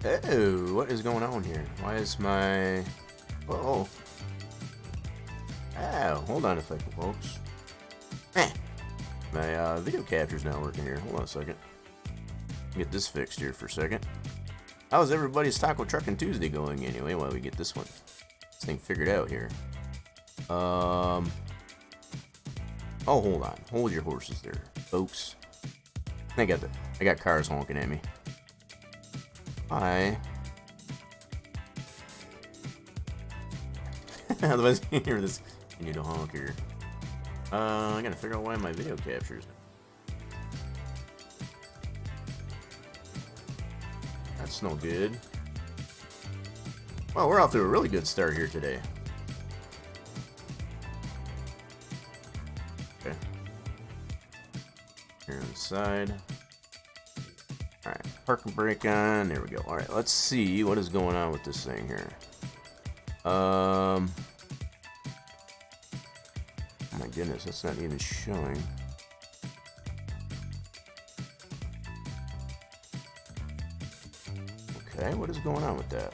Oh, what is going on here? Why is my... Oh. Oh, hold on a second, folks. My video capture's not working here. Hold on a second. Get this fixed here for a second. How's everybody's Taco Truckin' Tuesday going anyway while we get this thing figured out here? Oh, hold on. Hold your horses there, folks. I got cars honking at me. Hi. Otherwise, you hear this. You need to honk here. I gotta figure out why my video captures. That's no good. Well, we're off to a really good start here today. Okay. Here on the side. Alright, park and brake on. There we go. Alright, let's see what is going on with this thing here. Oh my goodness, that's not even showing. Okay, what is going on with that?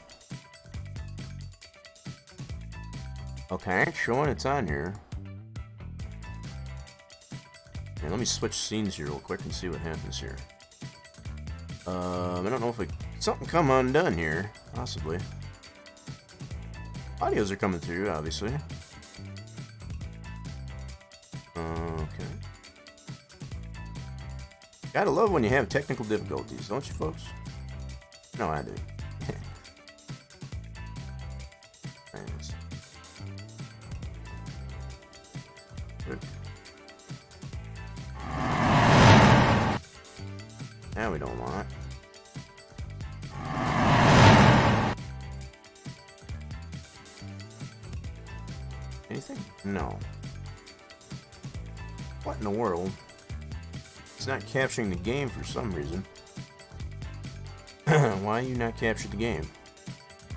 Okay, it's showing it's on here. Okay, let me switch scenes here real quick and see what happens here. I don't know if something come undone here, possibly. Audios are coming through, obviously. Okay. Gotta love when you have technical difficulties, don't you, folks? No, I do. Thanks. Good. Now we don't want. Anything? No. What in the world? It's not capturing the game for some reason. Why you not capture the game?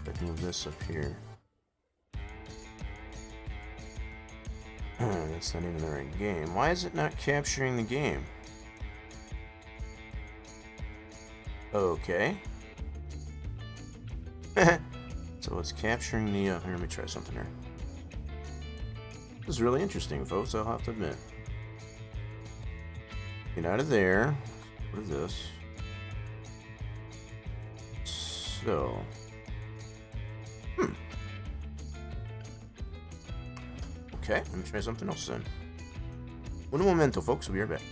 Let's move this up here. That's not even the right game. Why is it not capturing the game? Okay. So it's capturing the... here, let me try something here. This is really interesting, folks, I'll have to admit. Get out of there. What is this? So... Okay, let me try something else then. Un momento, folks, we'll be right back.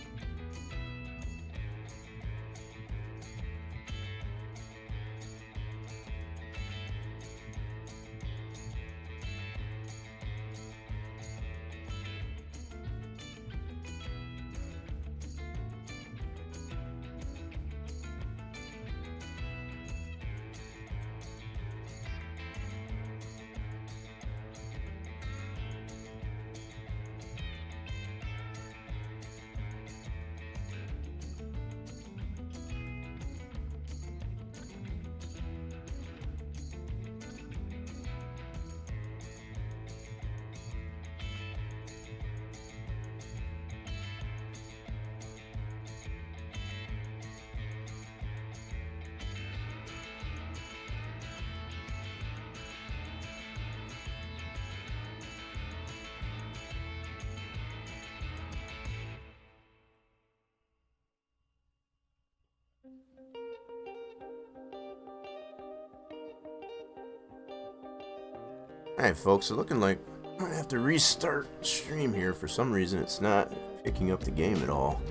Alright, folks, so looking like I'm gonna have to restart stream here. For some reason, it's not picking up the game at all.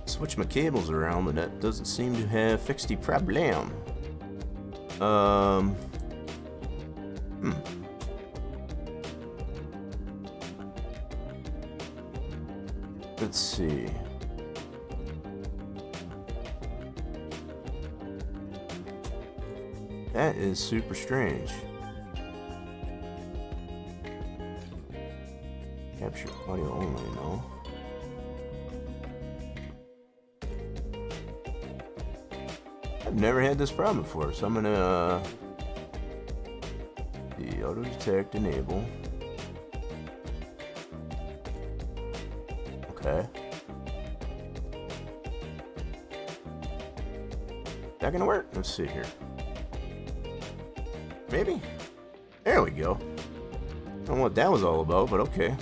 Switch my cables around, but that doesn't seem to have fixed the problem. Let's see. That is super strange. Capture audio only, no? I've never had this problem before, so I'm gonna the auto detect enable. Okay. not gonna work? Let's see here. Maybe? There we go. I don't know what that was all about, but okay.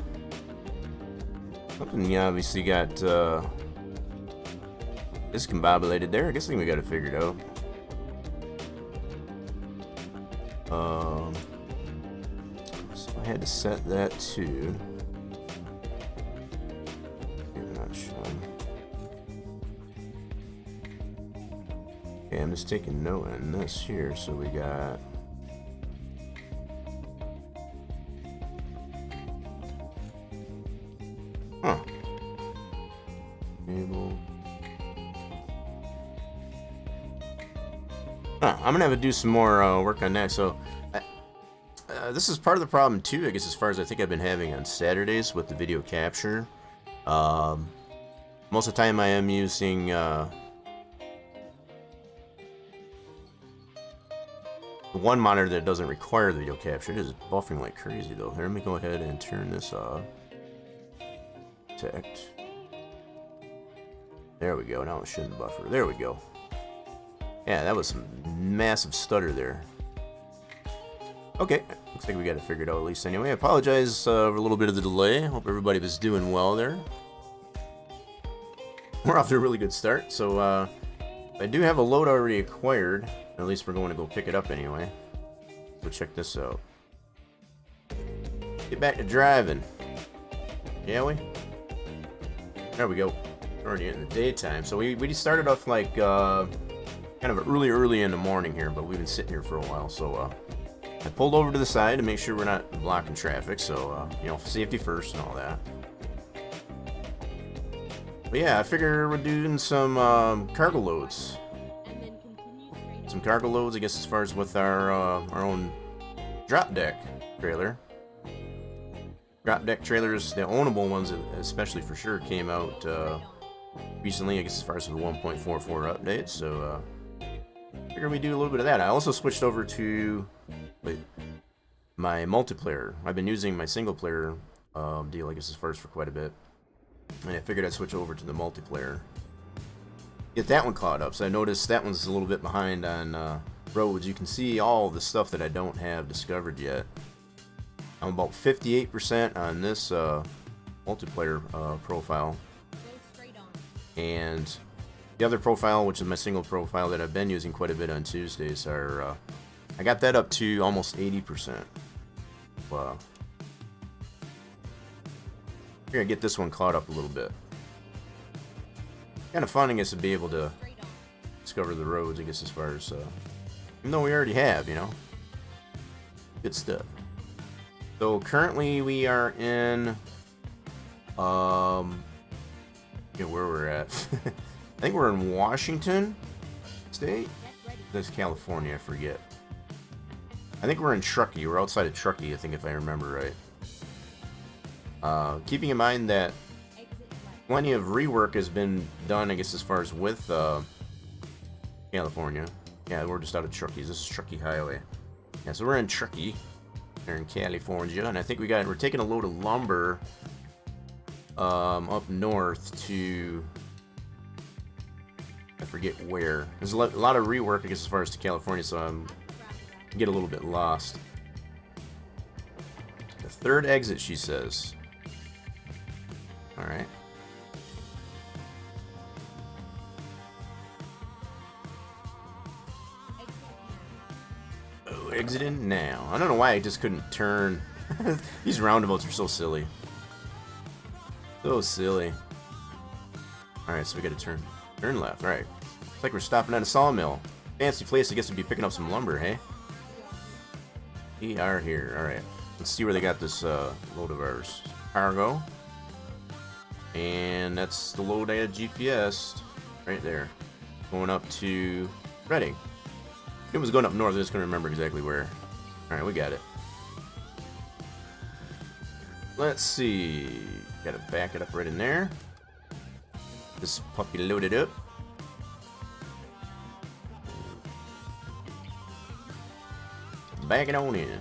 Something obviously got discombobulated there. I guess I think we got it figured out. So I had to set that to. I'm not showing. Okay, I'm just taking note on this here. So we got. Huh. Enable. I'm gonna have to do some more work on that. So, this is part of the problem too, I guess, as far as I think I've been having on Saturdays with the video capture. Most of the time I am using the one monitor that doesn't require the video capture. It is buffering like crazy though. Here, let me go ahead and turn this off. Protect. There we go. Now it shouldn't buffer. There we go. Yeah, that was some massive stutter there. Okay, looks like we got it figured out at least anyway. I apologize for a little bit of the delay. Hope everybody was doing well there. We're off to a really good start. So I do have a load already acquired. At least we're going to go pick it up anyway. So check this out. Get back to driving. Yeah, we? There we go. We're already in the daytime. So we started off like kind of early in the morning here, but we've been sitting here for a while. So I pulled over to the side to make sure we're not blocking traffic. So you know, safety first and all that. But yeah, I figure we're doing some cargo loads. Some cargo loads, I guess, as far as with our own drop deck trailer. Drop deck trailers, the ownable ones especially for sure, came out recently, I guess, as far as the 1.44 update. So figure we do a little bit of that. I also switched over to my multiplayer. I've been using my single player deal, I guess, as far as for quite a bit. And I figured I'd switch over to the multiplayer. Get that one caught up. So I noticed that one's a little bit behind on roads. You can see all the stuff that I don't have discovered yet. I'm about 58% on this multiplayer profile. And the other profile, which is my single profile that I've been using quite a bit on Tuesdays, are I got that up to almost 80%. Wow. We're gonna get this one caught up a little bit. Kind of fun, I guess, to be able to discover the roads, I guess, as far as even though we already have, you know, good stuff. So currently we are in where we're at. I think we're in Washington State. That's California, I forget. I think we're in Truckee. We're outside of Truckee, I think, if I remember right. Keeping in mind that plenty of rework has been done, I guess, as far as with California. Yeah, we're just out of Truckee. This is Truckee Highway. Yeah, so we're in Truckee. They're in California, and I think we're taking a load of lumber up north to, I forget where. There's a lot of rework, I guess, as far as to California, so I'm get a little bit lost. The third exit, she says. All right. Oh, exiting now. I don't know why I just couldn't turn. These roundabouts are so silly. So silly. Alright, so we gotta turn left. Alright. Looks like we're stopping at a sawmill. Fancy place, I guess, to be picking up some lumber, hey? We are here. Alright. Let's see where they got this load of ours. Cargo. And that's the load I had GPS right there. Going up to Reading. It was going up north, I just couldn't remember exactly where. Alright, we got it. Let's see. Gotta back it up right in there. This puppy loaded up. Back it on in.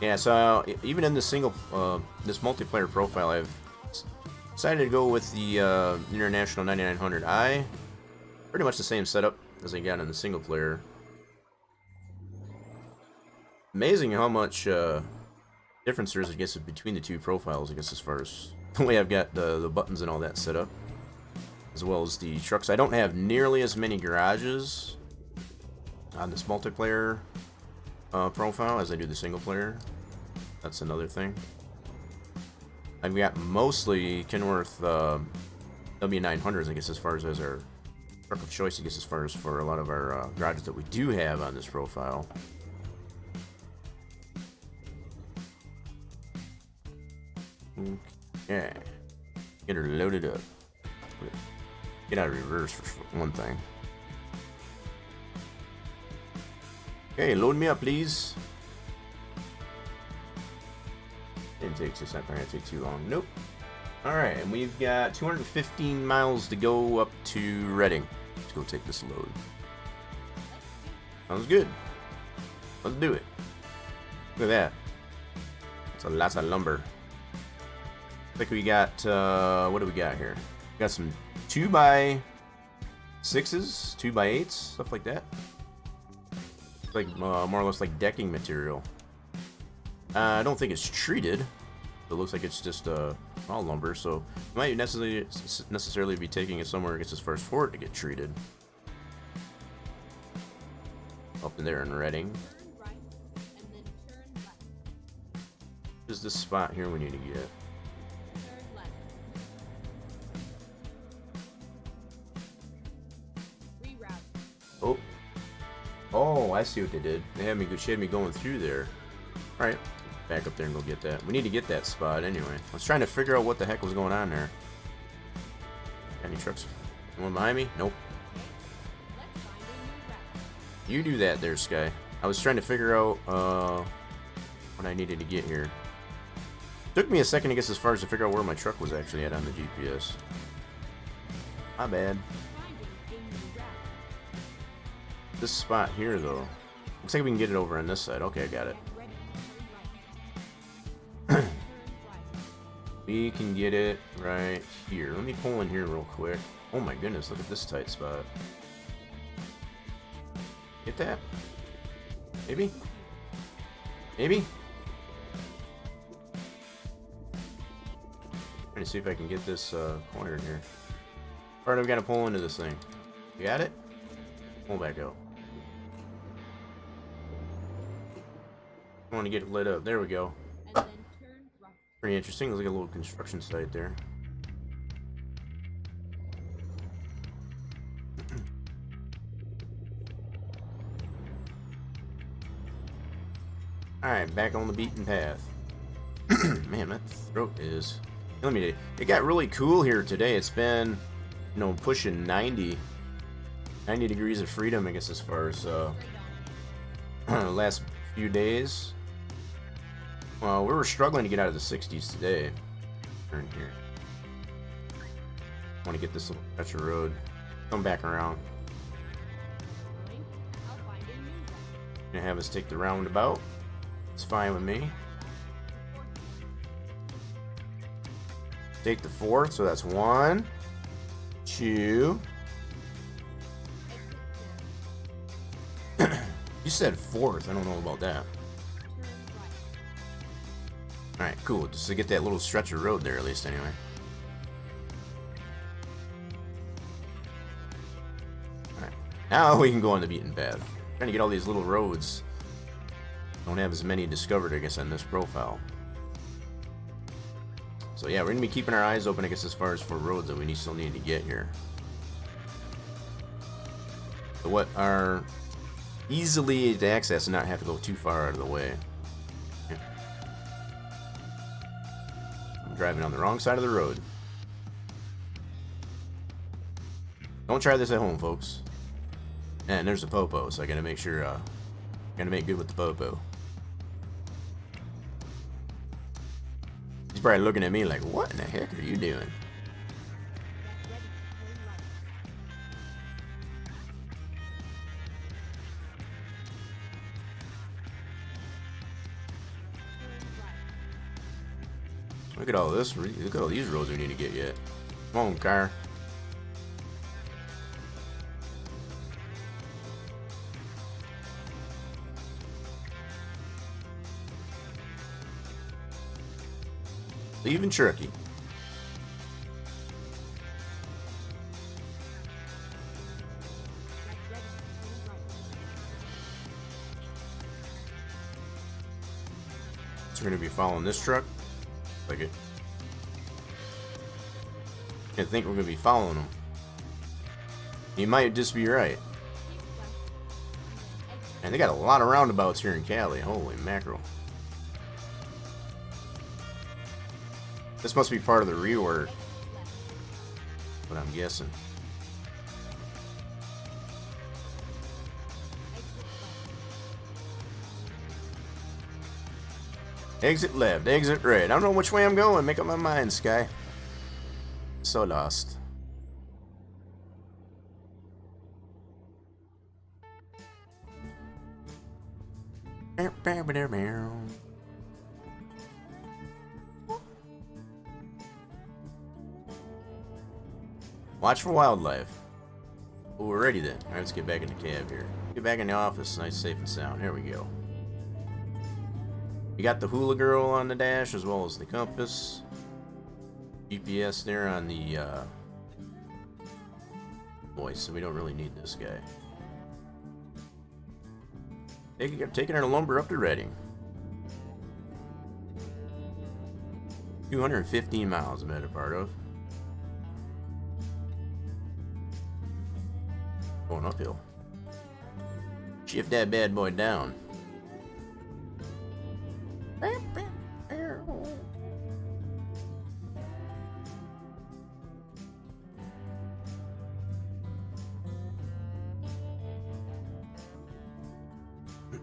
Yeah, so even in the single, this multiplayer profile, I've decided to go with the International 9900i. Pretty much the same setup as I got in the single player. Amazing how much difference there is, I guess, between the two profiles, I guess, as far as the way I've got the buttons and all that set up, as well as the trucks. I don't have nearly as many garages on this multiplayer profile as I do the single player. That's another thing. I've got mostly Kenworth W900s, I guess, as far as our truck of choice, I guess, as far as for a lot of our garages that we do have on this profile. Okay. Get her loaded up. Get out of reverse for one thing. Okay, load me up, please. Didn't take, it's not going to take too long. Nope. Alright, and we've got 215 miles to go up to Reading. Let's go take this load. Sounds good. Let's do it. Look at that. That's a lot of lumber. I think we got, what do we got here? We got some 2x6s, 2x8s, stuff like that. It's like more or less like decking material. I don't think it's treated. It looks like it's just all lumber, so you might necessarily be taking it somewhere, I guess, as far as for it to get treated. Up in there in Reading. Is this spot here we need to get? Oh. Oh, I see what they did. They had me going through there. Alright, back up there and go get that. We need to get that spot anyway. I was trying to figure out what the heck was going on there. Got any trucks? Anyone behind me? Nope. You do that there, Sky. I was trying to figure out what I needed to get here. Took me a second, I guess, as far as to figure out where my truck was actually at on the GPS. My bad. This spot here, though. Looks like we can get it over on this side. Okay, I got it. We can get it right here. Let me pull in here real quick. Oh my goodness, look at this tight spot. Get that? Maybe? Maybe? Trying to see if I can get this corner here. Alright, I've got to pull into this thing. You got it? Pull back out. I want to get it lit up. There we go. Pretty interesting. Looks like a little construction site there. Alright, back on the beaten path. Man, my throat is killing me today. It got really cool here today. It's been, you know, pushing 90 degrees of freedom, I guess, as far as last few days. Well, we were struggling to get out of the 60s today. Turn here. I want to get this little stretch of road. Come back around. Gonna have us take the roundabout. It's fine with me. Take the fourth, so that's 1, 2. You said fourth. I don't know about that. Alright, cool. Just to get that little stretch of road there, at least, anyway. Alright. Now we can go on the beaten path. Trying to get all these little roads. Don't have as many discovered, I guess, on this profile. So, yeah, we're going to be keeping our eyes open, I guess, as far as for roads that we still need to get here. So what are easily to access and not have to go too far out of the way. I'm driving on the wrong side of the road. Don't try this at home, folks. And there's a popo, so I gotta make sure, gotta make good with the popo. He's probably looking at me like, what in the heck are you doing? Look at all this. Look at all these roads we need to get yet. Come on, car. Leaving Truckin. So we're gonna be following this truck. Like it. I think we're gonna be following him. You might just be right. And they got a lot of roundabouts here in Cali. Holy mackerel. This must be part of the rework. What I'm guessing. Exit left, exit right. I don't know which way I'm going. Make up my mind, Sky. So lost. Watch for wildlife. Oh, we're ready then. Alright, let's get back in the cab here. Get back in the office, nice, safe, and sound. There we go. You got the hula girl on the dash as well as the compass. GPS there on the voice, so we don't really need this guy. Taking our lumber up to Reading. 215 miles, I'm at a part of. Going uphill. Shift that bad boy down.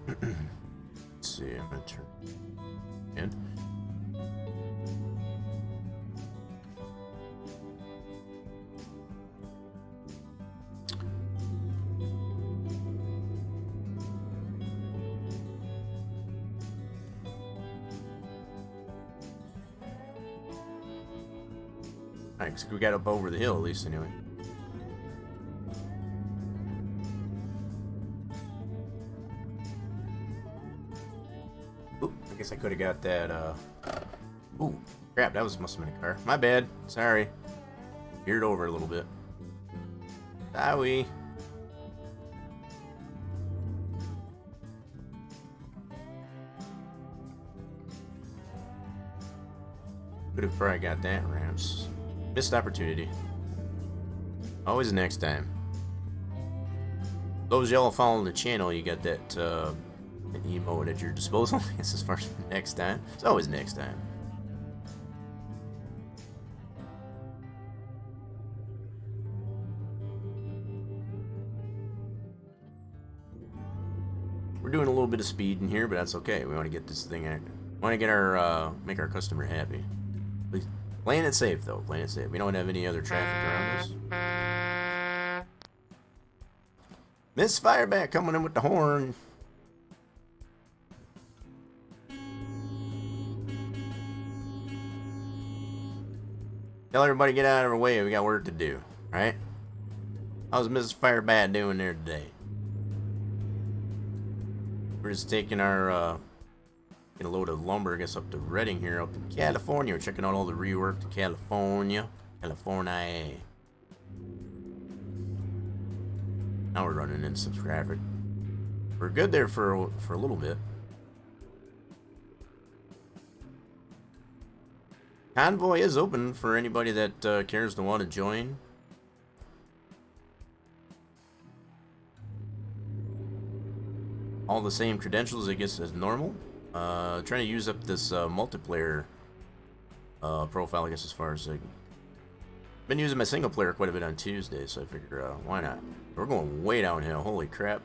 Let's see, I'm gonna turn in. Alright, so we got up over the hill at least anyway. Oop, I guess I could have got that, ooh, crap, that must have been a car. My bad, sorry. Veered over a little bit. Sorry. Could have probably got that ramps. Missed opportunity. Always next time. Those y'all following the channel, you got that an emote at your disposal. It's as far as next time. It's always next time. We're doing a little bit of speed in here, but that's okay. We want to get this thing active. We want to get our make our customer happy. Please. Playing it safe though, playing it safe. We don't have any other traffic around us. Miss Fireback coming in with the horn. Tell everybody get out of our way, we got work to do, right? How's Mrs. Firebat doing there today? We're just taking our get a load of lumber, I guess, up to Reading here, up in California. We're checking out all the rework to California. California. Now we're running into some traffic. We're good there for a little bit. Convoy is open for anybody that cares to want to join. All the same credentials, I guess, as normal. Trying to use up this multiplayer profile, I guess, as far as like, been using my single player quite a bit on Tuesday, so I figured why not. We're going way downhill. Holy crap!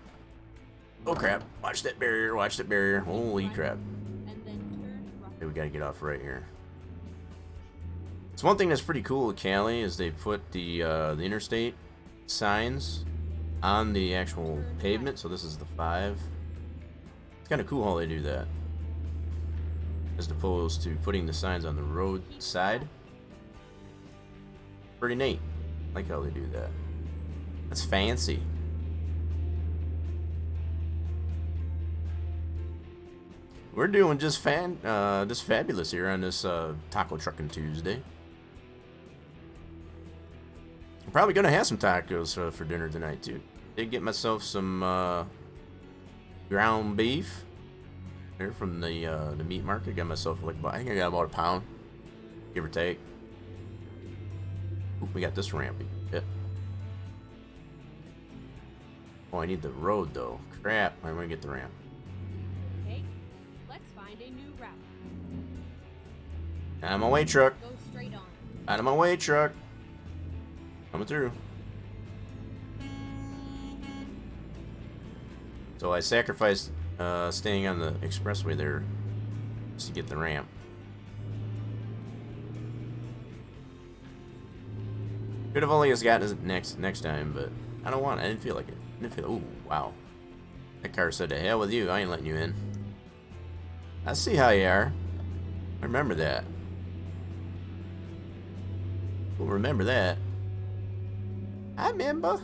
Oh crap! Watch that barrier! Watch that barrier! Holy crap! Okay, we gotta get off right here. So one thing that's pretty cool with Cali is they put the interstate signs on the actual pavement. So this is the 5. It's kind of cool how they do that, as opposed to putting the signs on the road side. Pretty neat. Like how they do that. That's fancy. we're doing just fabulous here on this Taco Truckin' Tuesday. I'm probably gonna have some tacos for dinner tonight too. Did get myself some ground beef here from the meat market. Got myself like I think I got about a pound, give or take. Ooh, we got this rampy. Yep. Oh, I need the road though. Crap! I'm gonna get the ramp. Okay, let's find a new route. Out of my way, truck. Go straight on. Out of my way, truck. Coming through. So I sacrificed staying on the expressway there just to get the ramp. Could have only just gotten it next time, but I don't want it. I didn't feel like it. I didn't feel. Ooh, wow. That car said, "To hell with you. I ain't letting you in." I see how you are. I remember that. We'll remember that. I remember.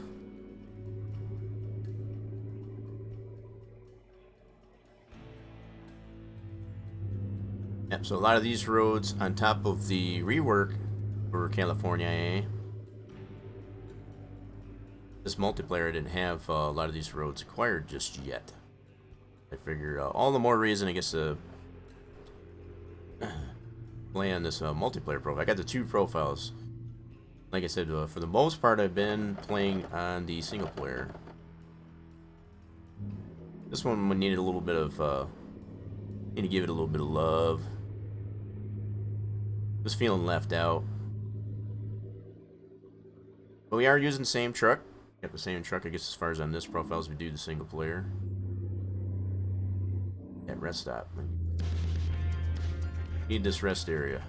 Yep, so a lot of these roads on top of the rework for California AA. This multiplayer didn't have a lot of these roads acquired just yet. I figure all the more reason I guess to play on this multiplayer profile. I got the two profiles. Like I said, for the most part I've been playing on the single player. This one needed a little bit of need to give it a little bit of love. Just feeling left out. But we are using the same truck. Got the same truck, I guess, as far as on this profile as we do the single player. That rest stop. Need this rest area.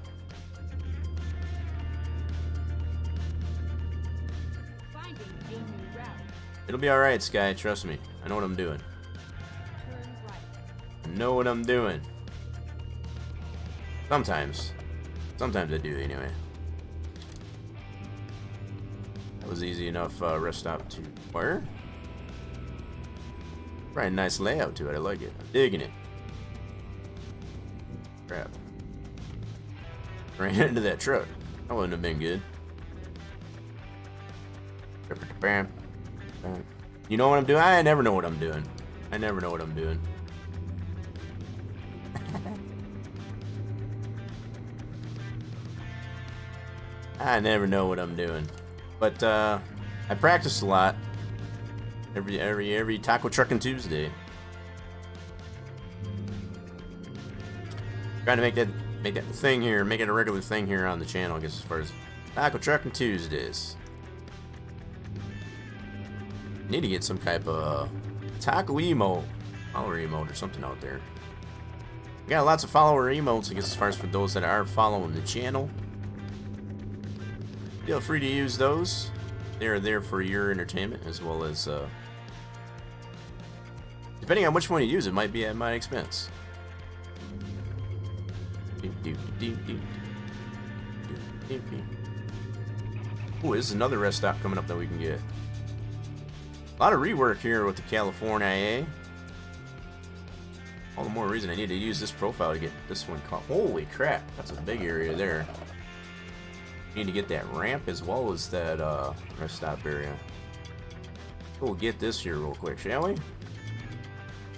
Finding a new route. It'll be alright, Sky. Trust me. I know what I'm doing. Turn right. I know what I'm doing. Sometimes. Sometimes I do, anyway. That was easy enough rest stop to acquire. Right, nice layout to it. I like it. I'm digging it. Crap. Ran into that truck. That wouldn't have been good. You know what I'm doing? I never know what I'm doing. I never know what I'm doing. I never know what I'm doing. But I practice a lot. Every Taco Truckin' Tuesday. Trying to make that thing here, make it a regular thing here on the channel, I guess, as far as Taco Truckin' Tuesdays. Need to get some type of taco emote, follower emote or something out there. We got lots of follower emotes, I guess, as far as for those that are following the channel. Feel free to use those. They're there for your entertainment, as well as depending on which one you use, it might be at my expense. Ooh, this is another rest stop coming up that we can get. A lot of rework here with the California AA. All the more reason I need to use this profile to get this one caught. Holy crap, that's a big area there. Need to get that ramp as well as that rest stop area. We'll get this here real quick, shall we?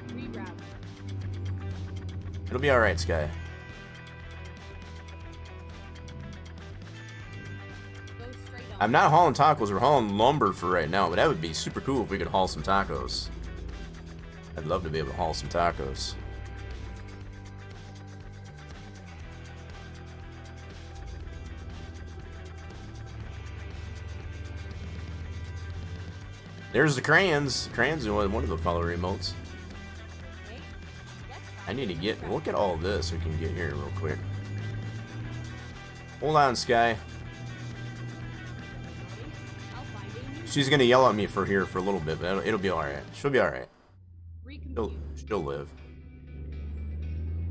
Reroute. It'll be alright, Sky. Go straight on. I'm not hauling tacos, we're hauling lumber for right now, but that would be super cool if we could haul some tacos. I'd love to be able to haul some tacos. There's the crayons. Crayons are one of the follower emotes. Okay, let's I find need to a new get, route. look at all this we can get here real quick. Hold on, Sky. I'll find a new She's gonna yell at me for here for a little bit, but it'll be alright. She'll be alright. recompute. She'll live.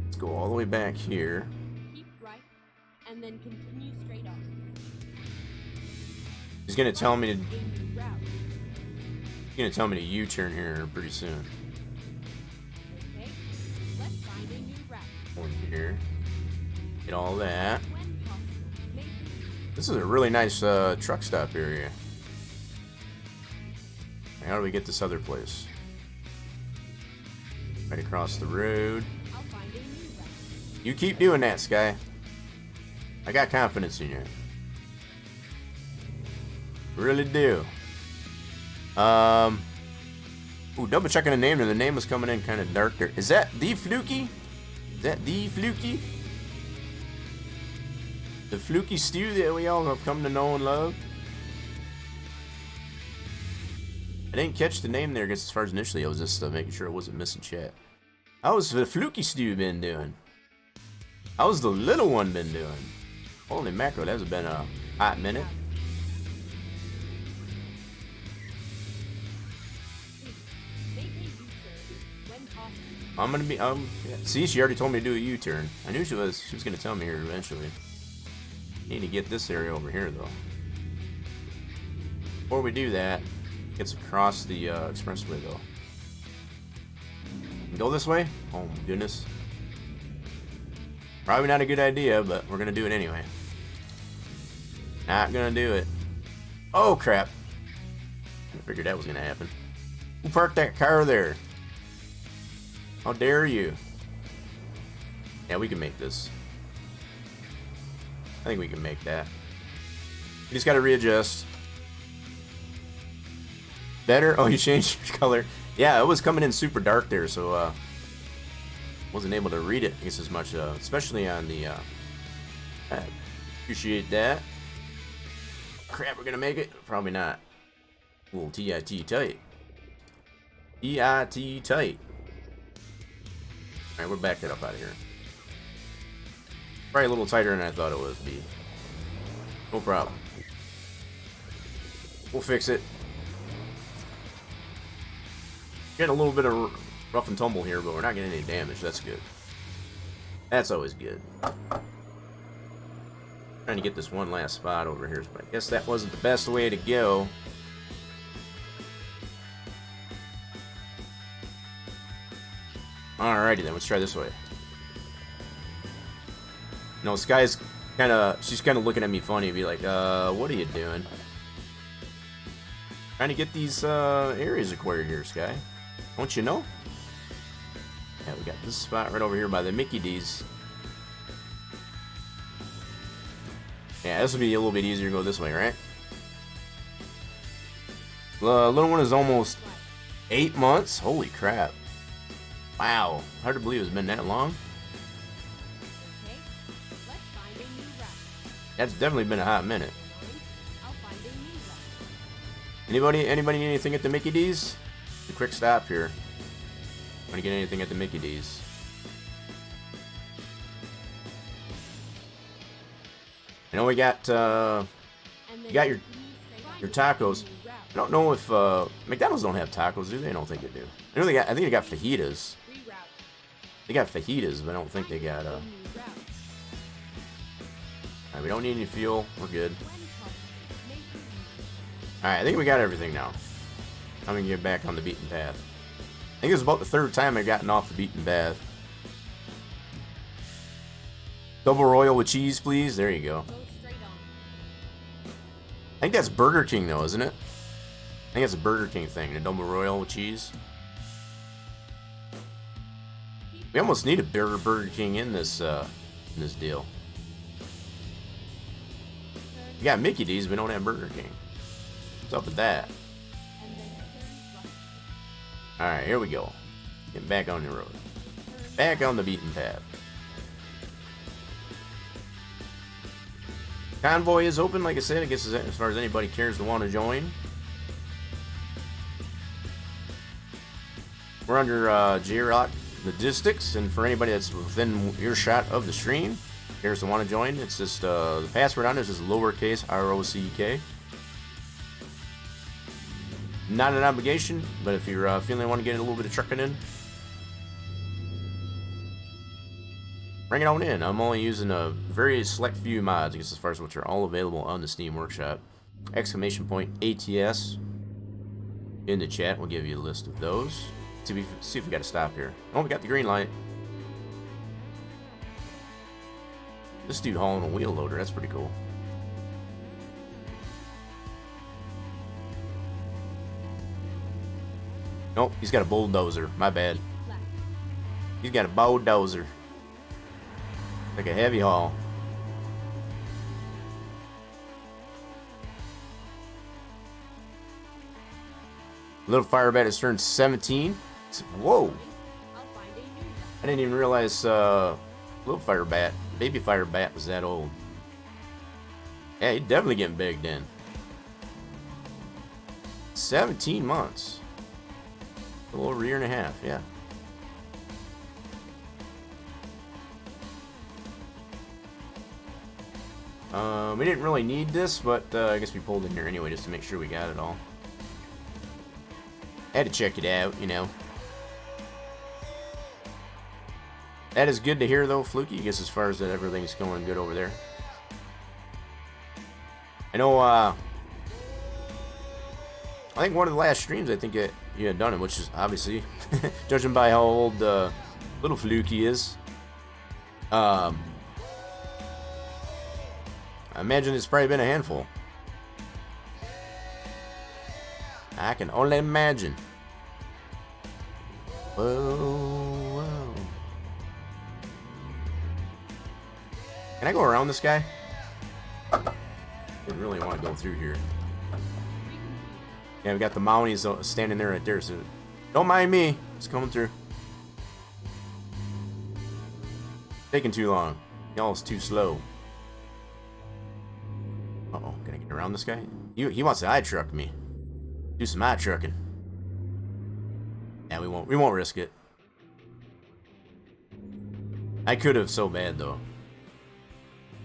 Let's go all the way back here. Keep right, and then continue straight on. She's gonna tell me to, A new route. she's gonna tell me to U-turn here pretty soon. Okay, let's find a new Over here. Get all that. When possible, make This is a really nice truck stop area. How do we get this other place? Right across the road. I'll find a new route. You keep doing that, Sky. I got confidence in you. Really do. Ooh, double checking the name, and the name was coming in kind of dark there. Is that the Fluky? Is that the Fluky? The Fluky stew that we all have come to know and love? I didn't catch the name there, I guess, as far as initially. I was just making sure I wasn't missing chat. How's the Fluky stew been doing? How's the little one been doing? Holy mackerel, that's been a hot minute. Make a U-turn when possible. I'm gonna be, yeah. See, she already told me to do a U-turn. I knew she was gonna tell me here eventually. Need to get this area over here, though. Before we do that, gets across the expressway, though. Go this way? Oh my goodness. Probably not a good idea, but we're gonna do it anyway. Not gonna do it. Oh crap. I figured that was gonna happen. Who parked that car there? How dare you? Yeah, we can make this. I think we can make that. You just gotta readjust. Better? Oh, you changed your color. Yeah, it was coming in super dark there, so wasn't able to read it, I guess, as much, especially on the I appreciate that. Crap, we're gonna make it? Probably not. Ooh, TIT tight. TIT tight. Alright, we're backing up out of here. Probably a little tighter than I thought it would be. No problem. We'll fix it. Getting a little bit of rough and tumble here, but we're not getting any damage. That's good. That's always good. Trying to get this one last spot over here, but I guess that wasn't the best way to go. Alrighty then, let's try this way. No, Sky's she's kind of looking at me funny, be like, what are you doing? Trying to get these areas acquired here, Sky. Don't you know? Yeah, we got this spot right over here by the Mickey D's. Yeah, this would be a little bit easier to go this way, right? The little one is almost 8 months. Holy crap. Wow. Hard to believe it's been that long. Okay, let's find a new route. That's definitely been a hot minute. I'll find a new route. Anybody need anything at the Mickey D's? A quick stop here. Want to get anything at the Mickey D's? I know we got you got your tacos. I don't know if McDonald's don't have tacos, do they? I don't think they do. I know they got. I think they got fajitas. They got fajitas, but I don't think they got Alright, we don't need any fuel. We're good. Alright, I think we got everything now. I'm gonna get back on the beaten path. I think it's about the third time I've gotten off the beaten path. Double Royal with cheese, please. There you go. I think that's Burger King, though, isn't it? I think it's a Burger King thing, the Double Royal with cheese. We almost need a Burger King in this deal. We got Mickey D's, we don't have Burger King. What's up with that? Alright, here we go. Get back on the road. Back on the beaten path. Convoy is open, like I said, I guess as far as anybody cares to want to join. We're under J-Rock Logistics, and for anybody that's within earshot of the stream, cares to want to join, it's just the password on this is lowercase ROCK. Not an obligation, but if you're feeling you want to get a little bit of trucking in, bring it on in. I'm only using a very select few mods, I guess, as far as which are all available on the Steam Workshop. Exclamation point ATS in the chat will give you a list of those. See if we got to stop here. Oh, we got the green light. This dude hauling a wheel loader. That's pretty cool. Nope, he's got a bulldozer. My bad. He's got a bulldozer. Like a heavy haul. Little fire bat has turned 17. Whoa. I didn't even realize little fire bat, baby fire bat was that old. Yeah, he's definitely getting big then. 17 months. A little over a year and a half, yeah. We didn't really need this, but I guess we pulled in here anyway just to make sure we got it all. Had to check it out, you know. That is good to hear, though, Fluky. I guess as far as that everything's going good over there. I know, I think one of the last streams, I think you had done it, which is obviously, judging by how old little Fluky is. I imagine it's probably been a handful. I can only imagine. Whoa, whoa. Can I go around this guy? Didn't really want to go through here. Yeah, we got the Mounties standing there right there, so don't mind me. It's coming through. Taking too long. Y'all is too slow. Uh-oh, can I get around this guy? He wants to eye truck me. Do some eye trucking. Yeah, we won't risk it. I could have so bad though.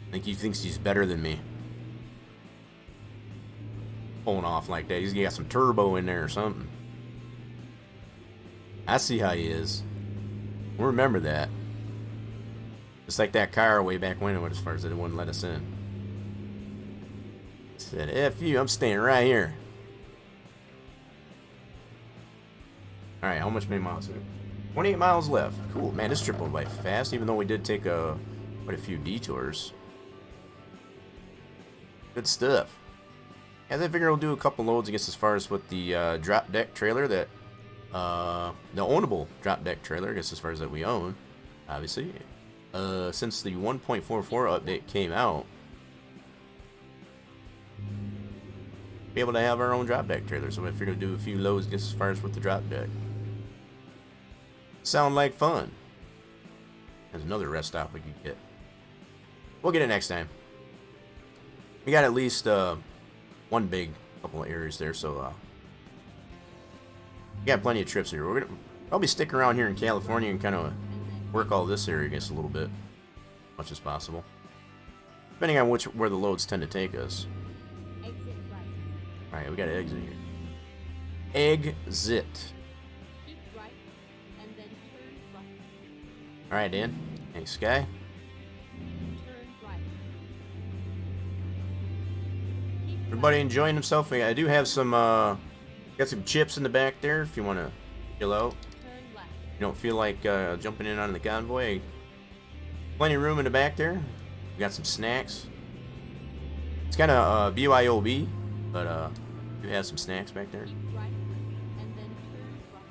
I think he thinks he's better than me. Pulling off like that. He's got some turbo in there or something. I see how he is. We'll remember that. Just like that car way back when, as far as it wouldn't let us in. Said, F you, I'm staying right here. Alright, how much miles? 28 miles left. Cool, man, this trip went by fast, even though we did take quite a few detours. Good stuff. As I figure we'll do a couple loads, I guess, as far as with the drop deck trailer that, the ownable drop deck trailer, I guess, as far as that we own, obviously. Since the 1.44 update came out, be able to have our own drop deck trailer, so I figured to do a few loads just as far as with the drop deck. Sound like fun. There's another rest stop we could get. We'll get it next time. We got at least one big couple of areas there, so we got plenty of trips here. We're gonna probably stick around here in California and kind of work all this area, I guess, a little bit, as much as possible, depending on where the loads tend to take us. Alright, we got to exit here. Exit. Keep right, and then turn left. Alright, Dan. Thanks, Sky. Turn right. Everybody enjoying himself? I do have some, got some chips in the back there if you want to chill out. Turn left. You don't feel like jumping in on the convoy. Plenty of room in the back there. We got some snacks. It's kind of BYOB, but do have some snacks back there. Keep right, and then turn right.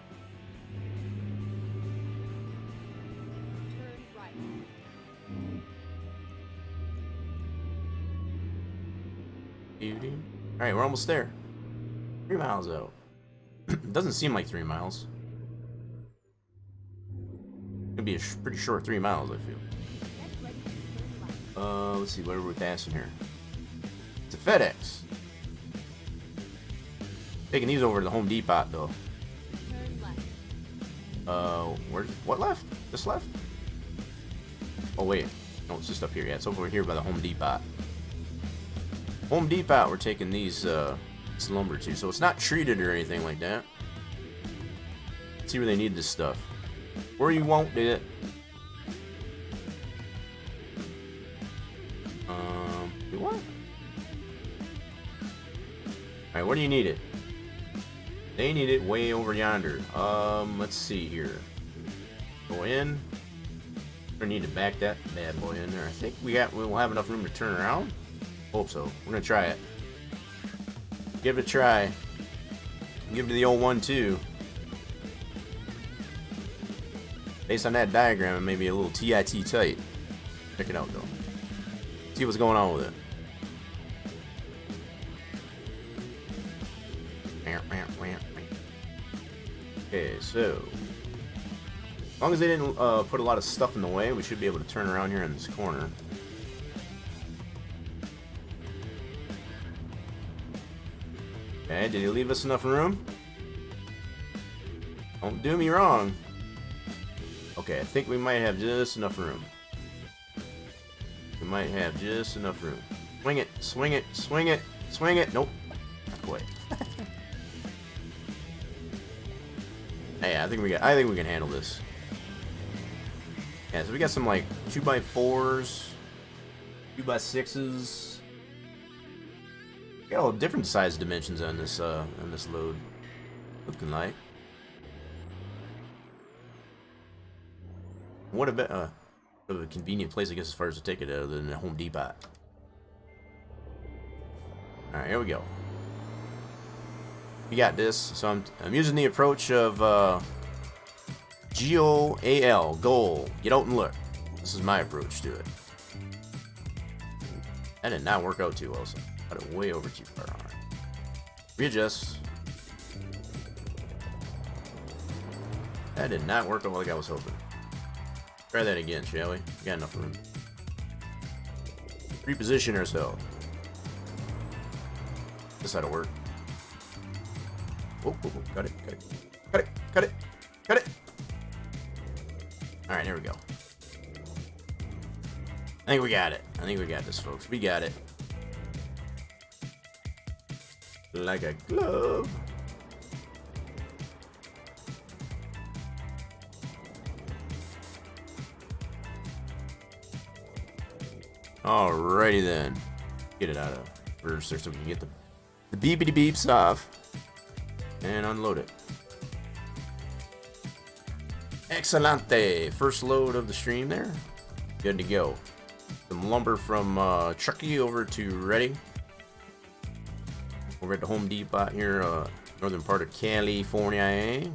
Turn right. Alright, we're almost there. 3 miles out. Doesn't seem like 3 miles. It'll be a pretty short 3 miles, I feel. Get ready to turn left. Let's see, what are we passing here? It's a FedEx. Taking these over to the Home Depot, though. Turn left. What left? This left? Oh, wait. No, it's just up here. Yeah, it's over here by the Home Depot. Home Depot, we're taking these, this lumber to. So it's not treated or anything like that. Let's see where they need this stuff. Where you want it. What? Alright, where do you need it? They need it way over yonder. Let's see here. Go in. We need to back that bad boy in there. I think we'll have enough room to turn around. Hope so. We're gonna try it. Give it a try. Give it the old 1-2. Based on that diagram, it may be a little TIT tight. Check it out though. See what's going on with it. Okay, so as long as they didn't put a lot of stuff in the way, we should be able to turn around here in this corner. Okay, did he leave us enough room? Don't do me wrong. Okay, I think we might have just enough room. We might have just enough room. Swing it, swing it, swing it, swing it. Nope, not quite. Hey, I think we can handle this. Yeah, so we got some like 2x4s, 2x6s. We got all different size dimensions on this load. Looking like. What a bit a convenient place, I guess, as far as to take it other than the Home Depot. All right, here we go. We got this. So I'm using the approach of GOAL, goal. Get out and look. This is my approach to it. That did not work out too well, so I got it way over too far. All right. Readjust. That did not work out like I was hoping. Try that again, shall we? We got enough room. Reposition ourselves. This ought to work. Oh, cut it, cut it, cut it, cut it, cut it. All right, there we go. I think we got it. I think we got this, folks. We got it. Like a glove. Alrighty then. Get it out of reverse there so we can get the beepity beeps off. And unload it. Excelente. First load of the stream there. Good to go. Some lumber from Truckin over to Ready. Over at the Home Depot here, northern part of California.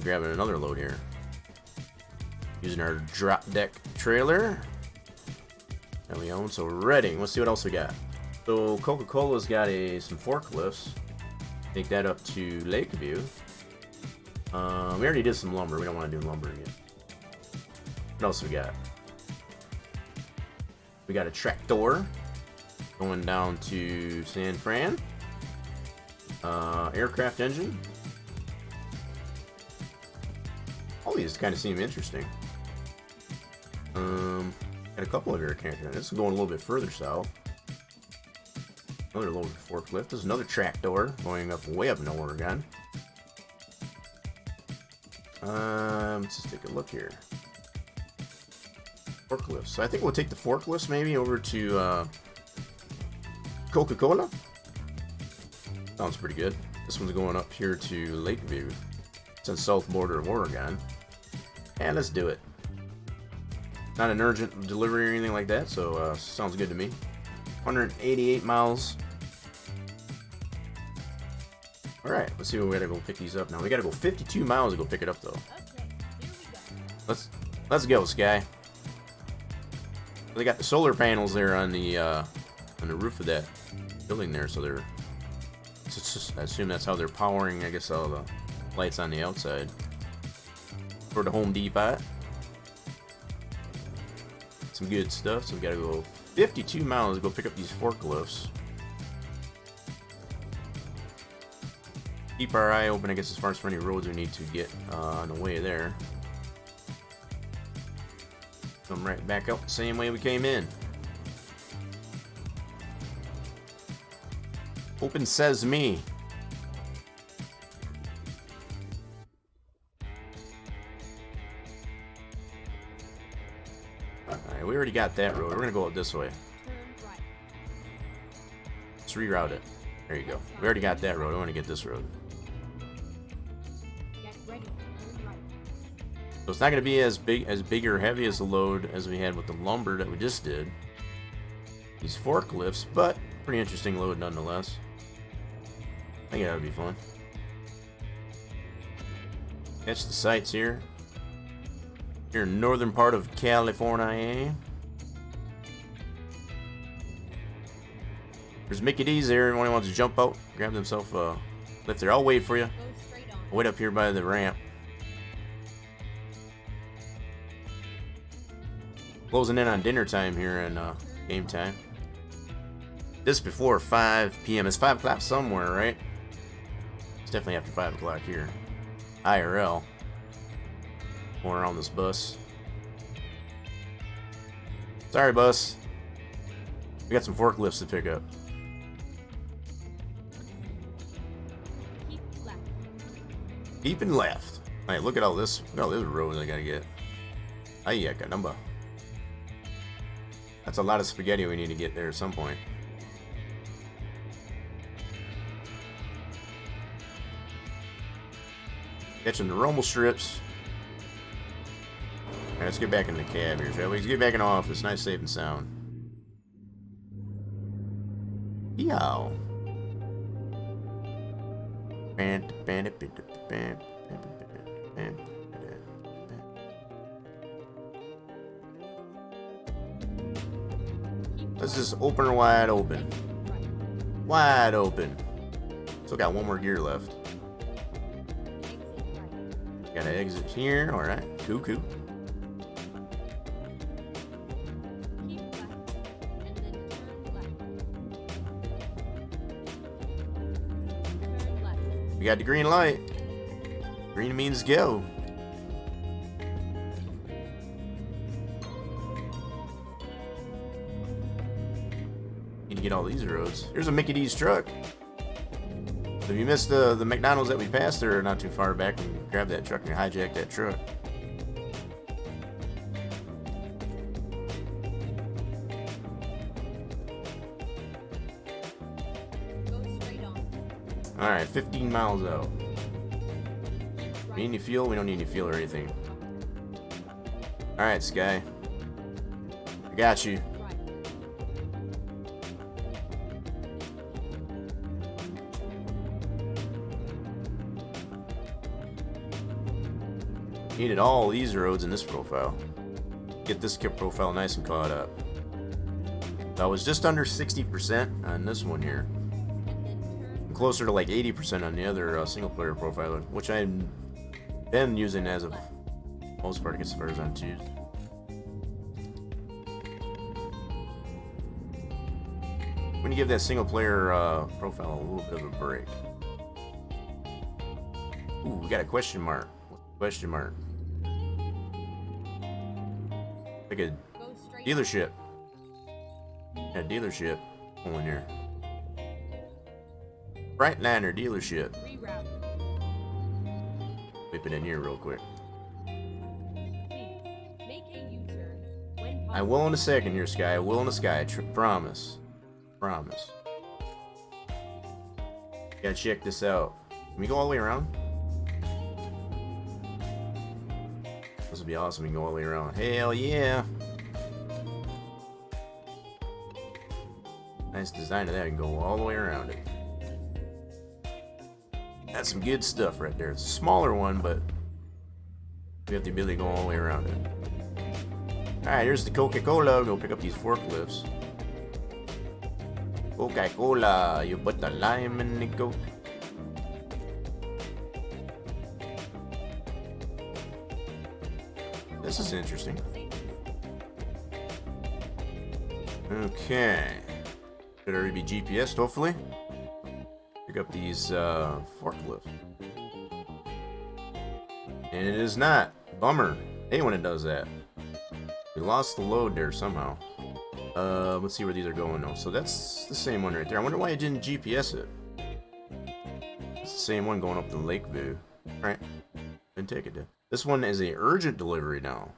Grabbing another load here. Using our drop deck trailer. That we own. So Ready. Let's see what else we got. So Coca-Cola's got some forklifts. Take that up to Lakeview. We already did some lumber. We don't want to do lumber again. What else we got? We got a tractor going down to San Fran. Aircraft engine. All these kind of seem interesting. Got a couple of aircraft. This is going a little bit further south. Another load forklift. There's another tractor going up way up in Oregon. Let's just take a look here. Forklifts. So I think we'll take the forklifts maybe over to Coca-Cola. Sounds pretty good. This one's going up here to Lakeview. It's on the south border of Oregon. And let's do it. Not an urgent delivery or anything like that, so sounds good to me. 188 miles. Alright, let's see when we gotta go pick these up now. We gotta go 52 miles to go pick it up though. Okay, here we go. Let's go, Sky. They got the solar panels there on the roof of that building there, so they're I assume that's how they're powering, I guess, all the lights on the outside. For the Home Depot. Some good stuff, so we gotta go 52 miles to go pick up these forklifts. Keep our eye open, I guess, as far as for any roads we need to get on the way there. Come right back out the same way we came in. Open sesame. Alright, we already got that road. We're gonna go out this way. Turn right. Let's reroute it. There you go. We already got that road. I want to get this road. Get ready. Turn right. So it's not going to be as big or heavy as the load as we had with the lumber that we just did. These forklifts, but pretty interesting load nonetheless. I think that would be fun. Catch the sights here. Here in northern part of California. There's Mickey D's there. Anyone wants to jump out, grab themselves a lift there. I'll wait for you. Go straight on. I'll wait up here by the ramp. Closing in on dinner time here and game time. Just before 5 p.m. It's 5 o'clock somewhere, right? It's definitely after 5 o'clock here. IRL. Going around this bus. Sorry, bus. We got some forklifts to pick up. Keep left. Deep and left. Alright, look at all this. Look at all this road I gotta get. Ay, caramba. That's a lot of spaghetti we need to get there at some point. Catching the rumble strips. Alright, let's get back in the cab here, shall we? Let's get back in the office. Nice, safe, and sound. Yow. Let's just open her wide open. Wide open. Still got one more gear left. Exit right. Gotta exit here. Alright. Cool. Keep left. And then turn left. Turn left. We got the green light. Green means go. Need to get all these roads. Here's a Mickey D's truck. So if you missed the McDonald's that we passed there not too far back, we can grab that truck and hijack that truck. Go straight on. Alright, 15 miles out. Need any fuel? We don't need any fuel or anything. Alright, Sky. I got you. Right. Needed all these roads in this profile. Get this kit profile nice and caught up. I was just under 60% on this one here. And then turn I'm closer to like 80% on the other single player profile, which I've been using as of most part, I guess, as far as on Tuesday. I'm gonna give that single player profile a little bit of a break. Ooh, we got a question mark. What's the question mark? Like a go straight dealership. Yeah, dealership. Pulling here. Freightliner dealership. Reroute. Whip it in here real quick. Please make a U-turn when possible. I will in a second here, Sky. I will in the sky. Promise. Promise. Gotta check this out. Can we go all the way around? This would be awesome. We can go all the way around. Hell yeah. Nice design of that. We can go all the way around it. That's some good stuff right there. It's a smaller one, but we have the ability to go all the way around it. Alright, here's the Coca-Cola. Go pick up these forklifts. Coca-Cola, you put the lime in the Coke. This is interesting. Okay. Should already be GPSed, hopefully. Pick up these forklifts. And it is not. Bummer. Hey, when it does that. We lost the load there somehow. Let's see where these are going though. So that's the same one right there. I wonder why it didn't GPS it. It's the same one going up to Lakeview. Right. Didn't take it, did. This one is a urgent delivery now.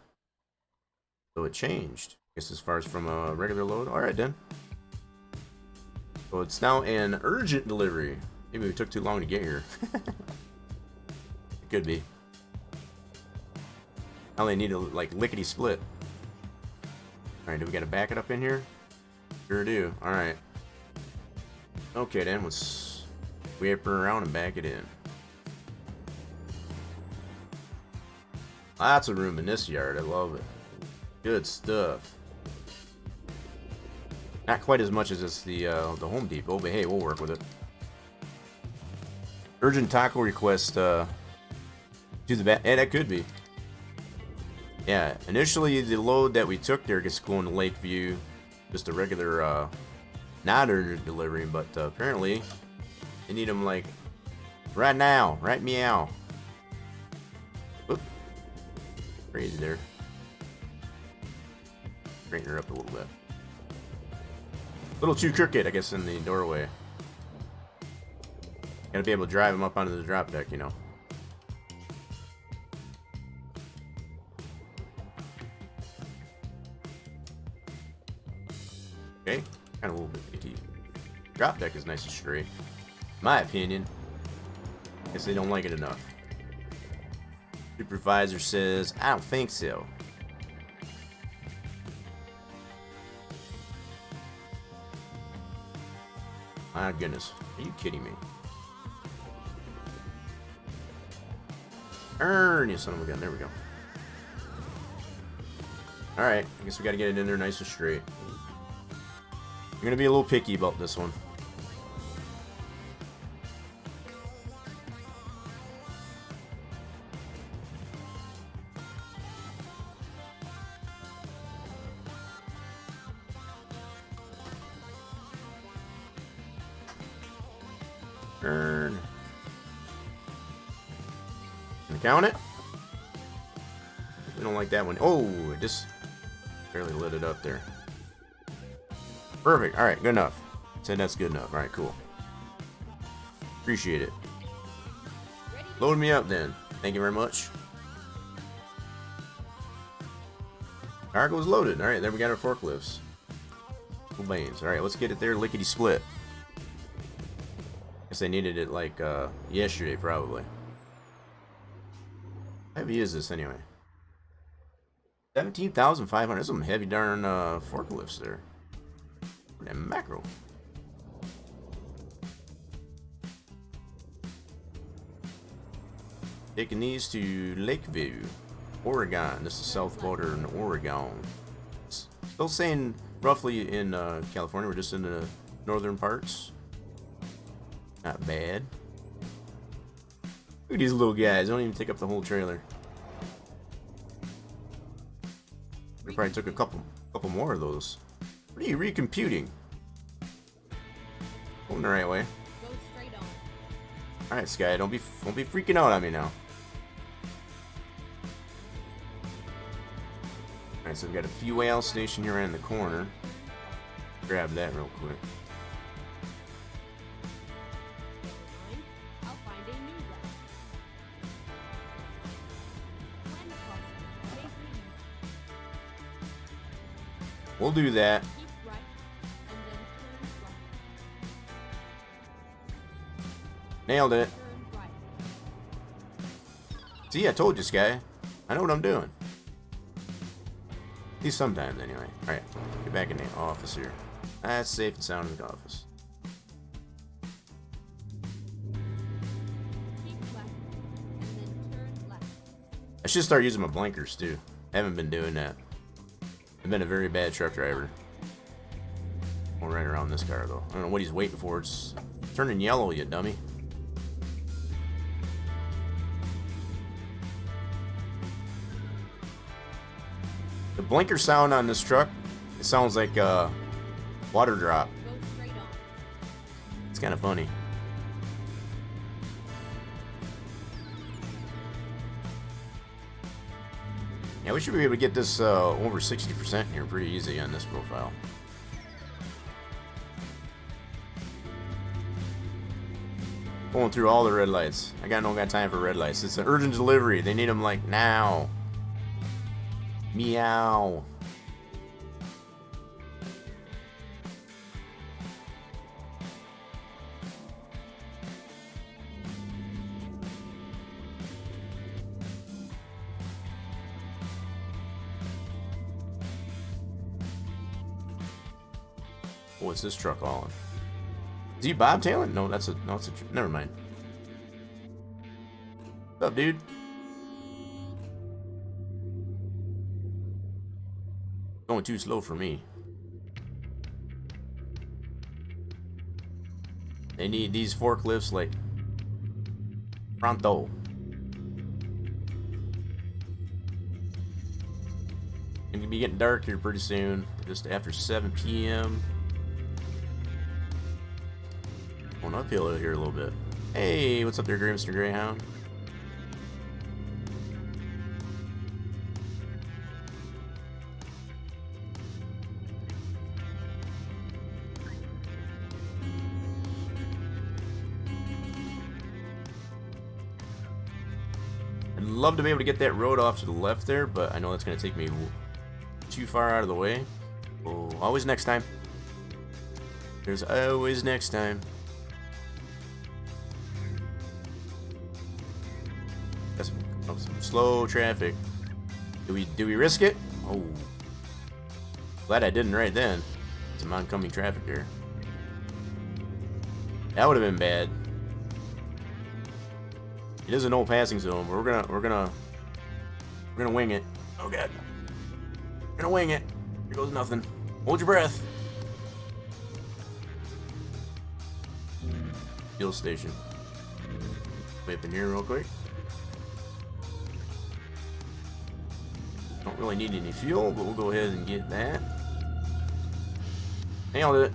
So it changed. I guess as far as from a regular load. Alright then. So it's now an urgent delivery. Maybe we took too long to get here. It could be. Now they need to like lickety split. Alright, do we gotta back it up in here? Sure do. Alright. Okay then, let's whip her around and back it in. Lots of room in this yard. I love it. Good stuff. Not quite as much as it's the Home Depot, but hey, we'll work with it. Urgent taco request to the back. Yeah, that could be. Yeah, initially the load that we took there gets going to Lakeview. Just a regular, not urgent delivery, but apparently they need them like right now. Right meow. Oop. Crazy there. Straighten her up a little bit. A little too crooked, I guess, in the doorway. Gotta be able to drive them up onto the drop deck, you know. Okay, kind of a little bit picky. Drop deck is nice and straight. My opinion. Guess they don't like it enough. Supervisor says, I don't think so. My goodness. Are you kidding me? Earn, you son of a gun. There we go. Alright, I guess we gotta get it in there nice and straight. I'm gonna be a little picky about this one. Turn. Can I count it? We don't like that one. Oh, it just barely lit it up there. Perfect. Alright, good enough. Said that's good enough. Alright, cool. Appreciate it. Load me up then. Thank you very much. Cargo's loaded. Alright, there we got our forklifts. Cool beans. Alright, let's get it there lickety split. Guess they needed it like yesterday probably. How heavy is this anyway? 17,500. There's some heavy darn forklifts there. Damn mackerel. Taking these to Lakeview, Oregon. This is the south border in Oregon. Still saying roughly in California. We're just in the northern parts. Not bad. Look at these little guys. They don't even take up the whole trailer. We probably took a couple more of those. What are you recomputing? Going the right way. Go straight on. All right, Sky. Don't be freaking out on me now. All right, so we've got a fuel station here in the corner. Grab that real quick. I'll find a new route. When possible, take me. We'll do that. Keep right, and then turn right. Nailed it. Turn right. See, I told you, Sky. I know what I'm doing. At least sometimes, anyway. Alright, get back in the office here. That's safe and sound in the office. Keep left, and then turn left. I should start using my blinkers, too. I haven't been doing that. I've been a very bad truck driver. Going right around this car, though. I don't know what he's waiting for. It's turning yellow, you dummy. The blinker sound on this truck, it sounds like a water drop. Go straight on. It's kind of funny. Yeah, we should be able to get this over 60% here pretty easy on this profile. Going through all the red lights. I don't got time for red lights. It's an urgent delivery. They need them like now. Meow. What's this truck hauling? Is he bobtailing? No, that's a never mind. What's up, dude? Going too slow for me. They need these forklifts like pronto. It's gonna be getting dark here pretty soon. Just after 7 p.m. Going uphill here a little bit. Hey, what's up there, Mr. Greyhound? I'd love to be able to get that road off to the left there, but I know that's going to take me too far out of the way. Oh, always next time. There's always next time. Got some slow traffic. Do we risk it? Oh, glad I didn't right then. Some oncoming traffic there. That would have been bad. It is an old passing zone, but we're gonna wing it. Oh god, we're gonna wing it. Here goes nothing. Hold your breath. Fuel station. Way up in here real quick. Don't really need any fuel, but we'll go ahead and get that. Nailed it.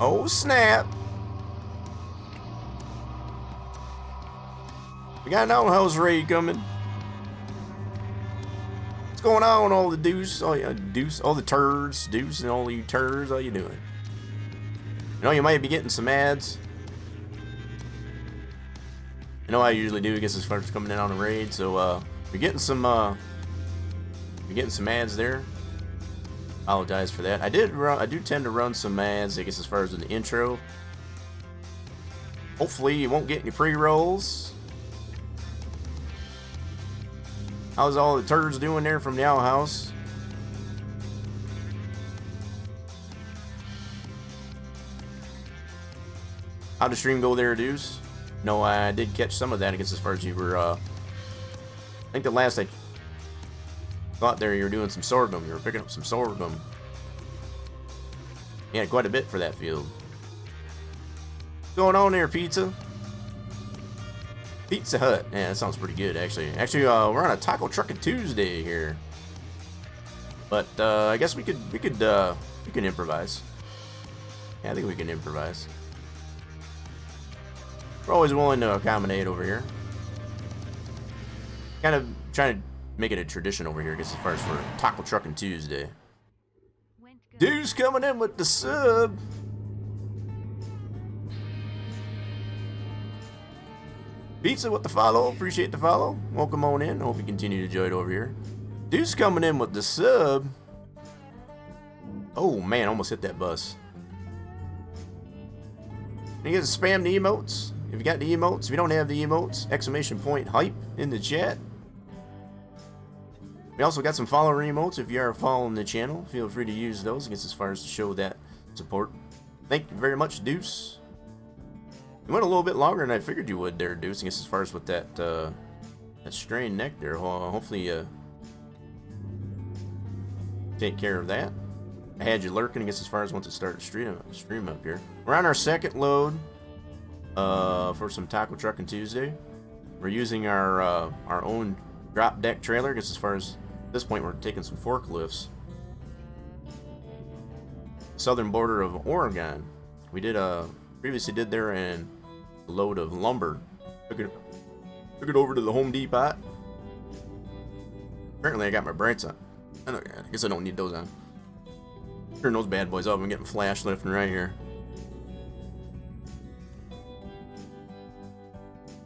Oh snap! We got an outhouse raid coming. What's going on, all the deuce, all the turds, deuce, and all you turds? How you doing? You know, you might be getting some ads. You know I usually do, I guess, as far as coming in on a raid. So we're getting some ads there. Apologize for that. I do tend to run some ads, I guess, as far as in the intro. Hopefully you won't get any pre-rolls. How's all the turds doing there from the outhouse? How'd the stream go there, Deuce? No, I did catch some of that, I guess, as far as you were, I think the last I thought there you were doing some sorghum. You were picking up some sorghum. You had quite a bit for that field. What's going on there, Pizza? Pizza Hut. Yeah, that sounds pretty good, actually. Actually, we're on a Taco Truckin' Tuesday here. But I guess we can improvise. Yeah, I think we can improvise. We're always willing to accommodate over here. Kind of trying to make it a tradition over here, I guess, as far as for Taco Truckin' Tuesday. Dude's coming in with the sub. Pizza with the follow. Appreciate the follow. Welcome on in. Hope you continue to enjoy it over here. Dude's coming in with the sub. Oh man, almost hit that bus. You guys spam the emotes. If you got the emotes, if you don't have the emotes, exclamation point hype in the chat. We also got some follower emotes. If you are following the channel, feel free to use those, I guess, as far as to show that support. Thank you very much, Deuce. You went a little bit longer than I figured you would there, Deuce, I guess, as far as with that that strained neck there. Hopefully take care of that. I had you lurking, I guess, as far as once it started stream up here. We're on our second load for some Taco Truckin' Tuesday. We're using our own drop deck trailer, I guess, as far as at this point we're taking some forklifts. Southern border of Oregon. We did previously did there in a load of lumber. Took it over to the Home Depot. Apparently I got my brights on. I guess I don't need those on. Turn those bad boys off. I'm getting flashed left and right here.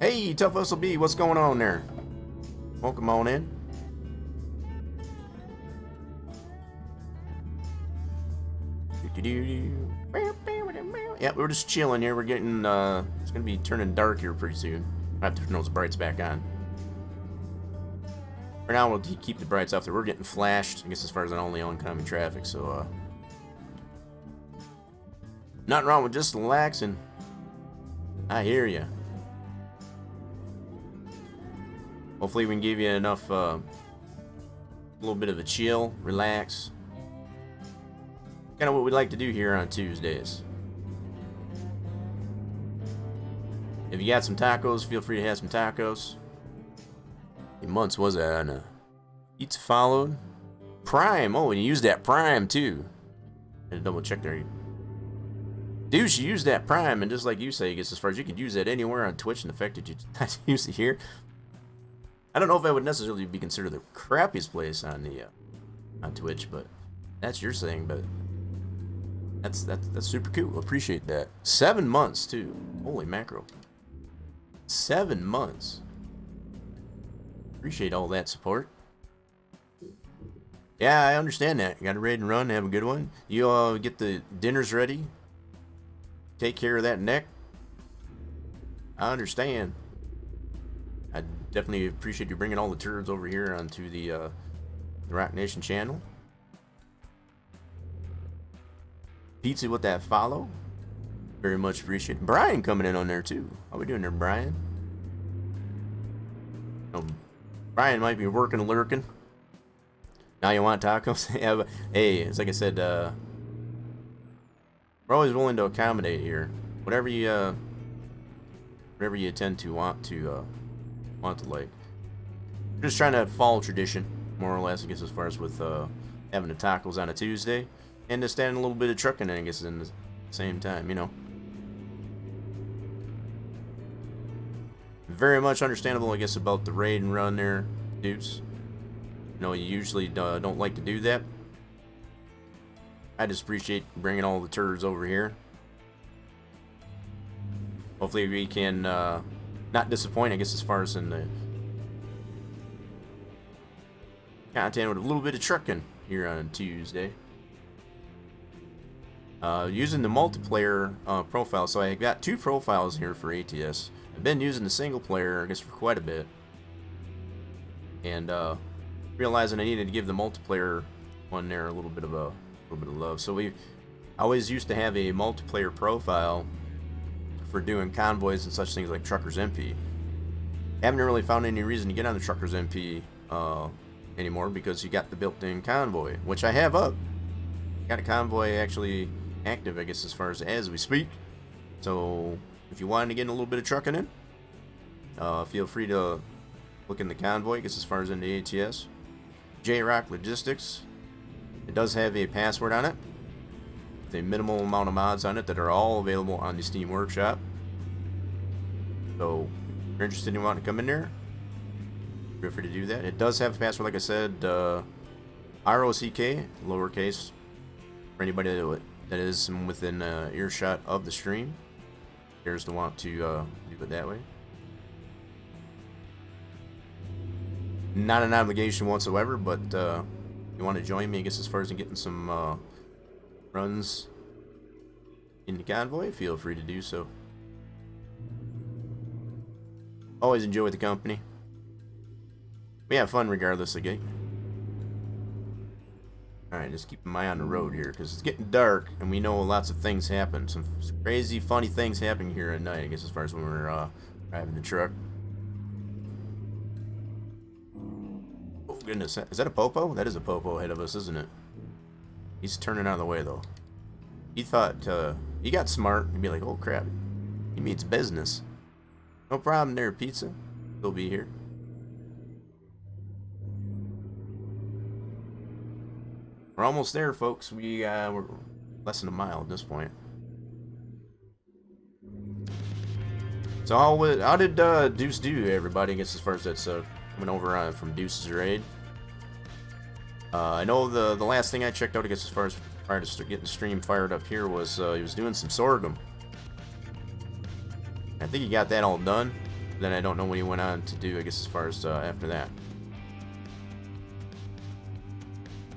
Hey, Tough SLB, what's going on there? Welcome on in. Yeah, we're just chilling here. We're getting, it's gonna be turning dark here pretty soon. I have to turn those brights back on. For now, we'll keep the brights off there. We're getting flashed, I guess, as far as on only oncoming traffic, so, nothing wrong with just relaxing. I hear ya. Hopefully we can give you enough, a little bit of a chill, relax. Kind of what we like to do here on Tuesdays. If you got some tacos, feel free to have some tacos. How many months was that on Eats Followed? Prime. Oh, and you used that Prime too. I had to double check there. Dude, she used that Prime, and just like you say, I guess as far as you could use that anywhere on Twitch, and the fact that you not use it here, I don't know if I would necessarily be considered the crappiest place on the on Twitch, but that's your saying. But that's super cool. Appreciate that. 7 months too. Holy mackerel. 7 months. Appreciate all that support. Yeah, I understand that. You got to raid and run, have a good one. You get the dinners ready. Take care of that neck. I understand. I definitely appreciate you bringing all the turds over here onto the Rock Nation channel. Pizza with that follow. Very much appreciated. Brian coming in on there too. How we doing there, Brian? Brian might be working and lurking. Now you want tacos? Yeah, but, hey, it's like I said, we're always willing to accommodate here. Whatever you tend to want to like. We're just trying to follow tradition, more or less, I guess, as far as with having the tacos on a Tuesday, and to stand a little bit of trucking, I guess, in the same time, you know. Very much understandable, I guess, about the raid and run there, dudes. You know, you usually don't like to do that. I just appreciate bringing all the turds over here. Hopefully we can not disappoint, I guess, as far as in the content with a little bit of trucking here on Tuesday. Using the multiplayer profile, so I got 2 profiles here for ATS. I've been using the single player, I guess, for quite a bit, and realizing I needed to give the multiplayer one there a little bit of love. So I always used to have a multiplayer profile for doing convoys and such things like Truckers MP. Haven't really found any reason to get on the Truckers MP anymore, because you got the built-in convoy, which I have up. Got a convoy actually active, I guess, as we speak. So if you wanted to get a little bit of trucking in, feel free to look in the convoy, I guess, as far as in the ATS. J-Rock Logistics. It does have a password on it, with a minimal amount of mods on it that are all available on the Steam Workshop. So if you're interested in wanting to come in there, feel free to do that. It does have a password, like I said, ROCK, lowercase, for anybody that is within earshot of the stream. Cares to want to do it that way. Not an obligation whatsoever, but you want to join me, I guess, as far as in getting some runs in the convoy, feel free to do so. Always enjoy the company. We have fun regardless of game. Alright, just keep my eye on the road here, because it's getting dark, and we know lots of things happen. Some crazy, funny things happening here at night, I guess, as far as when we're driving the truck. Oh, goodness. Is that a popo? That is a popo ahead of us, isn't it? He's turning out of the way, though. He thought, he got smart. He'd be like, oh, crap. He means business. No problem there, pizza. He'll be here. We're almost there, folks. We're less than a mile at this point. So how did Deuce do, everybody? I guess as far as that's coming over from Deuce's raid. I know the last thing I checked out, I guess, as far as prior to getting the stream fired up here, was he was doing some sorghum. I think he got that all done. Then I don't know what he went on to do, I guess, as far as after that.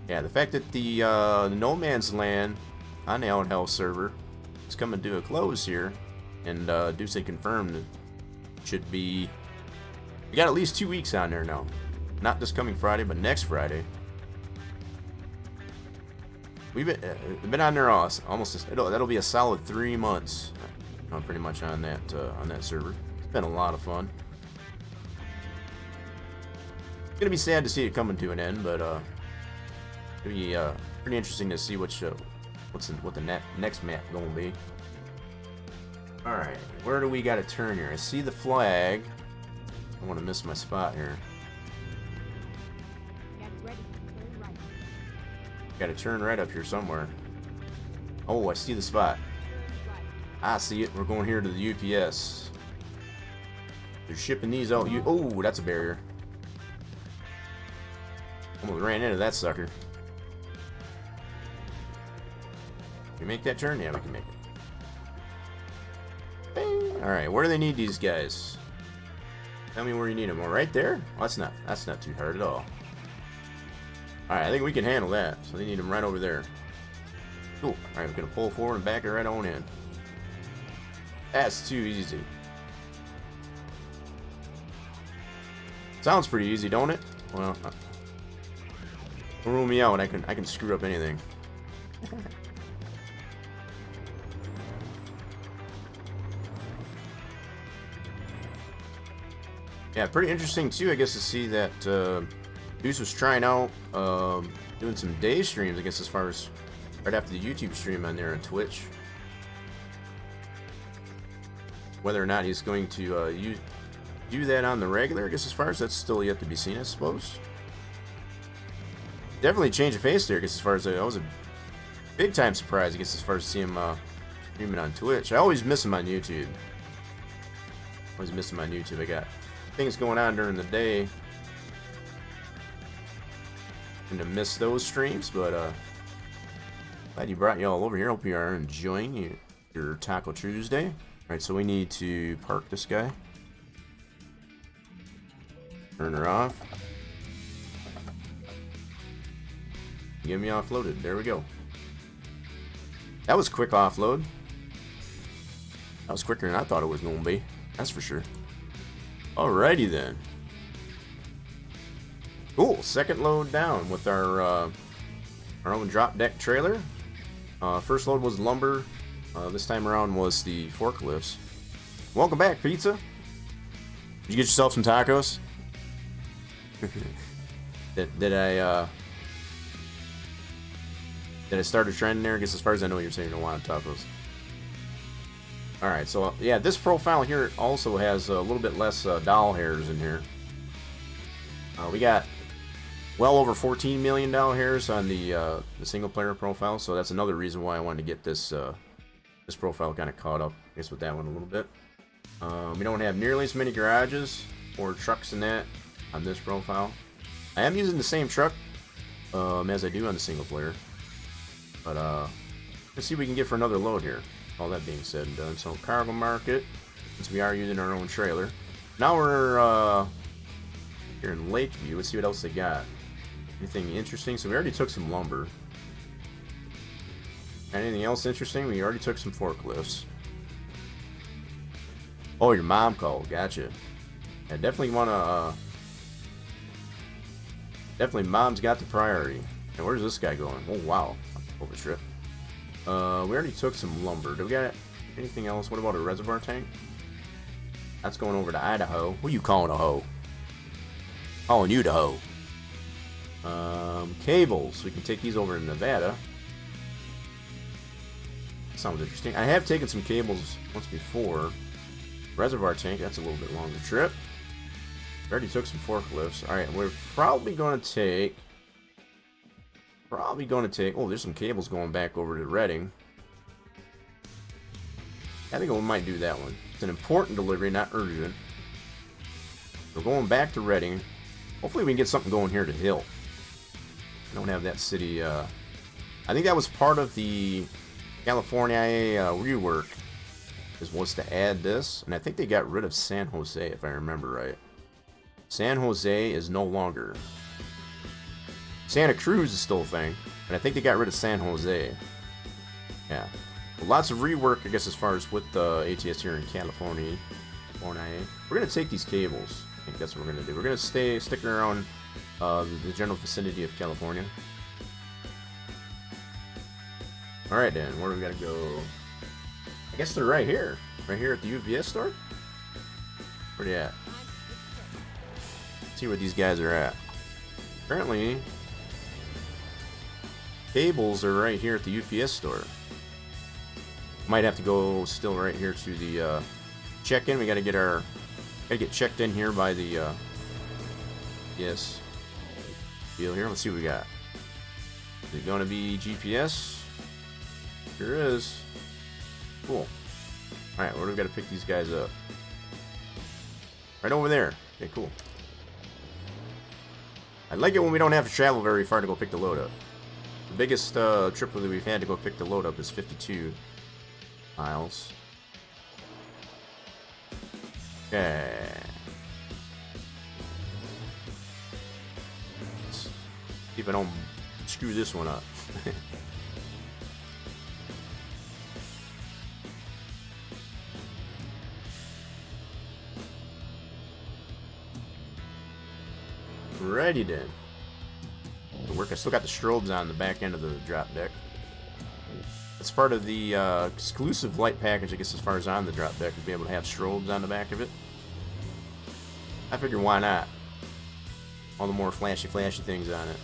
Yeah, the fact that the No Man's Land on the Out server is coming to a close here, and Deuce confirmed it should be. We got at least 2 weeks on there now. not this coming Friday, but next Friday. We've been on there almost. That'll be a solid 3 months. Pretty much on that server. It's been a lot of fun. It's gonna be sad to see it coming to an end, but it'll be pretty interesting to see what the next map gonna be. All right, where do we got to turn here? I see the flag. I don't want to miss my spot here. Got to turn right up here somewhere. Oh, I see the spot. I see it. We're going here to the UPS. They're shipping these out. Oh, that's a barrier. Almost ran into that sucker. Can we make that turn? Yeah, we can make it. Bing. All right, where do they need these guys? Tell me where you need them. Oh, right there? Oh, that's not too hard at all. All right, I think we can handle that. So they need them right over there. Cool. All right, we're gonna pull forward and back it right on in. That's too easy. Sounds pretty easy, don't it? Well, don't rule me out. I can screw up anything. Yeah, pretty interesting too, I guess, to see that Deuce was trying out doing some day streams, I guess, as far as right after the YouTube stream on there on Twitch. Whether or not he's going to do that on the regular, I guess, as far as that's still yet to be seen, I suppose. Definitely change of pace there, I guess, as far as I was a big time surprise, I guess, as far as seeing him streaming on Twitch. I always miss him on YouTube. I got things going on during the day and to miss those streams, but glad you brought y'all over here. Hope you are enjoying your Taco Tuesday. Alright, so we need to park this guy. Turn her off. Get me offloaded. There we go. That was quick offload. That was quicker than I thought it was going to be. That's for sure. Alrighty then. Cool. Second load down with our own drop deck trailer. First load was lumber. This time around was the forklifts. Welcome back, pizza. Did you get yourself some tacos? Did I start a trend there? I guess as far as I know, you're saying you don't want tacos. Alright, so yeah, this profile here also has a little bit less doll hairs in here. We got well over 14 million doll hairs on the single player profile, so that's another reason why I wanted to get this this profile kind of caught up, I guess, with that one a little bit. We don't have nearly as many garages or trucks in that on this profile. I am using the same truck as I do on the single player, but let's see what we can get for another load here. All that being said and done, so cargo market, since we are using our own trailer. Now we're here in Lakeview. Let's see what else they got. Anything interesting? So we already took some lumber. Anything else interesting? We already took some forklifts. Oh, your mom called. Gotcha. I definitely want to... definitely mom's got the priority. And where's this guy going? Oh, wow. Over trip. We already took some lumber. Do we got anything else? What about a reservoir tank? That's going over to Idaho. Who are you calling a hoe? Calling you the hoe. Cables. We can take these over to Nevada. Sounds interesting. I have taken some cables once before. Reservoir tank. That's a little bit longer trip. We already took some forklifts. Alright, we're probably going to take... oh, there's some cables going back over to Reading. I think we might do that one. It's an important delivery, not urgent. We're going back to Reading. Hopefully we can get something going here to Hill. I don't have that city. I think that was part of the California rework. Was to add this. And I think they got rid of San Jose, if I remember right. San Jose is no longer... Santa Cruz is still a thing, but I think they got rid of San Jose. Yeah. Well, lots of rework, I guess, as far as with the ATS here in California. We're going to take these cables. think that's what we're gonna do. We're gonna stick around the general vicinity of California. Alright then, where do we gotta go? I guess they're right here. Right here at the UPS store? Where they at? Let's see where these guys are at. Apparently, cables are right here at the UPS store. Might have to go still right here to the check-in. We gotta get checked in here by the yes deal here. Let's see what we got. Is it gonna be GPS? Sure is. Cool. Alright, where do we gotta pick these guys up? Right over there. Okay, cool. I like it when we don't have to travel very far to go pick the load up. The biggest trip that we've had to go pick the load up is 52 miles. Okay. Let's see if I don't screw this one up. Righty then. Good work. I still got the strobes on the back end of the drop deck. It's part of the exclusive light package, I guess, as far as on the drop deck, to be able to have strobes on the back of it. I figured why not? All the more flashy things on it.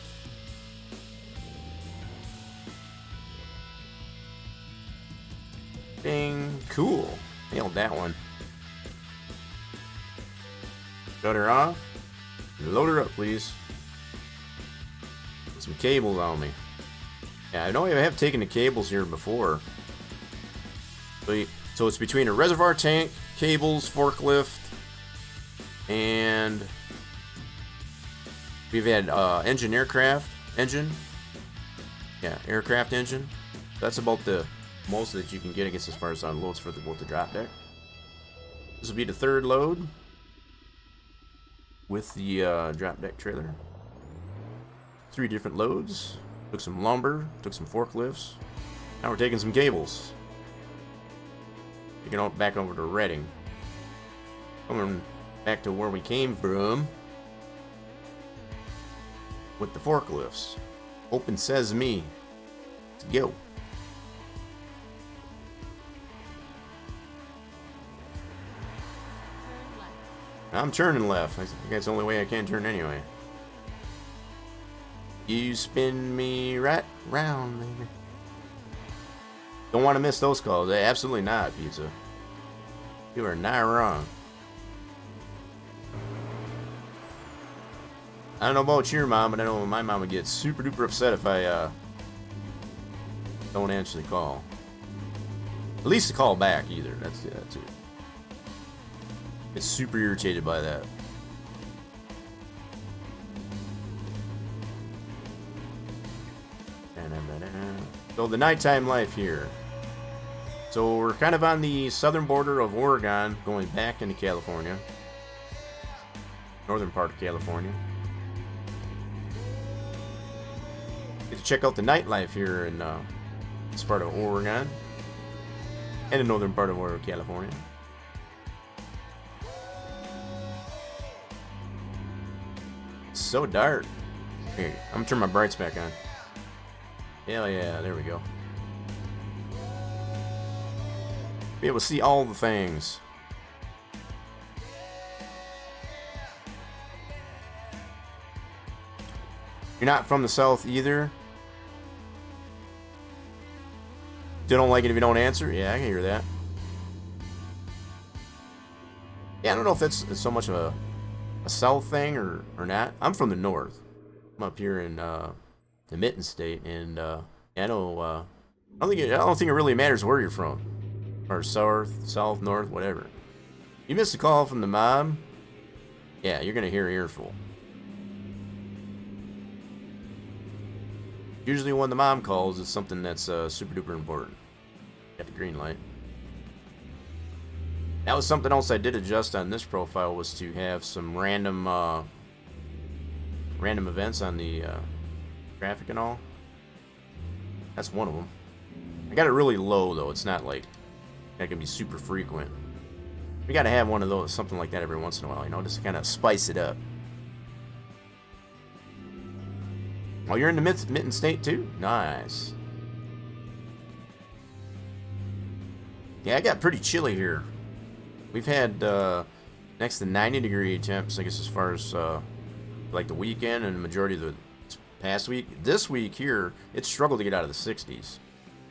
Ding. Cool. Nailed that one. Shut her off. Load her up, please. Put some cables on me. Yeah, I know I have taken the cables here before. So it's between a reservoir tank, cables, forklift, and we've had aircraft engine. Yeah, aircraft engine. That's about the most that you can get, I guess, as far as on loads for both the drop deck. This will be the third load with the drop deck trailer. 3 different loads. Took some lumber, took some forklifts. Now we're taking some cables. Taking it back over to Reading. Coming back to where we came from with the forklifts. Open sesame. Let's go. I'm turning left. I think that's the only way I can turn anyway. You spin me right round, baby. Don't want to miss those calls. Absolutely not, Pizza. You are not wrong. I don't know about your mom, but I know my mom would get super duper upset if I don't answer the call. At least the call back either. That's it. It's super irritated by that. So the nighttime life here. So we're kind of on the southern border of Oregon, going back into California. Northern part of California. Get to check out the nightlife here in this part of Oregon. And the northern part of Oregon, California. So dark. Here, I'm gonna turn my brights back on. Hell yeah, there we go. Be able to see all the things. You're not from the south either. Still don't like it if you don't answer? Yeah, I can hear that. Yeah, I don't know if that's so much of a south thing or not. I'm from the north. I'm up here in the Mitten State, and I know I don't think it really matters where you're from, or south, north, whatever. You missed a call from the mom. Yeah, you're gonna hear an earful. Usually when the mom calls, it's something that's super duper important. Got the green light. That was something else I did adjust on this profile, was to have some random events on the traffic and all. That's one of them. I got it really low though. It's not like that can be super frequent. We gotta have one of those, something like that every once in a while, you know, just to kind of spice it up. Oh, you're in the Mitten State too? Nice. Yeah, it got pretty chilly here. We've had next to 90-degree temps, I guess, as far as like the weekend and the majority of the past week. This week here, it struggled to get out of the 60s,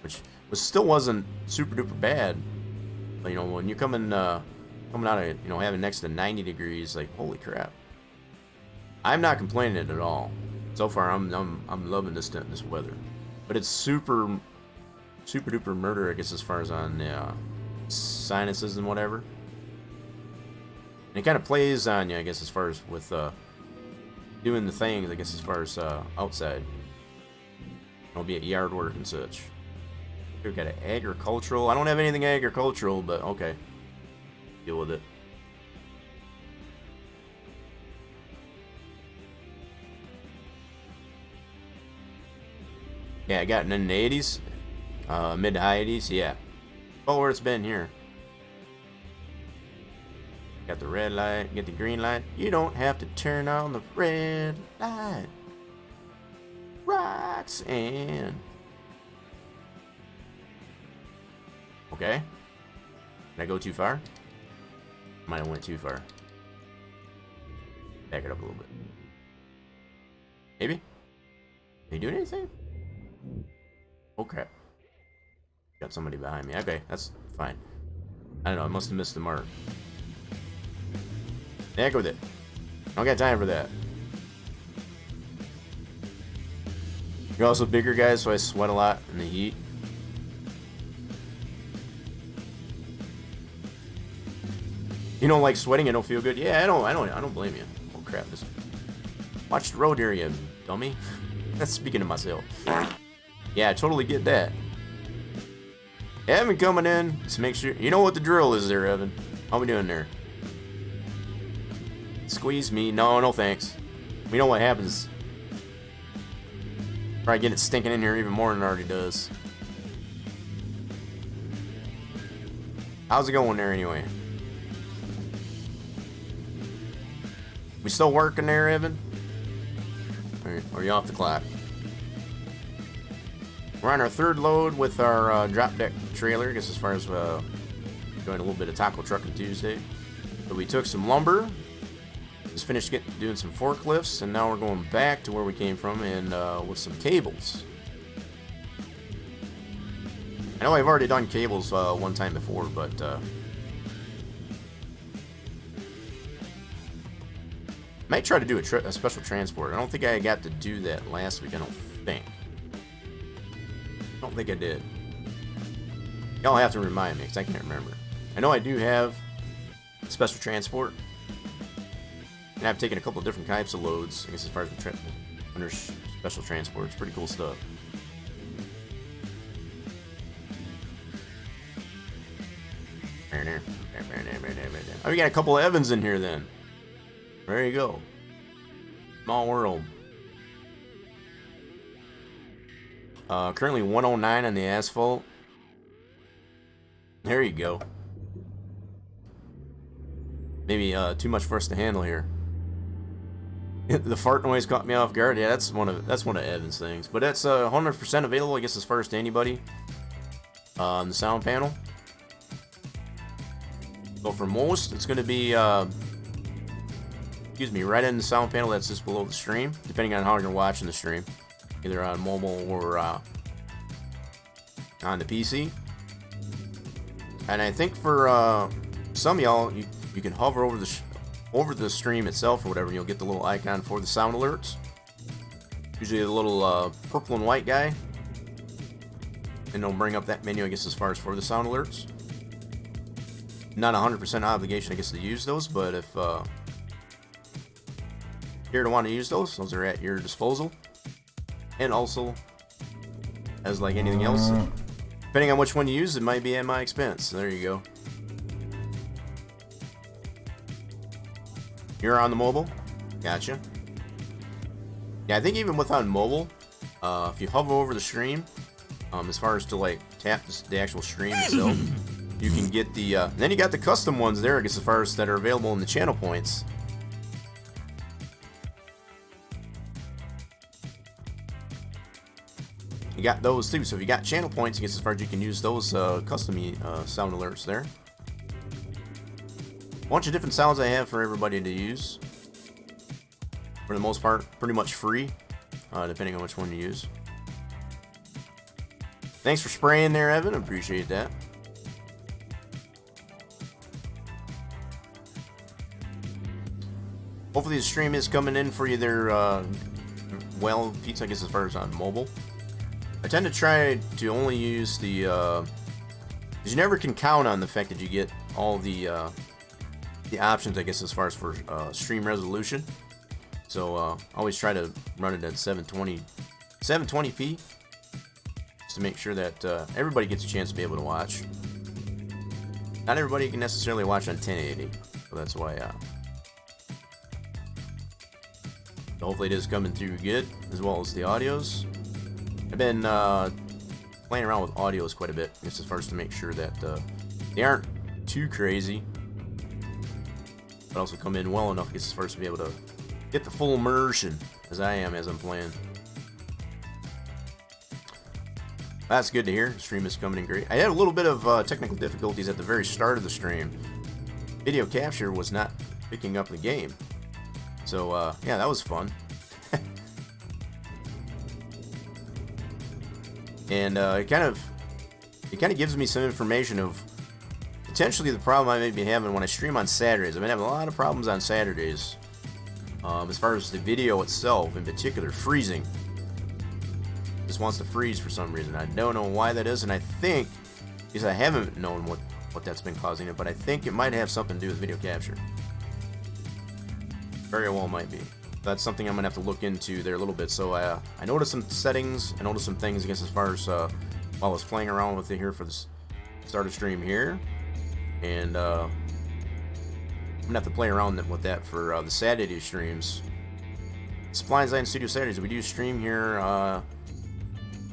which still wasn't super duper bad. But, you know, when you're coming out of, you know, having next to 90 degrees, like, holy crap. I'm not complaining at all. So far, I'm loving this weather, but it's super duper murder, I guess, as far as on sinuses and whatever. And it kind of plays on you, I guess, as far as with doing the things, I guess, as far as outside. I'll be at yard work and such. We've got an agricultural. I don't have anything agricultural, but okay, deal with it. Yeah, I got it in the 80s, mid to high 80s. Yeah, oh, where it's been here. Got the red light, get the green light. You don't have to turn on the red light. Rocks and okay. Did I go too far? Might have went too far. Back it up a little bit. Maybe. Are you doing anything? Oh crap. Got somebody behind me. Okay, that's fine. I don't know, I must have missed the mark. Heck with it. I don't got time for that. You're also bigger guys, so I sweat a lot in the heat. You don't like sweating? I don't feel good. Yeah, I don't blame you. Oh crap! This. Watch the road here, you dummy. That's speaking to myself. Yeah, I totally get that. Evan coming in. Just make sure you know what the drill is there, Evan. How we doing there? Squeeze me. No thanks. We know what happens. Probably get it stinking in here even more than it already does. How's it going there anyway? We still working there, Evan? Or are you off the clock? We're on our third load with our drop deck trailer, I guess, as far as doing a little bit of taco trucking Tuesday. But we took some lumber, just finished doing some forklifts, and now we're going back to where we came from and with some cables. I know I've already done cables one time before, but might try to do a special transport. I don't think I got to do that last week. I don't think I did. Y'all have to remind me because I can't remember. I know I do have special transport, and I've taken a couple of different types of loads. I guess as far as under special transport, it's pretty cool stuff. Oh, we got a couple of Evans in here then. There you go. Small world. Currently 109 on the asphalt. There you go. Maybe too much for us to handle here. The fart noise caught me off guard. Yeah, that's one of Evan's things. But that's 100% available, I guess, as far as to anybody on the sound panel. So for most, it's going to be right in the sound panel that's just below the stream, depending on how you're watching the stream, either on mobile or on the PC. And I think for some of y'all, you can hover over the stream itself or whatever, and you'll get the little icon for the sound alerts. Usually a little purple and white guy, and it'll bring up that menu, I guess, as far as for the sound alerts. Not 100% obligation, I guess, to use those, but if you're to want to use those are at your disposal. And also, as like anything else, depending on which one you use, it might be at my expense. There you go. You're on the mobile? Gotcha. Yeah, I think even with on mobile, if you hover over the stream, as far as to like tap the actual stream itself, you can get the, then you got the custom ones there, I guess, as far as that are available in the channel points. You got those too, so if you got channel points, I guess as far as you can use those custom sound alerts there. A bunch of different sounds I have for everybody to use. For the most part, pretty much free, depending on which one you use. Thanks for spraying there, Evan. Appreciate that. Hopefully the stream is coming in for you there, well, Pete, I guess as far as on mobile. I tend to try to only use the, because you never can count on the fact that you get all the options, I guess, as far as for stream resolution. So always try to run it at 720p, just to make sure that everybody gets a chance to be able to watch. Not everybody can necessarily watch on 1080, so that's why. Hopefully it is coming through good, as well as the audios. I've been playing around with audios quite a bit, just as far as to make sure that they aren't too crazy, but also come in well enough, as far as to be able to get the full immersion as I am as I'm playing. That's good to hear. The stream is coming in great. I had a little bit of technical difficulties at the very start of the stream. Video capture was not picking up the game. So yeah, that was fun. And it kind of gives me some information of potentially the problem I may be having when I stream on Saturdays. I've been having a lot of problems on Saturdays. As far as the video itself, in particular, freezing. Just wants to freeze for some reason. I don't know why that is, and I think, because I haven't known what that's been causing it, but I think it might have something to do with video capture. Very well might be. That's something I'm going to have to look into there a little bit. So I noticed some settings, I noticed some things, I guess, as far as while I was playing around with it here for the start of stream here. And I'm going to have to play around with that for the Saturday streams. Supply Design Studio Saturdays, we do stream here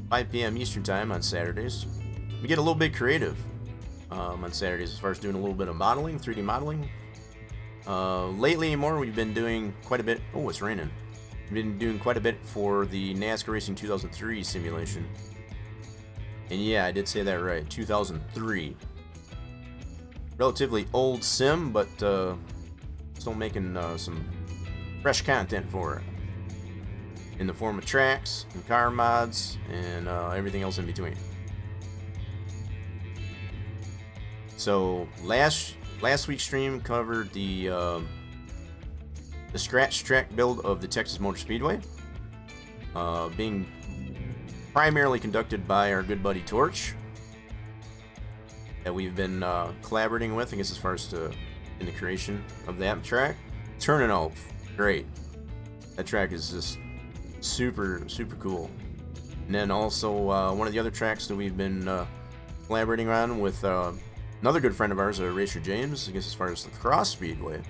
5 p.m. Eastern Time on Saturdays. We get a little bit creative on Saturdays as far as doing a little bit of modeling, 3D modeling. Lately more, we've been doing quite a bit. Oh, it's raining. We've been doing quite a bit for the NASCAR Racing 2003 simulation. And yeah, I did say that right, 2003. Relatively old sim, but still making some fresh content for it. In the form of tracks, and car mods, and everything else in between. So last week's stream covered the scratch track build of the Texas Motor Speedway, being primarily conducted by our good buddy Torch, that we've been collaborating with, I guess, as far as in the creation of that track. Turning out great. That track is just super cool. And then also one of the other tracks that we've been collaborating on with another good friend of ours, Racer James, I guess, as far as the Cross Speedway.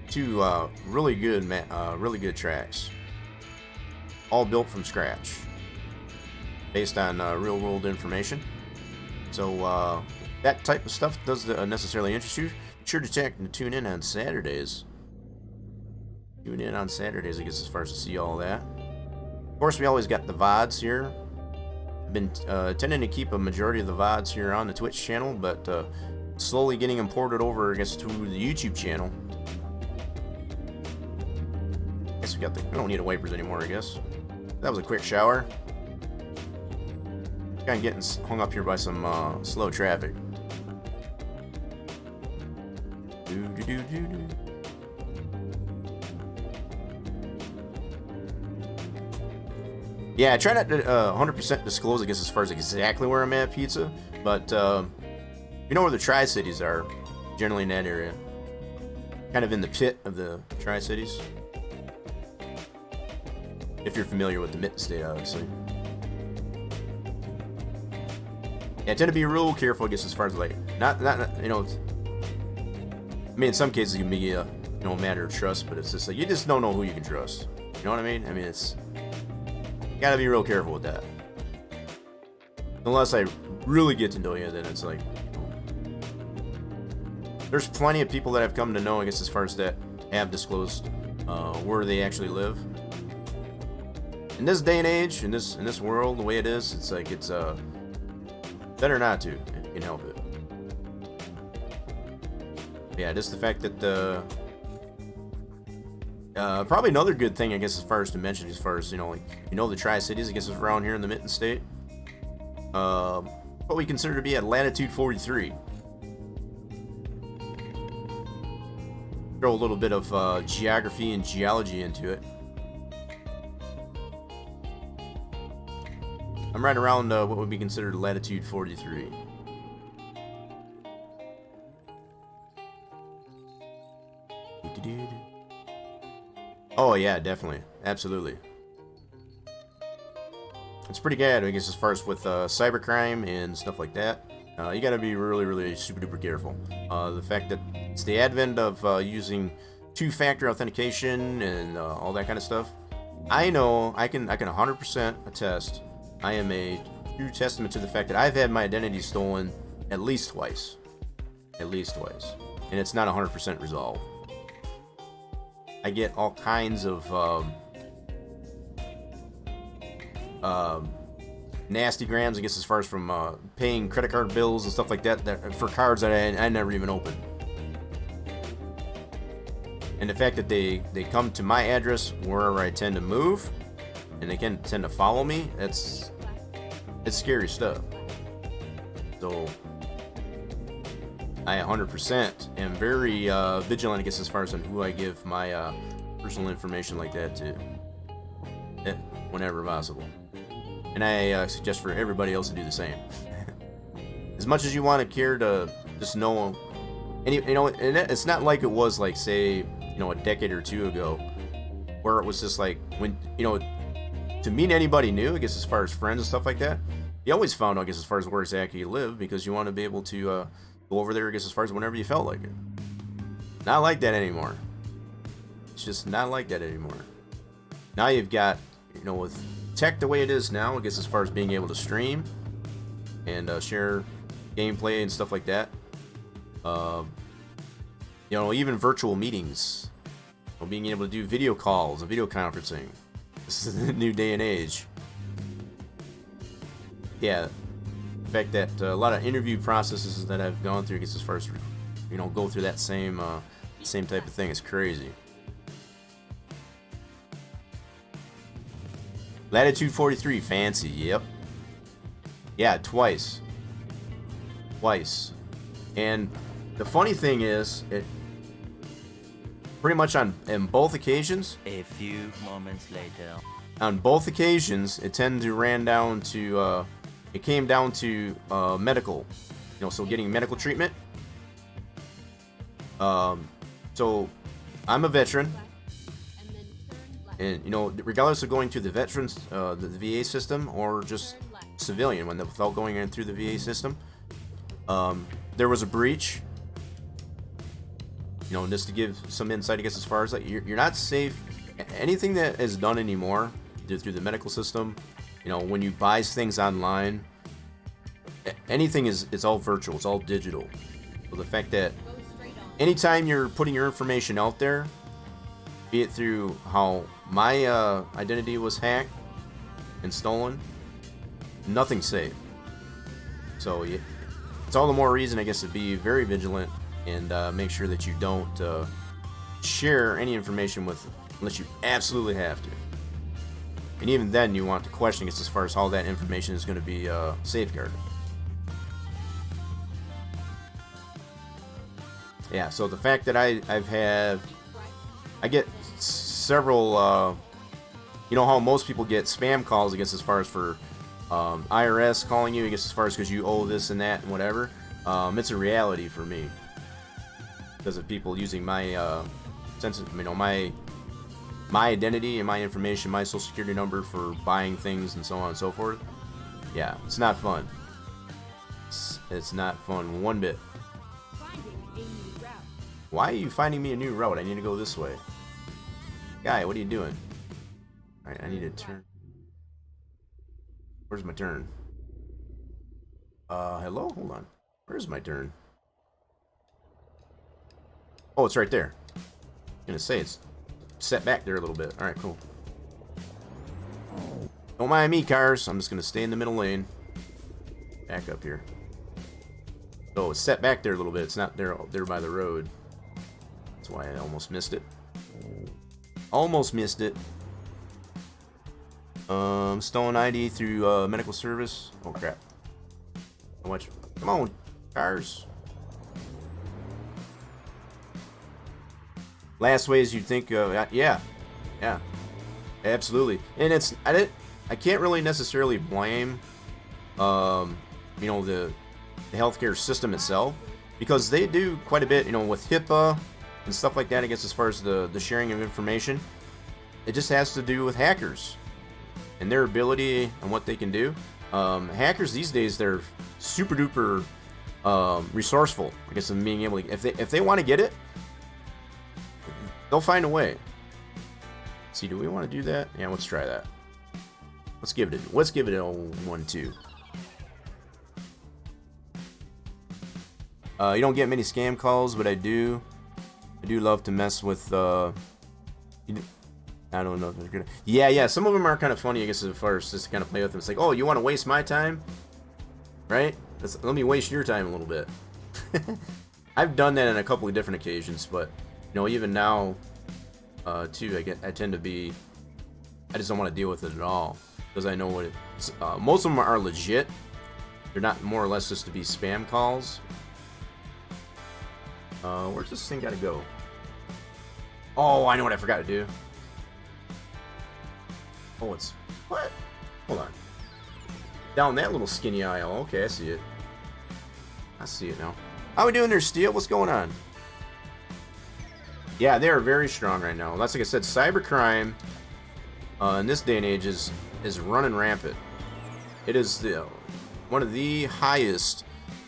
Two really good tracks, all built from scratch, based on real world information. So that type of stuff doesn't necessarily interest you. Be sure to check and tune in on Saturdays. Tune in on Saturdays, I guess, as far as to see all that. Of course, we always got the VODs here. I've been tending to keep a majority of the VODs here on the Twitch channel, but slowly getting them ported over, I guess, to the YouTube channel. I guess we don't need the wipers anymore, I guess. That was a quick shower. Kind of getting hung up here by some slow traffic. Yeah, I try not to 100% disclose, I guess, as far as exactly where I'm at, Pizza, but you know where the Tri-Cities are, generally in that area. Kind of in the pit of the Tri-Cities. If you're familiar with the Mitten State, obviously. Yeah, I tend to be real careful, I guess, as far as, like, not you know, I mean, in some cases it can be a matter of trust, but it's just like, you just don't know who you can trust. You know what I mean? I mean, you gotta be real careful with that. Unless I really get to know you, then it's like, there's plenty of people that I've come to know, I guess, as far as that have disclosed where they actually live. In this day and age, in this world, the way it is, it's like it's better not to if you can help it. Yeah, just the fact that probably another good thing, I guess, as far as to mention, as far as the Tri-Cities, I guess, is around here in the Mitten State. What we consider to be at latitude 43. Throw a little bit of geography and geology into it. I'm right around what would be considered latitude 43. Oh yeah, definitely, absolutely. It's pretty bad, I guess, as far as with cybercrime and stuff like that. You gotta be really, really super duper careful. The fact that it's the advent of using two-factor authentication and all that kind of stuff. I know I can 100% attest. I am a true testament to the fact that I've had my identity stolen at least twice. At least twice. And it's not 100% resolved. I get all kinds of nasty grams, I guess, as far as from paying credit card bills and stuff like that, for cards that I never even opened. And the fact that they come to my address wherever I tend to move, and they can tend to follow me, it's scary stuff. So I 100% am very vigilant, I guess, as far as on who I give my personal information like that to, whenever possible. And I suggest for everybody else to do the same. As much as you want to care to just know, and and it's not like it was like, say, a decade or two ago, where it was just like, when to meet anybody new, I guess, as far as friends and stuff like that, you always found out, I guess, as far as where exactly you live, because you want to be able to go over there, I guess, as far as whenever you felt like it. Not like that anymore. It's just not like that anymore. Now you've got, with tech the way it is now, I guess, as far as being able to stream and share gameplay and stuff like that. Even virtual meetings, being able to do video calls and video conferencing. This is the new day and age. Yeah, the fact that a lot of interview processes that I've gone through, I guess, as far as go through that same type of thing is crazy. Latitude 43, fancy, yep. Yeah, twice. And the funny thing is, it pretty much in both occasions. A few moments later. On both occasions, it tended to it came down to medical, so getting medical treatment. So I'm a veteran. And regardless of going to the veterans, the VA system, or just civilian, without going in through the VA system, there was a breach. Just to give some insight, I guess, as far as like you're not safe. Anything that is done anymore through the medical system, when you buy things online, anything it's all virtual, it's all digital. So the fact that anytime you're putting your information out there, be it through how my identity was hacked and stolen, nothing's safe. So it's all the more reason, I guess, to be very vigilant and make sure that you don't share any information unless you absolutely have to. And even then, you want to question, I guess, as far as how that information is going to be safeguarded. Yeah, so the fact that I get several, how most people get spam calls, I guess, as far as for IRS calling you, I guess, as far as because you owe this and that and whatever. It's a reality for me because of people using my my identity and my information, my social security number for buying things and so on and so forth. Yeah, it's not fun. It's not fun one bit. Why are you finding me a new route? I need to go this way. Guy, what are you doing? Alright, I need to turn. Where's my turn? Hello? Hold on. Where's my turn? Oh, it's right there. I'm gonna say it's set back there a little bit. Alright, cool. Don't mind me, cars. I'm just gonna stay in the middle lane. Back up here. Oh, it's set back there a little bit. It's not there by the road. That's why I almost missed it. Almost missed it. Stolen ID through medical service. Oh crap. How much? Come on, cars. Last ways you'd think yeah. Absolutely. And I can't really necessarily blame you know, the healthcare system itself, because they do quite a bit, you know, with HIPAA and stuff like that, I guess, as far as the sharing of information. It just has to do with hackers and their ability and what they can do. Hackers these days, they're super duper resourceful, I guess, in being able to, if they want to get it, they'll find a way. Let's see, do we want to do that? Yeah, let's try that. Let's give it a 1-2. You don't get many scam calls, but I do love to mess with, I don't know if they're gonna, yeah, some of them are kind of funny, I guess, as far as just to kind of play with them. It's like, oh, you want to waste my time? Right? Let me waste your time a little bit. I've done that on a couple of different occasions, but, you know, even now, too, I tend to be, I just don't want to deal with it at all, because I know what it's, most of them are legit. They're not more or less just to be spam calls. Where's this thing gotta go? Oh, I know what I forgot to do. Oh, it's... What? Hold on. Down that little skinny aisle. Okay, I see it. I see it now. How we doing there, Steel? What's going on? Yeah, they are very strong right now. That's like I said, cybercrime in this day and age is running rampant. It is one of the highest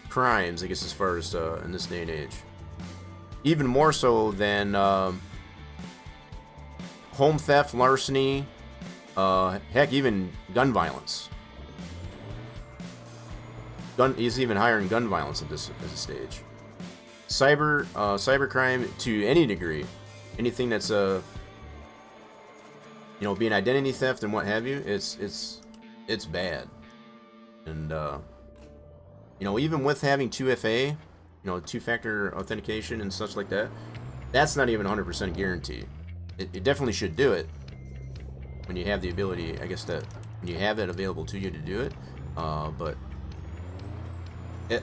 crimes, I guess, as far as in this day and age. Even more so than home theft, larceny, heck, even gun violence. Is even higher in gun violence at this stage. Cybercrime to any degree, anything that's you know, being identity theft and what have you, it's bad. And you know, even with having 2FA, you know, two-factor authentication and such like that, that's not even 100% guarantee. It definitely should do it when you have the ability, I guess, that when you have it available to you to do it, but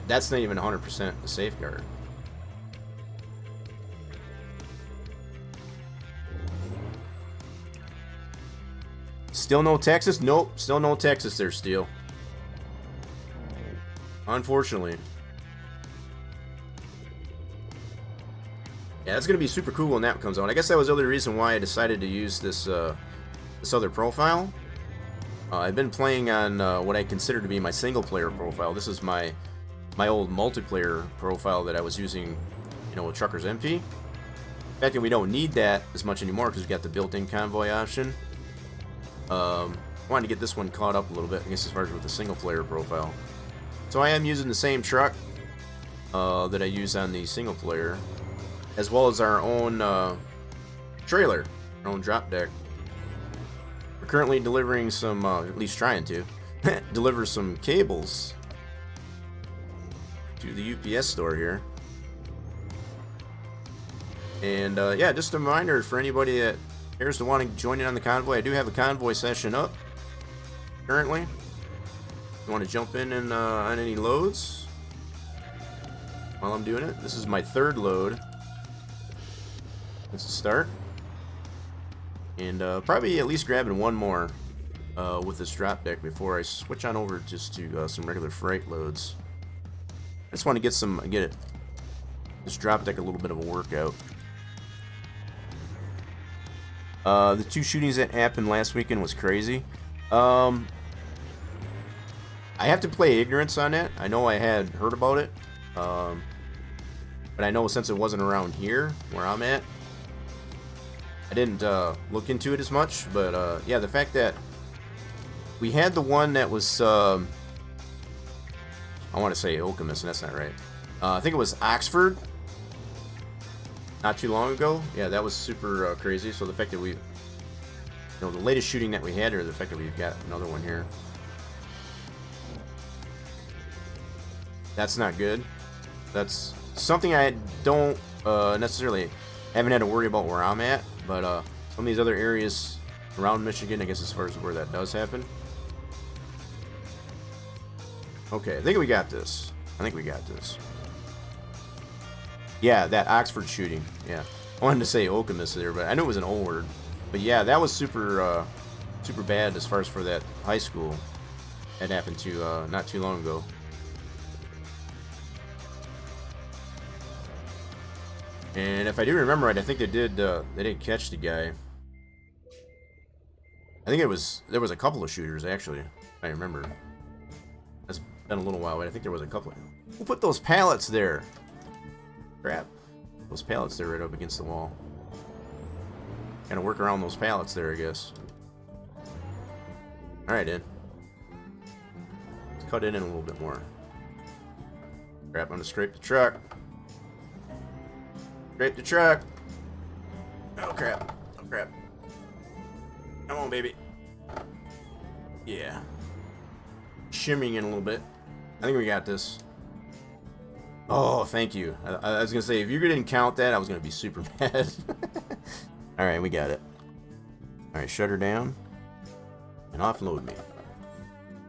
that's not even 100% a safeguard. Still no Texas? Nope, still no Texas there, Steel. Unfortunately. Yeah, that's going to be super cool when that comes out. I guess that was the other reason why I decided to use this this other profile. I've been playing on what I consider to be my single-player profile. This is my old multiplayer profile that I was using, you know, with Truckers MP. The fact that we don't need that as much anymore because we got the built-in convoy option. Wanted to get this one caught up a little bit, I guess, as far as with the single-player profile. So I am using the same truck that I use on the single-player, as well as our own trailer, our own drop deck. We're currently delivering some, at least trying to, deliver some cables to the UPS store here. And yeah, just a reminder for anybody that cares to want to join in on the convoy, I do have a convoy session up currently. If you want to jump in and on any loads while I'm doing it. This is my third load. Let's start. And probably at least grabbing one more with this drop deck before I switch on over just to some regular freight loads. I just want to get this drop deck a little bit of a workout. The 2 shootings that happened last weekend was crazy. I have to play ignorance on it. I know I had heard about it, but I know since it wasn't around here where I'm at, I didn't look into it as much. But yeah, the fact that we had the one that was I want to say Okemos, and that's not right. I think it was Oxford. Not too long ago. Yeah, that was super crazy. So the fact that we, you know, the latest shooting that we had, or the fact that we've got another one here. That's not good. That's something I don't necessarily haven't had to worry about where I'm at, but some of these other areas around Michigan, I guess, as far as where that does happen. Okay, I think we got this. I think we got this. Yeah, that Oxford shooting. Yeah, I wanted to say Okemos there, but I knew it was an O word. But yeah, that was super, super bad as far as for that high school. That happened to not too long ago. And if I do remember right, I think they did catch the guy. I think there was a couple of shooters actually. If I remember. That's been a little while, but I think there was a couple. Who put those pallets there? Crap. Those pallets there right up against the wall. Gotta work around those pallets there, I guess. Alright, then. Let's cut it in a little bit more. Crap, I'm gonna scrape the truck. Scrape the truck. Oh crap. Oh crap. Come on, baby. Yeah. Shimmying in a little bit. I think we got this. Oh, thank you. I was gonna say, if you didn't count that, I was gonna be super mad. Alright, we got it. Alright, shut her down. And offload me.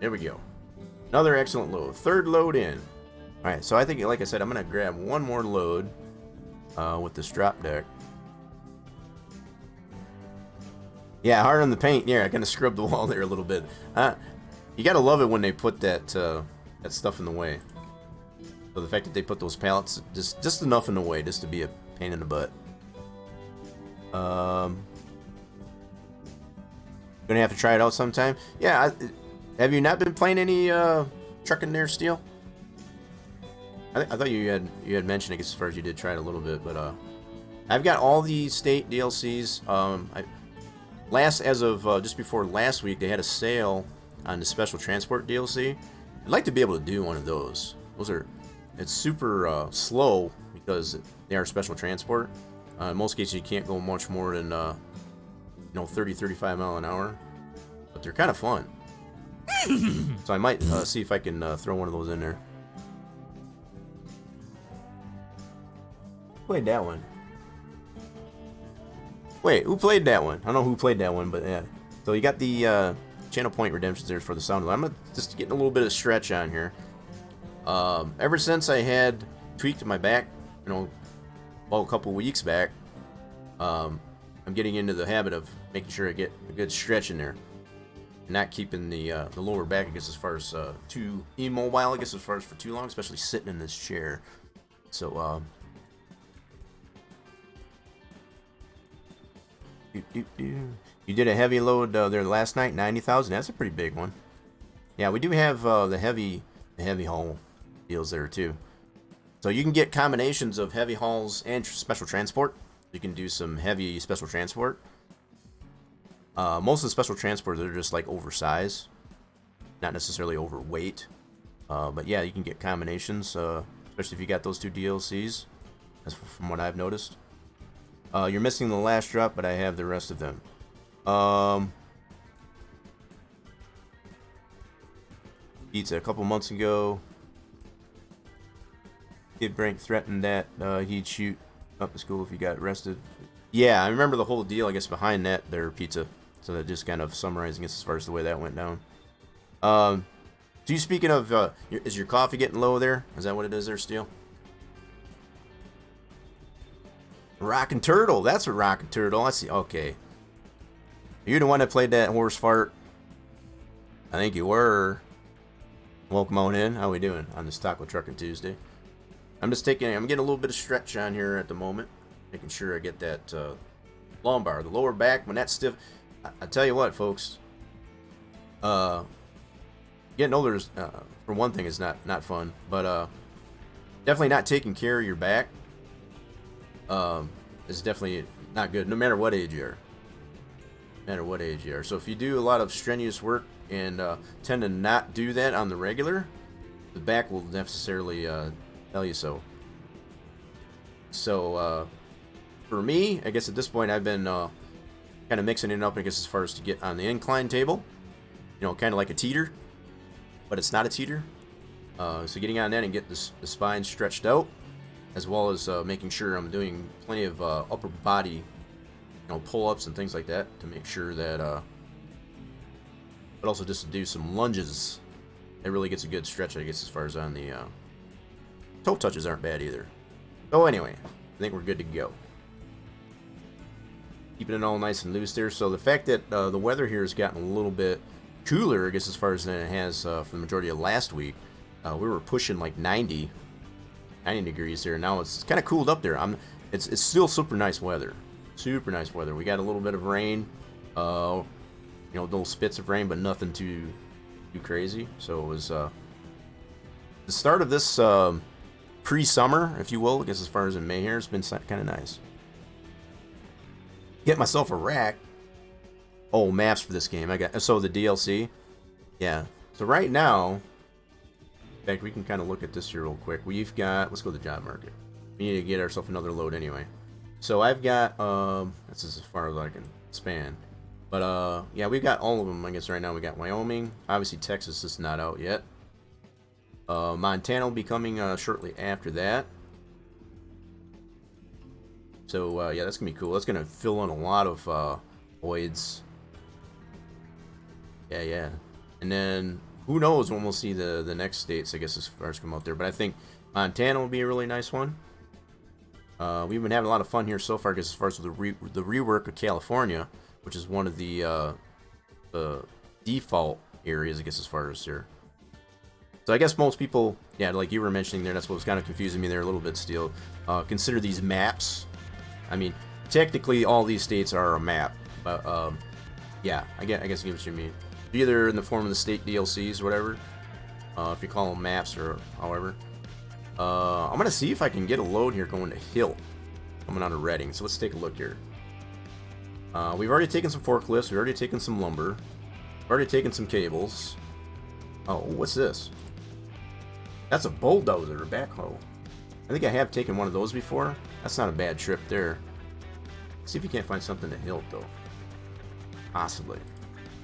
There we go. Another excellent load. Third load in. Alright, so I think, like I said, I'm gonna grab one more load with this drop deck. Yeah, hard on the paint. Yeah, I kind of scrubbed the wall there a little bit. You gotta love it when they put that that stuff in the way. So the fact that they put those pallets just enough in the way, just to be a pain in the butt. Gonna have to try it out sometime. Yeah, have you not been playing any Truckin there, Steel? I thought you had mentioned, I guess, as far as you did try it a little bit, but I've got all the state DLCs. As of just before last week, they had a sale on the special transport DLC. I'd like to be able to do one of those. It's super slow because they are special transport. In most cases, you can't go much more than 30, 35 mile an hour, but they're kind of fun. So I might see if I can throw one of those in there. Played that one. Wait, who played that one? I don't know who played that one, but yeah. So you got the channel point redemptions there for the sound. I'm just getting a little bit of stretch on here. Ever since I had tweaked my back, a couple weeks back, I'm getting into the habit of making sure I get a good stretch in there, and not keeping the lower back, I guess, as far as too immobile, I guess, as far as for too long, especially sitting in this chair. So you did a heavy load there last night, 90,000. That's a pretty big one. Yeah, we do have the heavy haul deals there too. So you can get combinations of heavy hauls and special transport. You can do some heavy special transport. Most of the special transports are just like oversized, not necessarily overweight. But yeah, you can get combinations, especially if you got those two DLCs. That's from what I've noticed. You're missing the last drop, but I have the rest of them. Pizza a couple months ago. Kid Brink threatened that he'd shoot up the school if he got arrested. Yeah, I remember the whole deal, I guess, behind that there, Pizza. So that just kind of summarizing as far as the way that went down. So you speaking of, is your coffee getting low there? Is that what it is there, Steel? Rockin' Turtle. That's what Rockin' Turtle. I see. Okay. You're the one that played that horse fart. I think you were. Welcome on in. How we doing on this Taco Truckin' Tuesday? I'm getting a little bit of stretch on here at the moment, making sure I get that lumbar, the lower back, when that's stiff. I tell you what, folks. Getting older is, for one thing, is not fun, but definitely not taking care of your back. Is definitely not good, no matter what age you are. No matter what age you are. So if you do a lot of strenuous work and tend to not do that on the regular, the back will necessarily tell you so. So for me, I guess at this point I've been kind of mixing it up, I guess, as far as to get on the incline table. You know, kind of like a teeter, but it's not a teeter. So getting on that and get the spine stretched out, as well as making sure I'm doing plenty of upper body, you know, pull-ups and things like that to make sure that, but also just to do some lunges. It really gets a good stretch, I guess, as far as on the toe touches aren't bad either. So anyway, I think we're good to go. Keeping it all nice and loose there. So the fact that the weather here has gotten a little bit cooler, I guess, as far as than it has for the majority of last week. We were pushing like 90 degrees there. Now it's kind of cooled up there. It's still super nice weather. Super nice weather. We got a little bit of rain, you know, little spits of rain, but nothing too crazy. So it was the start of this pre-summer, if you will, I guess, as far as in May here. It's been kind of nice. Get myself a rack. Oh, maps for this game. I got so the DLC. Yeah. So right now, in fact, we can kind of look at this here real quick. We've got, let's go to the job market. We need to get ourselves another load anyway. So I've got this is as far as I can span. But yeah, we've got all of them, I guess. Right now we got Wyoming. Obviously Texas is not out yet. Montana will be coming shortly after that. So yeah, that's gonna be cool. That's gonna fill in a lot of voids. Yeah. And then who knows when we'll see the next states, I guess, as far as come out there. But I think Montana will be a really nice one. We've been having a lot of fun here so far, I guess, as far as the rework of California, which is one of the default areas, I guess, as far as here. So I guess most people, yeah, like you were mentioning there, that's what was kind of confusing me there a little bit still. Consider these maps. I mean, technically all these states are a map, but yeah, I guess I get what you mean. Either in the form of the state DLCs or whatever, if you call them maps or however. I'm gonna see if I can get a load here going to Hill, coming out of Reading. So let's take a look here. We've already taken some forklifts. We've already taken some lumber. We've already taken some cables. Oh, what's this? That's a bulldozer, a backhoe. I think I have taken one of those before. That's not a bad trip there. Let's see if you can't find something to Hill though. Possibly.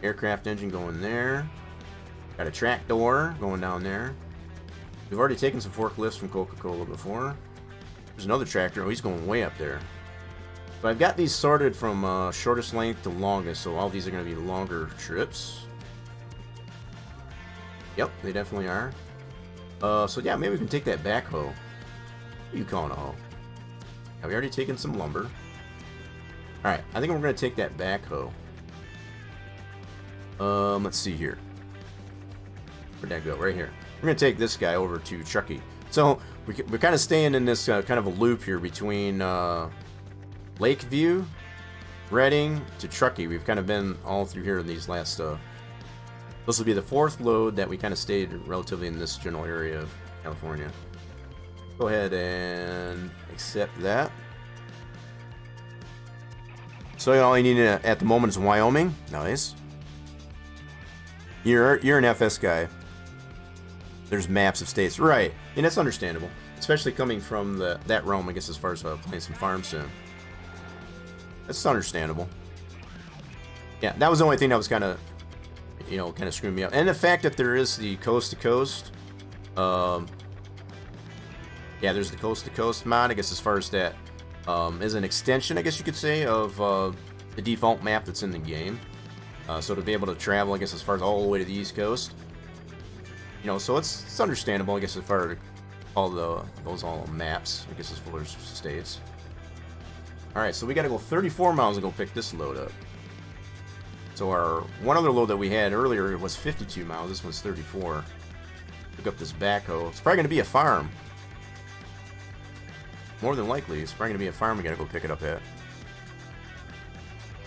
Aircraft engine going there. Got a track door going down there. We've already taken some forklifts from Coca-Cola before. There's another tractor. Oh, he's going way up there. So I've got these sorted from shortest length to longest, so all these are going to be longer trips. Yep, they definitely are. So yeah, maybe we can take that backhoe. What are you calling a hoe? Have we already taken some lumber? Alright, I think we're going to take that backhoe. Let's see here. Where'd that go? Right here. We're going to take this guy over to Truckin. So we're kind of staying in this kind of a loop here between Lakeview, Reading to Truckin. We've kind of been all through here in these last this will be the fourth load that we kind of stayed relatively in this general area of California. Go ahead and accept that. So all you need at the moment is Wyoming. Nice. You're an FS guy. There's maps of states, right? And that's understandable, especially coming from that realm, I guess, as far as playing some farm sim. That's understandable. Yeah, that was the only thing that was kind of, you know, kind of screwing me up, and the fact that there is the coast to coast. Yeah, there's the coast to coast mod, I guess, as far as that is an extension, I guess you could say, of the default map that's in the game. So to be able to travel, I guess, as far as all the way to the East Coast. You know, so it's understandable, I guess, as far as all those maps, I guess, as far as states. Alright, so we gotta go 34 miles to go pick this load up. So our one other load that we had earlier was 52 miles, this one's 34. Pick up this backhoe. It's probably gonna be a farm. More than likely, it's probably gonna be a farm we gotta go pick it up at.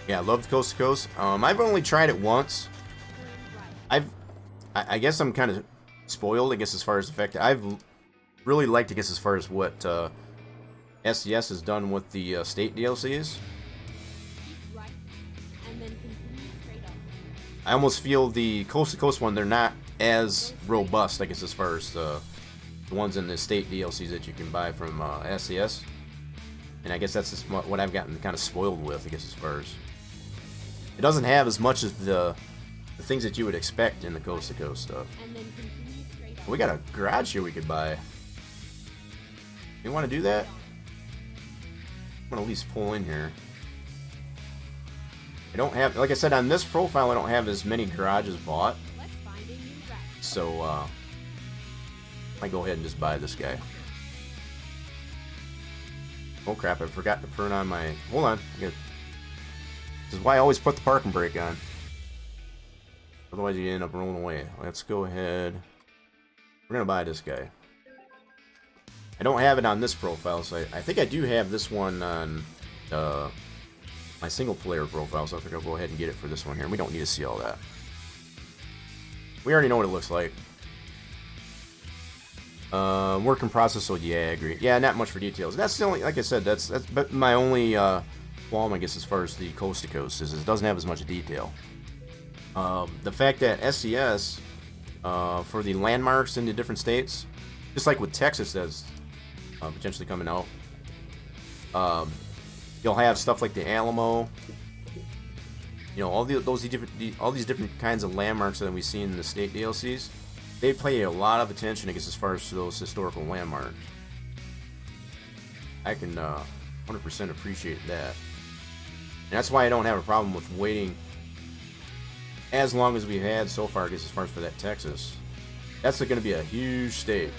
Yeah, I love the coast to coast. I've only tried it once. I guess I'm kind of spoiled, I guess, as far as the fact that I've really liked, I guess, as far as what SCS has done with the state DLCs. Right, and then continue straight up. I almost feel the coast to coast one, they're not as robust, I guess, as far as the ones in the state DLCs that you can buy from ATS. And I guess that's just what I've gotten kind of spoiled with, I guess, as far as... It doesn't have as much as the things that you would expect in the Coast to Coast stuff. And then continue straight on. We got a garage here we could buy. You want to do that? I'm going to at least pull in here. I don't have... Like I said, on this profile, I don't have as many garages bought. Let's find a new route. So, I might go ahead and just buy this guy. Oh crap, I forgot to turn on my... Hold on. This is why I always put the parking brake on. Otherwise you end up rolling away. Let's go ahead. We're going to buy this guy. I don't have it on this profile, so I think I do have this one on my single player profile, so I think I'll go ahead and get it for this one here. We don't need to see all that. We already know what it looks like. Working process, so yeah, I agree. Yeah, not much for details. That's the only, like I said, that's but my only qualm, I guess, as far as the Coast to Coast is it doesn't have as much detail. The fact that SCS for the landmarks in the different states, just like with Texas that's potentially coming out, you'll have stuff like the Alamo. You know, all these different kinds of landmarks that we see in the state DLCs. They pay a lot of attention, I guess, as far as those historical landmarks. I can 100% appreciate that. And that's why I don't have a problem with waiting as long as we've had so far, I guess, as far as for that Texas. That's going to be a huge state.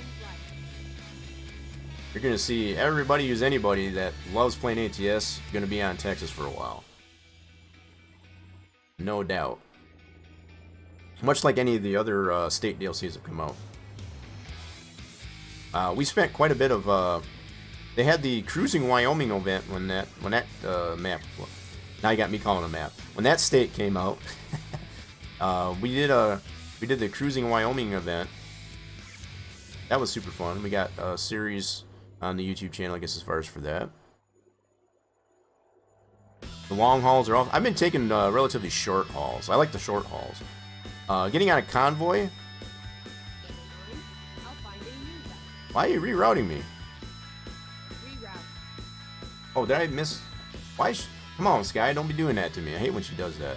You're going to see everybody who's anybody that loves playing ATS going to be on Texas for a while. No doubt. Much like any of the other state DLCs have come out. We spent quite a bit of... they had the Cruising Wyoming event when that map... Well, now you got me calling a map. When that state came out, we did the Cruising Wyoming event. That was super fun. We got a series on the YouTube channel, I guess, as far as for that. The long hauls are off. I've been taking relatively short hauls. I like the short hauls. Getting on a convoy. I'll find a new route. Why are you rerouting me? Reroute. Oh, did I miss? Why? Come on, Sky. Don't be doing that to me. I hate when she does that.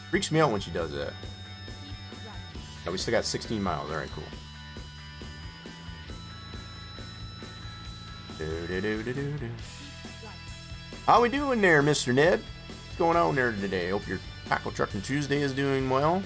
Freaks me out when she does that. Keep right. Yeah, we still got 16 miles. All right, cool. Right. How we doing there, Mr. Ned? What's going on there today? Hope your Tackle Truckin' Tuesday is doing well.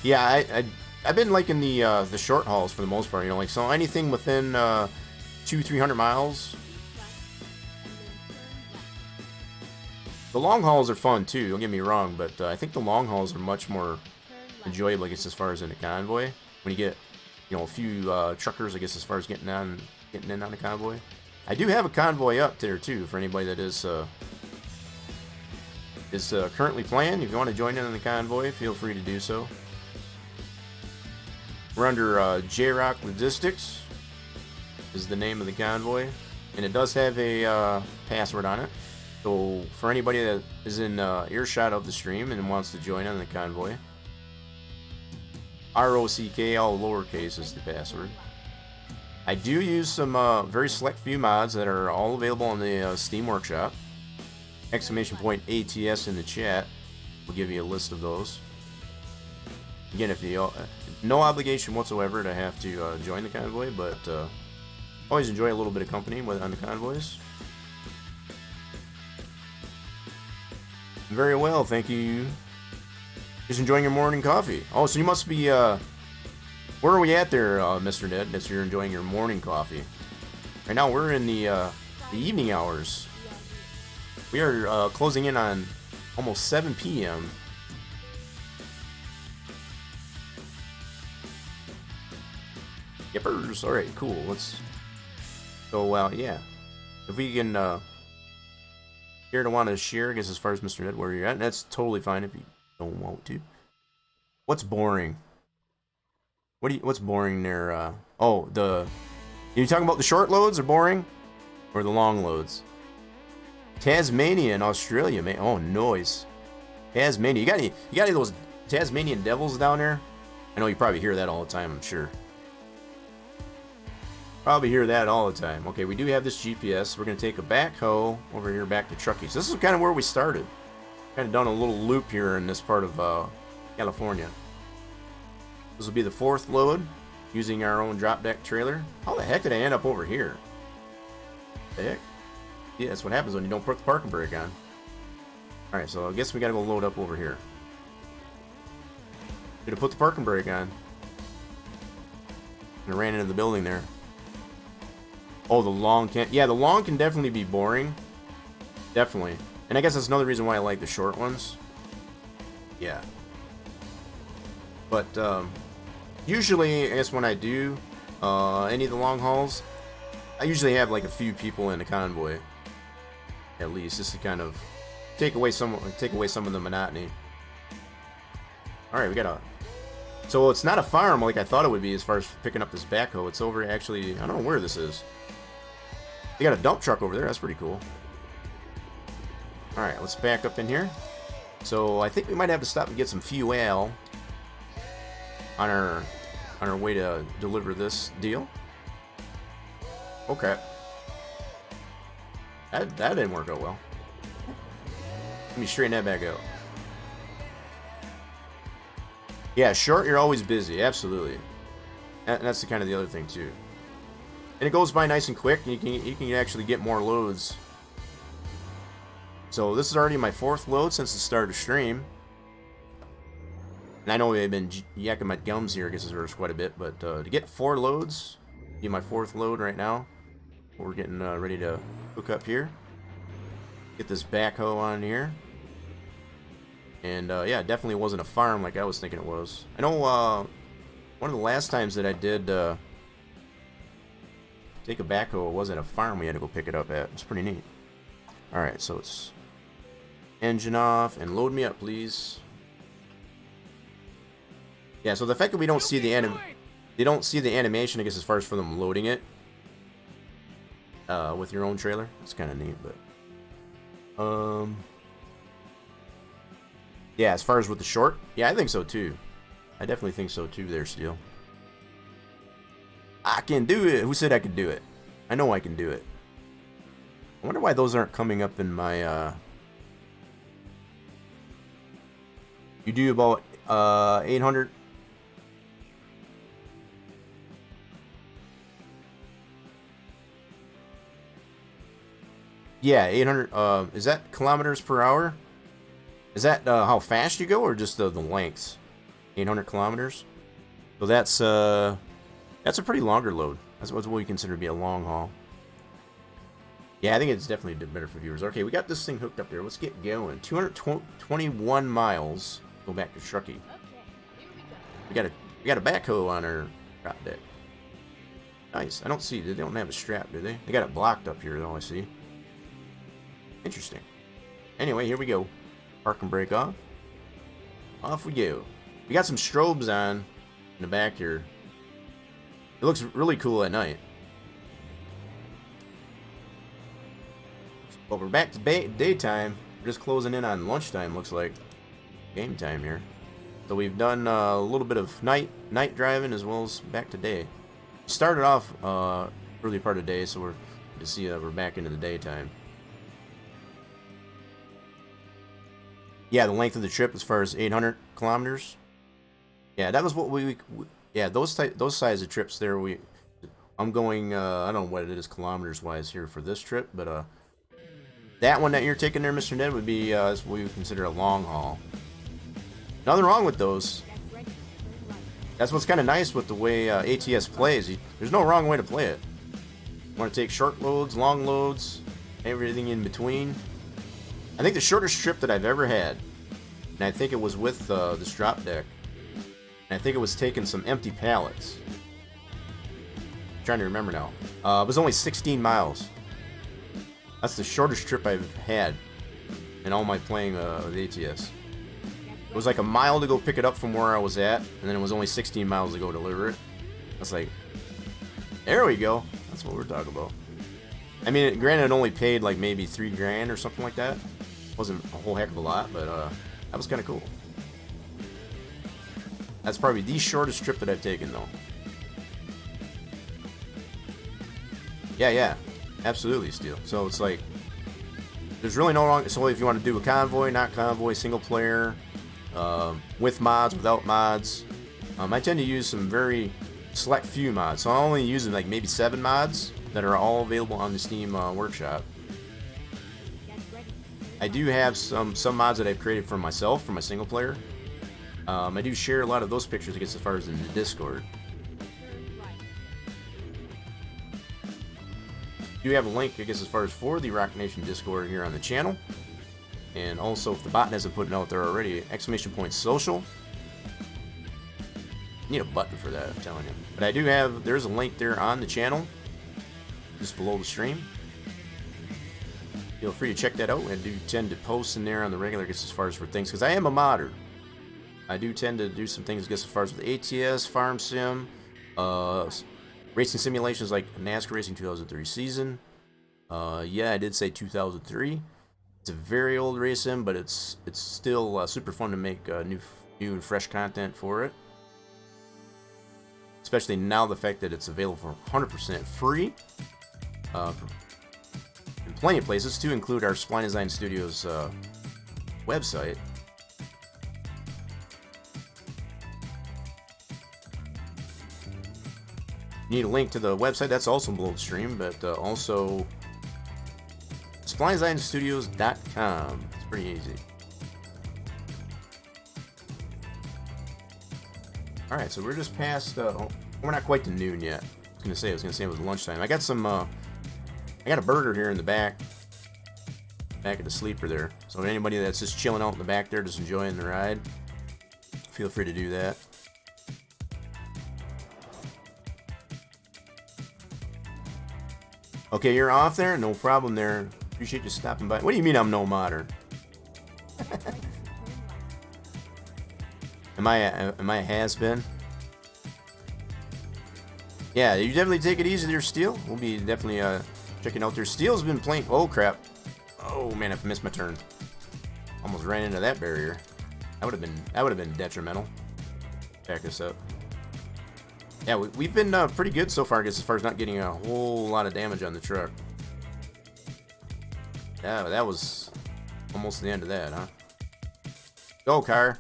Yeah, I've been liking the short hauls for the most part. You know, like so anything within 200-300 miles. The long hauls are fun too. Don't get me wrong, but I think the long hauls are much more enjoyable, I guess, as far as in a convoy. When you get, you know, a few truckers, I guess, as far as getting in on a convoy. I do have a convoy up there too for anybody that is currently playing. If you want to join in on the convoy, feel free to do so. We're under J-Rock Logistics is the name of the convoy, and it does have a password on it. So for anybody that is in earshot of the stream and wants to join on the convoy, ROCK, all lowercase, is the password. I do use some very select few mods that are all available on the Steam Workshop. Exclamation point ATS in the chat will give you a list of those. Again, if you no obligation whatsoever to have to join the convoy, but always enjoy a little bit of company on the convoys. Very well, thank you. Just enjoying your morning coffee. Oh, so you must be, where are we at there, Mr. Ned, as you're enjoying your morning coffee? Right now, we're in the evening hours. We are closing in on almost 7 p.m. Yippers. Alright, cool. Let's go out, yeah. If we can, here to want to share, I guess, as far as Mr. Ned, where you're at, and that's totally fine if you don't want to. What's boring? What's boring there? Oh, the You talking about the short loads are boring? Or the long loads? Tasmania in Australia, man. Oh, noise. Tasmania. You got any of those Tasmanian devils down there? I know you probably hear that all the time, I'm sure. Probably hear that all the time. Okay, we do have this GPS. We're going to take a backhoe over here back to Truckin. So this is kind of where we started. Kind of done a little loop here in this part of California. This will be the 4th load using our own drop deck trailer. How the heck did I end up over here? The heck? Yeah, that's what happens when you don't put the parking brake on. Alright, so I guess we got to go load up over here. Should have put the parking brake on. And I ran into the building there. Oh, the long can... Yeah, the long can definitely be boring. Definitely. And I guess that's another reason why I like the short ones. Yeah. But, usually, I guess when I do any of the long hauls, I usually have like a few people in the convoy. At least, just to kind of take away some of the monotony. Alright, we got a... So it's not a farm like I thought it would be as far as picking up this backhoe. It's over actually... I don't know where this is. They got a dump truck over there. That's pretty cool. Alright, let's back up in here. So I think we might have to stop and get some fuel on our way to deliver this deal. Okay. That didn't work out well. Let me straighten that back out. Yeah, short, you're always busy. Absolutely. And that's the kind of the other thing too. And it goes by nice and quick. And you can actually get more loads. So this is already my 4th load since the start of stream. And I know I've been yakking my gums here. I guess there's quite a bit, but to get 4 loads, be my 4th load right now. We're getting ready to hook up here. Get this backhoe on here. And yeah, it definitely wasn't a farm like I was thinking it was. I know one of the last times that I did take a backhoe, it wasn't a farm we had to go pick it up at. It's pretty neat. Alright, so it's engine off and load me up, please. Yeah, so the fact that we don't see the animation, I guess, as far as for them loading it with your own trailer, it's kind of neat. But yeah, as far as with the short, yeah, I think so too. I definitely think so too. There, Steel. I can do it. Who said I could do it? I know I can do it. I wonder why those aren't coming up in my. You do about 800. Yeah, 800. Is that kilometers per hour? Is that how fast you go, or just the lengths? 800 kilometers. So that's a pretty longer load. That's what we consider to be a long haul. Yeah, I think it's definitely better for viewers. Okay, we got this thing hooked up there. Let's get going. 221 miles. Go back to Truckin. Okay, We got a backhoe on our drop deck. Nice. I don't see. They don't have a strap, do they? They got it blocked up here, though. I see. Interesting. Anyway, here we go. Park and brake off. Off we go. We got some strobes on in the back here. It looks really cool at night. But we're back to daytime. We're just closing in on lunchtime, looks like. Game time here. So we've done a little bit of night driving as well as back to day. Started off early part of the day, so we're back into the daytime. Yeah, the length of the trip as far as 800 kilometers. Yeah, that was what yeah, those size of trips there. I'm going. I don't know what it is kilometers wise here for this trip, but that one that you're taking there, Mr. Ned, would be what we would consider a long haul. Nothing wrong with those. That's what's kind of nice with the way ATS plays. There's no wrong way to play it. You want to take short loads, long loads, everything in between. I think the shortest trip that I've ever had, and I think it was with this drop deck, and I think it was taking some empty pallets. I'm trying to remember now. It was only 16 miles. That's the shortest trip I've had in all my playing with ATS. It was like a mile to go pick it up from where I was at, and then it was only 16 miles to go deliver it. I was like, there we go. That's what we're talking about. I mean, granted, it only paid like maybe $3 grand or something like that. Wasn't a whole heck of a lot, but that was kind of cool. That's probably the shortest trip that I've taken, though. Yeah, absolutely, Steel. So it's like, there's really no wrong. So if you want to do a convoy, not convoy, single player, with mods, without mods, I tend to use some very select few mods. So I'm only using like maybe 7 mods that are all available on the Steam Workshop. I do have some mods that I've created for myself, for my single player. I do share a lot of those pictures, I guess, as far as in the Discord. I do have a link, I guess, as far as for the Rock Nation Discord here on the channel. And also, if the bot hasn't put it out there already, !social. Need a button for that, I'm telling you. But I do have, there's a link there on the channel, just below the stream. Feel free to check that out. I do tend to post in there on the regular, I guess, as far as for things, because I am a modder. I do tend to do some things, I guess, as far as with ATS, Farm Sim, racing simulations like NASCAR Racing 2003 season. Yeah, I did say 2003. It's a very old race sim, but it's still super fun to make new and fresh content for it. Especially now, the fact that it's available for 100% free in plenty of places, to include our Spline Design Studios website. You need a link to the website, that's also below the stream, but also SplineDesignStudios.com. It's pretty easy. Alright, so we're just past, we're not quite to noon yet. I was gonna say it was lunchtime. I got some, I got a burger here in the back of the sleeper there. So anybody that's just chilling out in the back there, just enjoying the ride, feel free to do that. Okay, you're off there? No problem there. Appreciate you stopping by. What do you mean I'm no modder? Am I a has-been? Yeah, you definitely take it easy there, Steel. We'll be definitely checking out there. Steel's been playing. Oh crap! Oh man, I've missed my turn. Almost ran into that barrier. That would have been detrimental. Back us up. Yeah, we've been pretty good so far, I guess, as far as not getting a whole lot of damage on the truck. Yeah, that was almost the end of that, huh? Go, car.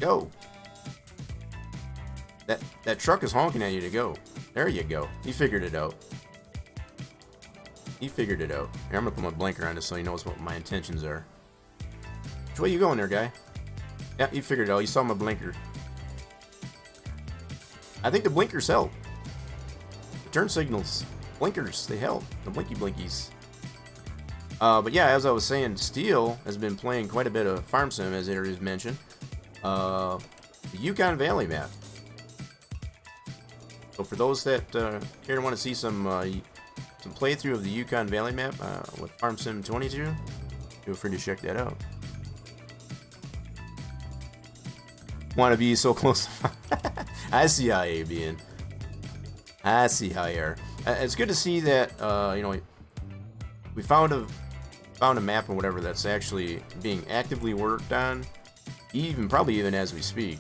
Go. That truck is honking at you to go. There you go. He figured it out. He figured it out. Here, I'm gonna put my blinker on just so he knows what my intentions are. Which way you going there, guy? Yeah, you figured it out. You saw my blinker. I think the blinkers help. The turn signals, blinkers, they help. The blinky blinkies. But yeah, as I was saying, Steel has been playing quite a bit of Farm Sim, as Aries mentioned. The Yukon Valley map. So for those that care to want to see some playthrough of the Yukon Valley map with Farm Sim 22, feel free to check that out. Want to be so close? I see how you being. I see how you are. It's good to see that you know, we found a map or whatever that's actually being actively worked on, probably even as we speak.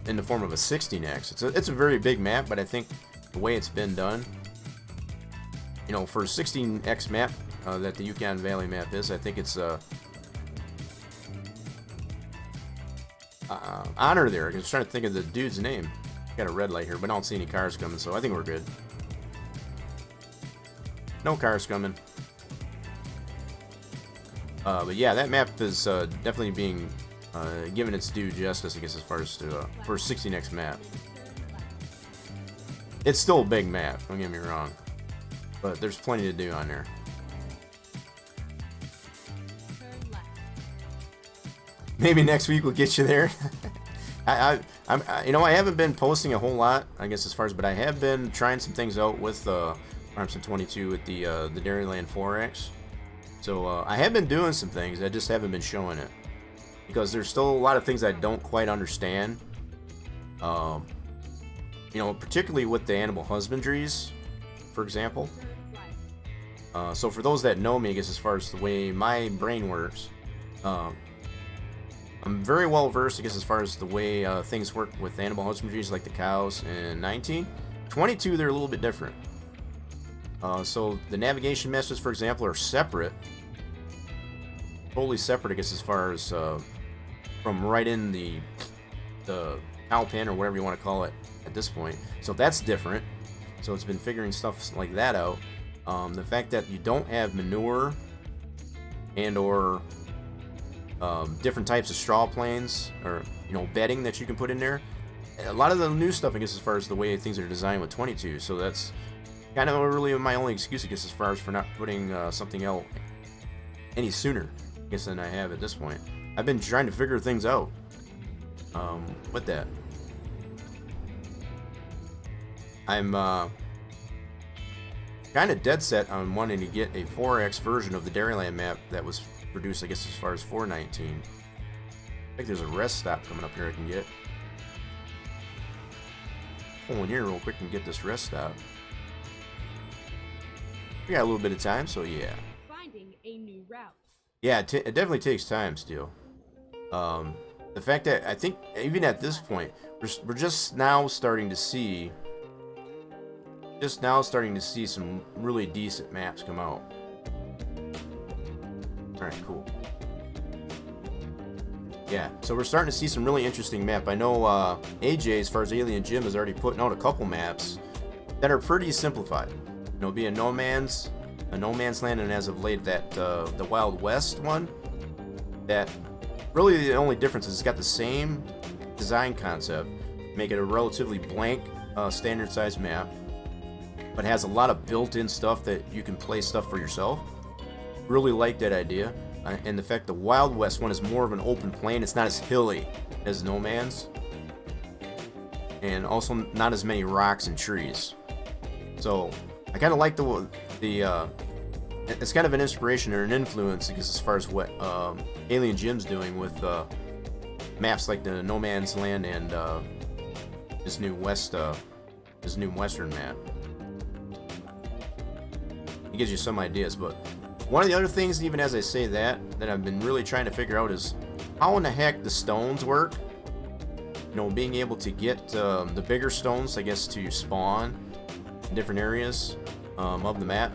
In the form of a 16x. It's a very big map, but I think the way it's been done, you know, for a 16x map that the Yukon Valley map is, I think it's honor there. I was trying to think of the dude's name. Got a red light here, but I don't see any cars coming, so I think we're good. No cars coming. But yeah, that map is definitely being given its due justice, I guess, as far as for a 16x map. It's still a big map, don't get me wrong, but there's plenty to do on there. Maybe next week we'll get you there. You know, I haven't been posting a whole lot, I guess, as far as, but I have been trying some things out with Farm Sim 22 with the Dairyland 4X. So I have been doing some things, I just haven't been showing it, because there's still a lot of things I don't quite understand. You you know, particularly with the animal husbandries, for example. So for those that know me, I guess as far as the way my brain works, I'm very well versed, I guess, as far as the way things work with animal husbandries like the cows in 19. 22, they're a little bit different. So the navigation messages, for example, are separate. Totally separate, I guess, as far as from right in the cow pen or whatever you want to call it at this point. So that's different. So it's been figuring stuff like that out. The fact that you don't have manure and or different types of straw planes or, you know, bedding that you can put in there. A lot of the new stuff, I guess, as far as the way things are designed with 22. So that's kind of really my only excuse, I guess, as far as for not putting something out any sooner, I guess, than I have at this point. I've been trying to figure things out with that. I'm kind of dead set on wanting to get a 4X version of the Dairyland map that was produced, I guess, as far as 419. I think there's a rest stop coming up here I can get. Pull in here real quick and get this rest stop. We got a little bit of time, so yeah. Finding a new route. Yeah, it definitely takes time still. The fact that I think even at this point, we're just now starting to see some really decent maps come out. Alright, cool. Yeah, so we're starting to see some really interesting map. I know AJ, as far as Alien Jim, is already putting out a couple maps that are pretty simplified. You know, be a no man's land, and as of late that the Wild West one. That really the only difference is it's got the same design concept, make it a relatively blank standard size map, but has a lot of built-in stuff that you can play stuff for yourself. Really like that idea. And the fact the Wild West one is more of an open plain. It's not as hilly as No Man's, and also not as many rocks and trees. So I kind of like the it's kind of an inspiration or an influence, because as far as what Alien Jim's doing with maps like the No Man's Land and this new Western map. It gives you some ideas, but one of the other things, even as I say that I've been really trying to figure out is how in the heck the stones work. You know, being able to get the bigger stones, I guess, to spawn in different areas of the map.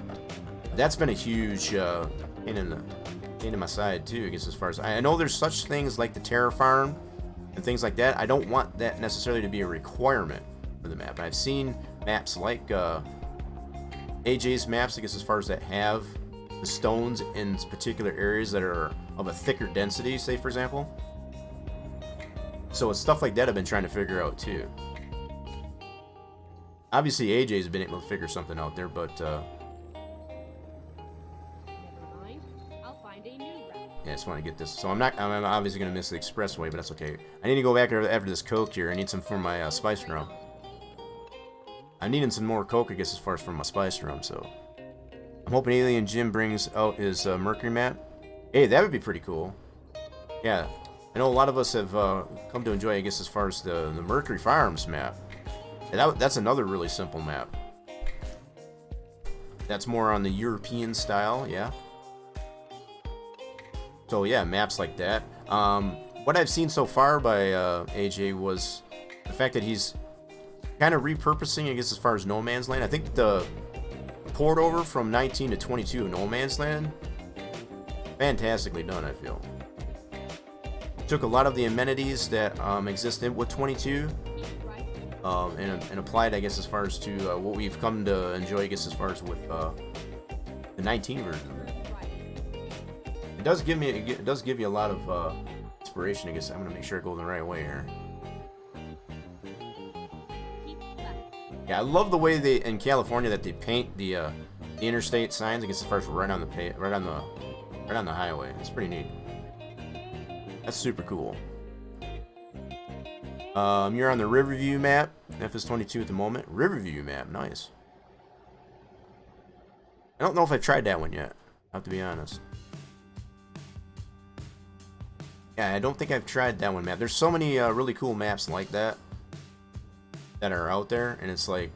That's been a huge pain in my side too, I guess, as far as I know there's such things like the Terra Farm and things like that. I don't want that necessarily to be a requirement for the map. I've seen maps like AJ's maps, I guess, as far as that have the stones in particular areas that are of a thicker density, say for example. So it's stuff like that I've been trying to figure out too. Obviously AJ's been able to figure something out there, but Never mind. I'll find a new route. yeah, I just want to get this. So I'm obviously going to miss the expressway, but that's okay. I need to go back after this coke here. I need some for my spice rum. I'm needing some more coke, I guess, as far as for my spice rum, so I'm hoping Alien Jim brings out his Mercury map. Hey, that would be pretty cool. Yeah, I know a lot of us have come to enjoy, I guess, as far as the Mercury Farms map. And that's another really simple map. That's more on the European style, yeah. So yeah, maps like that. What I've seen so far by AJ was the fact that he's kind of repurposing, I guess, as far as No Man's Land. I think the port over from 19 to 22 of No Man's Land, fantastically done, I feel. Took a lot of the amenities that existed with 22 and applied, I guess, as far as to what we've come to enjoy, I guess, as far as with the 19 version. It does give you a lot of inspiration, I guess. I'm gonna make sure I go the right way here. Yeah, I love the way they in California that they paint the interstate signs, I guess, as far as right on the highway. It's pretty neat. That's super cool. You're on the Riverview map, FS22 at the moment. Riverview map, nice. I don't know if I've tried that one yet, I have to be honest. Yeah, I don't think I've tried that one map. There's so many really cool maps like that. that are out there, and it's like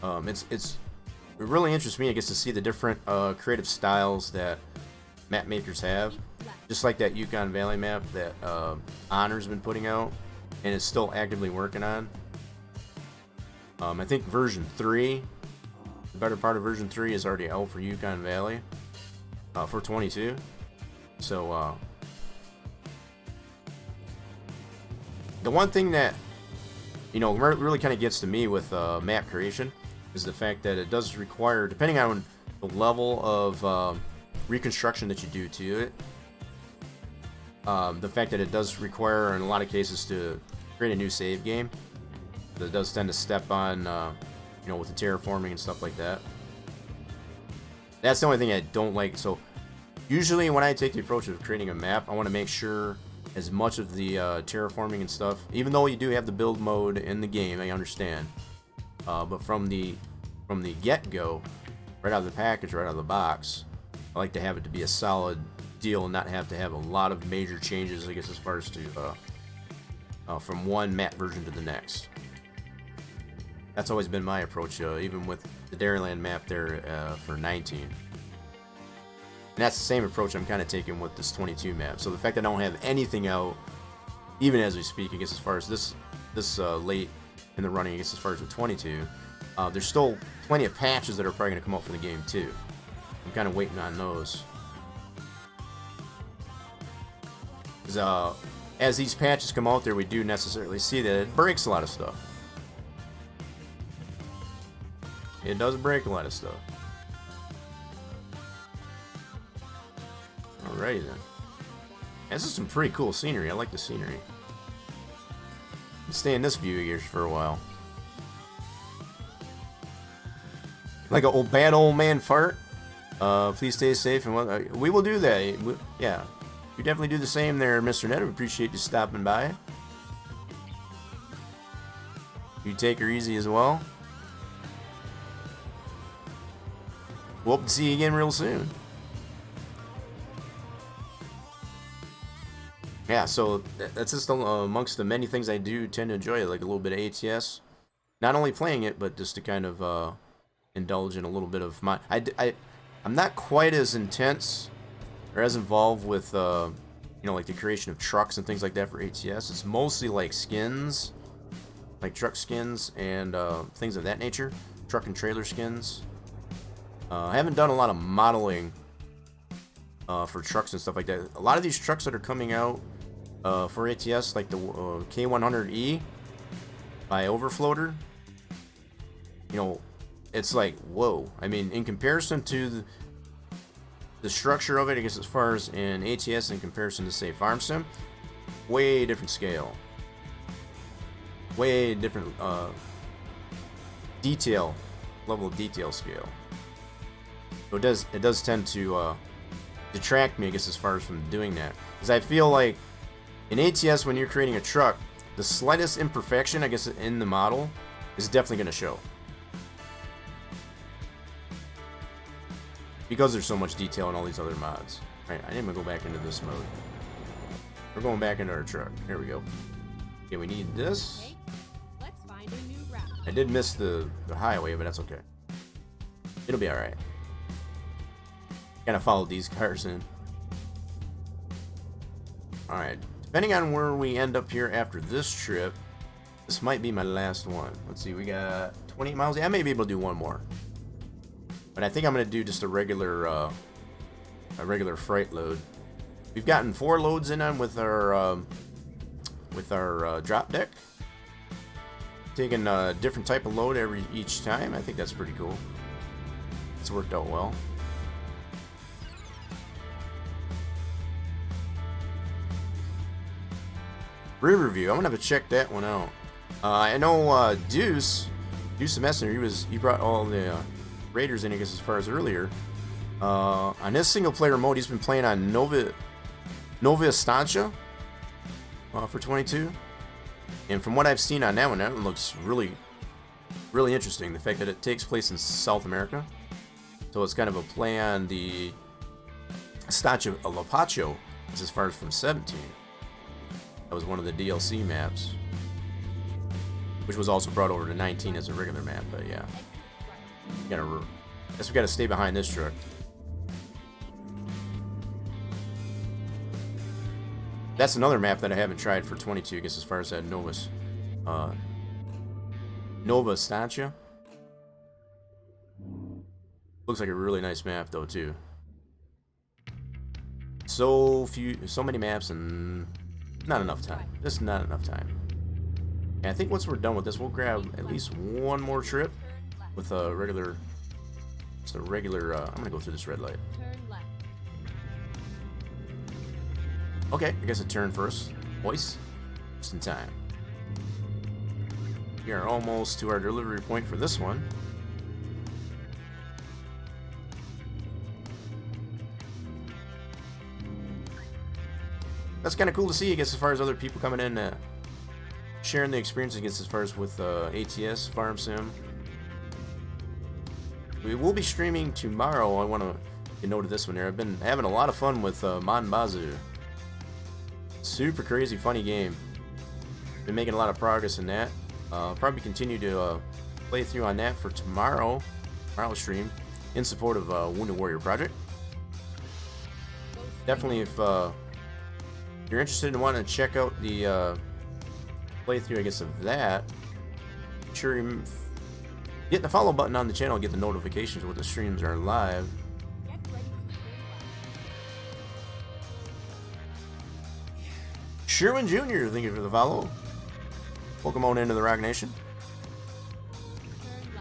it really interests me, I guess, to see the different creative styles that map makers have. Just like that Yukon Valley map that Honor's been putting out and is still actively working on. I think version 3, the better part of version 3 is already out for Yukon Valley for 22. So the one thing that, you know, really kind of gets to me with map creation is the fact that it does require, depending on the level of reconstruction that you do to it, the fact that it does require in a lot of cases to create a new save game. That does tend to step on, you know, with the terraforming and stuff like that. That's the only thing I don't like. So usually when I take the approach of creating a map, I want to make sure as much of the terraforming and stuff, even though you do have the build mode in the game, I understand. But from the get-go, right out of the package, right out of the box, I like to have it to be a solid deal and not have to have a lot of major changes, I guess, as far as to from one map version to the next. That's always been my approach, even with the Dairyland map there for 19. And that's the same approach I'm kind of taking with this 22 map. So the fact that I don't have anything out, even as we speak, I guess as far as this late in the running, I guess as far as the 22, there's still plenty of patches that are probably going to come out for the game too. I'm kind of waiting on those. Because as these patches come out there, we do necessarily see that it breaks a lot of stuff. It does break a lot of stuff. Alrighty then. This is some pretty cool scenery. I like the scenery. I'll stay in this view here for a while. Like a old bad old man fart. Please stay safe and what we will do that. Yeah. You definitely do the same there, Mr. Ned. We appreciate you stopping by. You take her easy as well. We'll hope to see you again real soon. Yeah, so that's just amongst the many things I do tend to enjoy, like a little bit of ATS. Not only playing it, but just to kind of indulge in a little bit of my... I'm not quite as intense or as involved with, you know, like the creation of trucks and things like that for ATS. It's mostly like skins, like truck skins and things of that nature. Truck and trailer skins. I haven't done a lot of modeling for trucks and stuff like that. A lot of these trucks that are coming out for ATS, like the K100E by Overfloater, you know, it's like, whoa. I mean, in comparison to the structure of it, I guess as far as in ATS in comparison to, say, Farm Sim, way different scale. Way different detail, level of detail scale. So it does tend to detract me, I guess, as far as from doing that. Because I feel like in ATS, when you're creating a truck, the slightest imperfection, I guess, in the model is definitely going to show. Because there's so much detail in all these other mods. Alright, I need to go back into this mode. We're going back into our truck. Here we go. Okay, we need this. Okay, let's find a new route. I did miss the highway, but that's okay. It'll be alright. Gotta follow these cars in. Alright. Depending on where we end up here after this trip, this might be my last one. Let's see, we got 20 miles. Yeah, I may be able to do one more. But I think I'm gonna do just a regular freight load. We've gotten 4 loads in on with our drop deck. Taking a different type of load each time. I think that's pretty cool. It's worked out well. Riverview. I'm gonna have to check that one out. I know Deuce the Messenger. He brought all the Raiders in, I guess, as far as earlier. On his single player mode, he's been playing on Nova Estancia for 22. And from what I've seen on that one looks really, really interesting. The fact that it takes place in South America. So it's kind of a play on the Estancia La Pacho, as far as from 17. That was one of the DLC maps. which was also brought over to 19 as a regular map. But yeah, guess we gotta stay behind this truck. That's another map that I haven't tried for 22. I guess as far as that Nova Stancia. Looks like a really nice map though too. So many maps and not enough time. Just not enough time. And I think once we're done with this, we'll grab at least one more trip with a regular. Just a regular. I'm gonna go through this red light. Turn left. Okay, I guess a turn first. Voice, just in time. We are almost to our delivery point for this one. That's kind of cool to see, I guess, as far as other people coming in, sharing the experience, I guess, as far as with ATS, Farm Sim. We will be streaming tomorrow. I want to get note of this one here. I've been having a lot of fun with Manbazu. Super crazy, funny game. Been making a lot of progress in that. Probably continue to play through on that for tomorrow's stream in support of Wounded Warrior Project. Definitely, if you're interested in wanting to check out the playthrough, I guess, of that, make sure you hit the follow button on the channel and get the notifications when the streams are live. Get ready to turn left. Sherwin Jr., thank you for the follow. Welcome on into the Rock Nation. Turn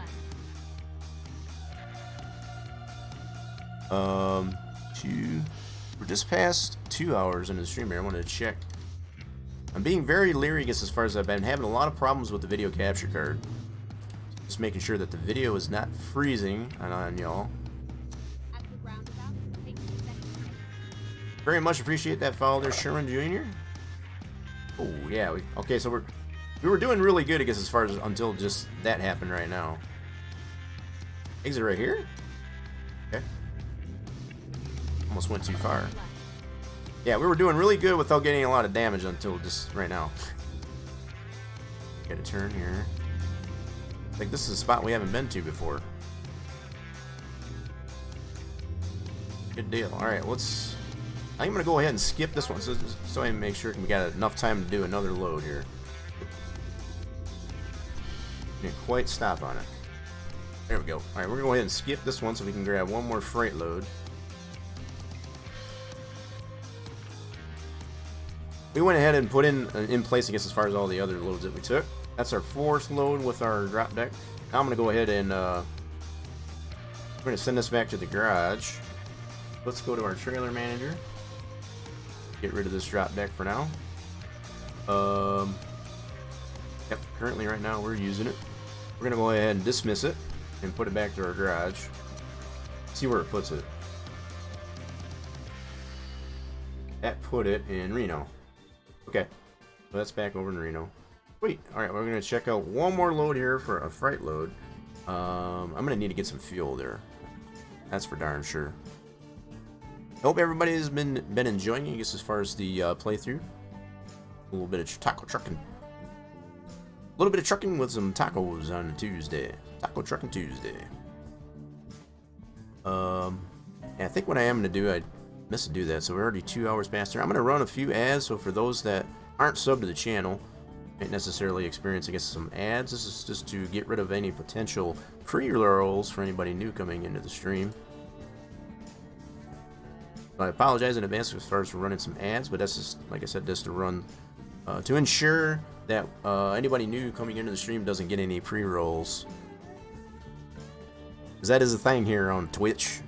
left. We're just past 2 hours into the stream here. I wanted to check. I'm being very leery, I guess, as far as I've been having a lot of problems with the video capture card. Just making sure that the video is not freezing on y'all. At the roundabout, take the second. Very much appreciate that follow there, Sherman Jr. Oh yeah, okay, so we were doing really good, I guess, as far as until just that happened right now. Exit right here? Okay. Almost went too far. Yeah, we were doing really good without getting a lot of damage until just right now. Got a turn here. I think this is a spot we haven't been to before. Good deal. Alright, I'm going to go ahead and skip this one so I can make sure we got enough time to do another load here. Didn't quite stop on it. There we go. Alright, we're going to go ahead and skip this one so we can grab one more freight load. We went ahead and put in place, I guess, as far as all the other loads that we took. That's our fourth load with our drop deck. Now I'm going to go ahead and we're going to send this back to the garage. Let's go to our trailer manager. Get rid of this drop deck for now. Yep, currently right now we're using it. We're going to go ahead and dismiss it and put it back to our garage. See where it puts it. That put it in Reno. Okay, so that's back over in Reno. Sweet. Alright, we're going to check out one more load here for a freight load. I'm going to need to get some fuel there. That's for darn sure. Hope everybody has been enjoying it, I guess, as far as the playthrough. A little bit of taco trucking. A little bit of trucking with some tacos on a Tuesday. Taco trucking Tuesday. Yeah, I think what I am going to do, I missed to do that, so we're already 2 hours past here. I'm going to run a few ads, so for those that aren't subbed to the channel, might necessarily experience, I guess, some ads. This is just to get rid of any potential pre-rolls for anybody new coming into the stream. I apologize in advance as far as for running some ads, but that's just, like I said, just to run, to ensure that anybody new coming into the stream doesn't get any pre-rolls. Because that is a thing here on Twitch.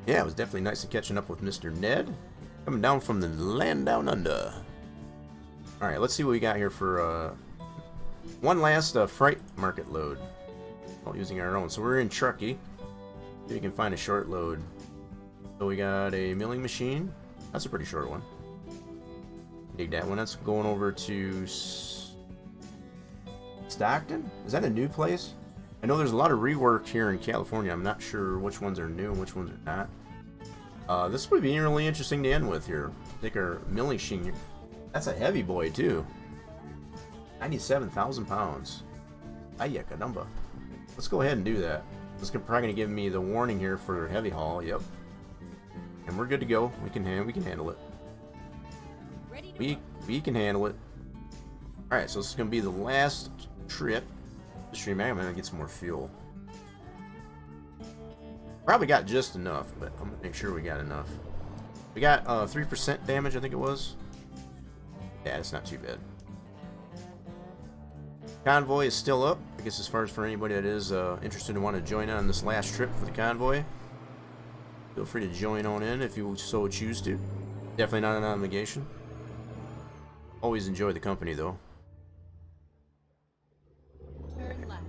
Yeah, it was definitely nice to catching up with Mr. Ned. Coming down from the land down under. Alright, let's see what we got here for one last freight market load. While using our own. So we're in Truckee. See if you can find a short load. So we got a milling machine. That's a pretty short one. Dig that one. That's going over to Stockton? Is that a new place? I know there's a lot of rework here in California. I'm not sure which ones are new and which ones are not. This would be really interesting to end with here. Take our milling That's a heavy boy too. 97,000 pounds. Ayaka number. Let's go ahead and do that. It's probably gonna give me the warning here for heavy haul. Yep. And we're good to go. We can handle it. Ready to We can handle it. All right, so this is gonna be the last trip. The stream. I'm gonna get some more fuel. Probably got just enough, but I'm gonna make sure we got enough. We got 3% damage, I think it was. Yeah, it's not too bad. Convoy is still up. I guess as far as for anybody that is interested and want to join on this last trip for the convoy, feel free to join on in if you so choose to. Definitely not an obligation. Always enjoy the company though. turn left.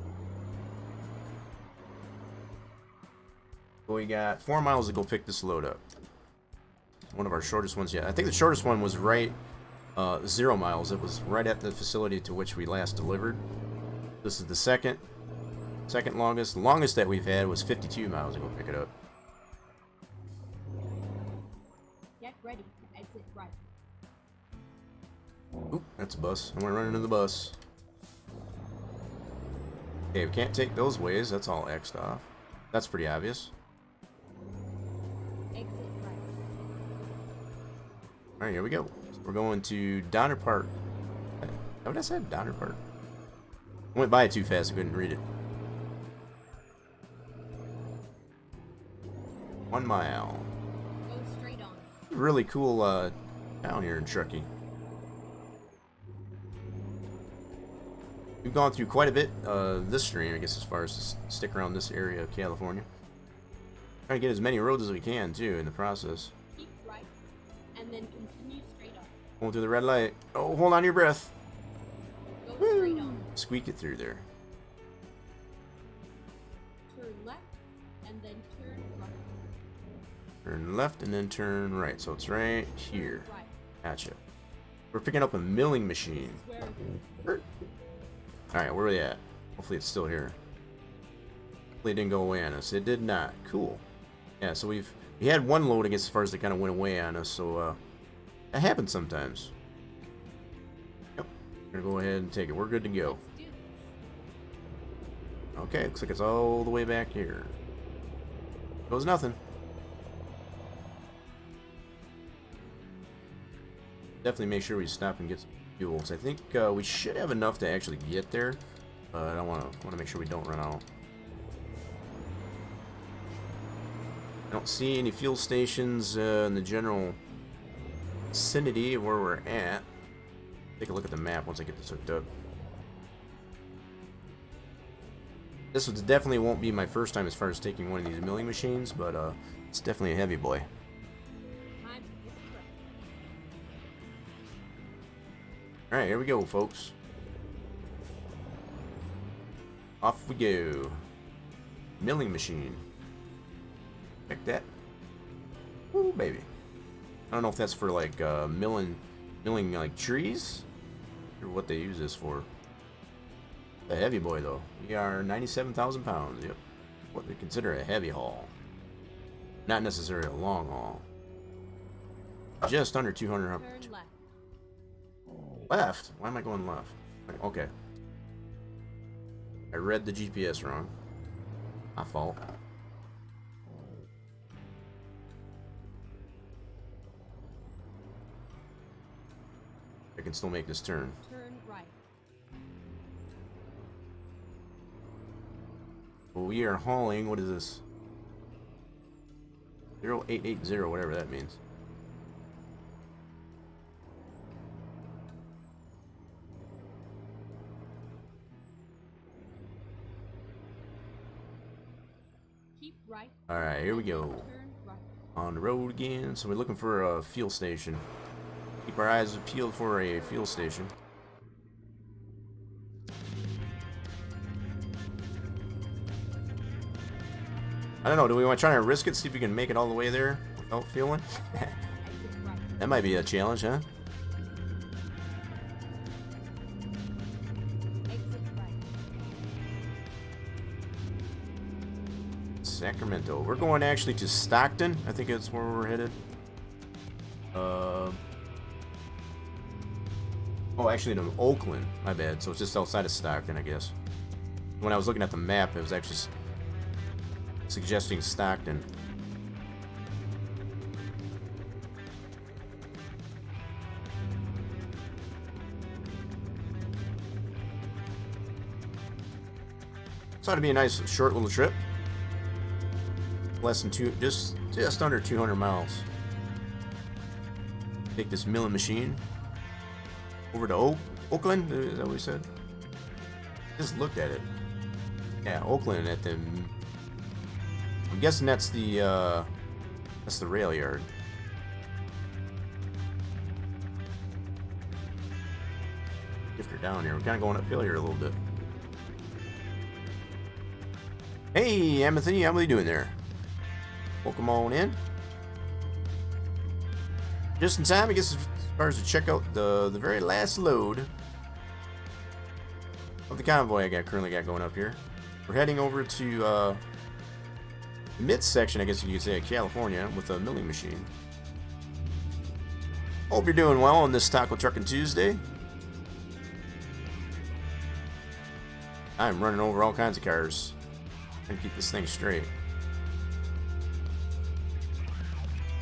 Well, we got 4 miles to go pick this load up. One of our shortest ones yet. I think the shortest one was right 0 miles. It was right at the facility to which we last delivered. This is the second longest. The longest that we've had was 52 miles to go pick it up. Get ready to exit right. Oop, that's a bus. I'm gonna run into the bus. Okay, we can't take those ways. That's all X'd off. That's pretty obvious. Exit right. Alright, here we go. We're going to Donner Park. Is that what I said? Donner Park? I went by it too fast, I couldn't read it. 1 mile. Go straight on. Really cool town here in Truckin. We've gone through quite a bit this stream, I guess, as far as to stick around this area of California. Trying to get as many roads as we can, too, in the process. Keep right, and then continue straight on. Going through the red light. Oh, hold on to your breath. Go straight on. Squeak it through there. Turn left, and then turn right. Turn left and then turn right. So it's right here. Right. Gotcha. We're picking up a milling machine. This is where it is. Alright, where are we at? Hopefully it's still here. Hopefully it didn't go away on us. It did not. Cool. Yeah, so we had one load, I guess, as far as they kind of went away on us, so that happens sometimes. Yep. We're gonna go ahead and take it. We're good to go. Let's do this. Okay, looks like it's all the way back here. Goes nothing. Definitely make sure we stop and get some fuel. So I think we should have enough to actually get there. I don't want to make sure we don't run out. I don't see any fuel stations in the general vicinity of where we're at. Take a look at the map once I get this hooked up. This definitely won't be my first time as far as taking one of these milling machines, but it's definitely a heavy boy. Time to hit the track. Alright, here we go, folks. Off we go. Milling machine. Check that. Woo, baby. I don't know if that's for like milling like trees or what they use this for. A heavy boy though. We are 97,000 pounds. Yep. What they consider a heavy haul. Not necessarily a long haul. Just under 200. Turn left. Left? Why am I going left? Okay. I read the GPS wrong. My fault. I can still make this turn. Turn right. Well, we are hauling, what is this? 0880, whatever that means. Keep right. Alright, here we go. Turn right. On the road again. So we're looking for a fuel station. Keep our eyes peeled for a fuel station. I don't know, do we want to try to risk it, see if we can make it all the way there without fueling? Exit right. That might be a challenge, huh? Exit right. Sacramento. We're going actually to Stockton. I think that's where we're headed. Oh, actually, in Oakland. My bad. So it's just outside of Stockton, I guess. When I was looking at the map, it was actually suggesting Stockton. So it'd be a nice short little trip. Less than just under 200 miles. Take this milling machine over to Oakland. Is that what we said? Just looked at it. Yeah, Oakland at the. I'm guessing that's the rail yard. Shifter down here. We're kind of going uphill here a little bit. Hey, Anthony, how are you doing there? Welcome on in. Just in time, I guess, as far as to check out the very last load of the convoy I currently got going up here. We're heading over to the midsection, I guess you could say, of California with a milling machine. Hope you're doing well on this Taco Truckin' Tuesday. I'm running over all kinds of cars. Trying to keep this thing straight.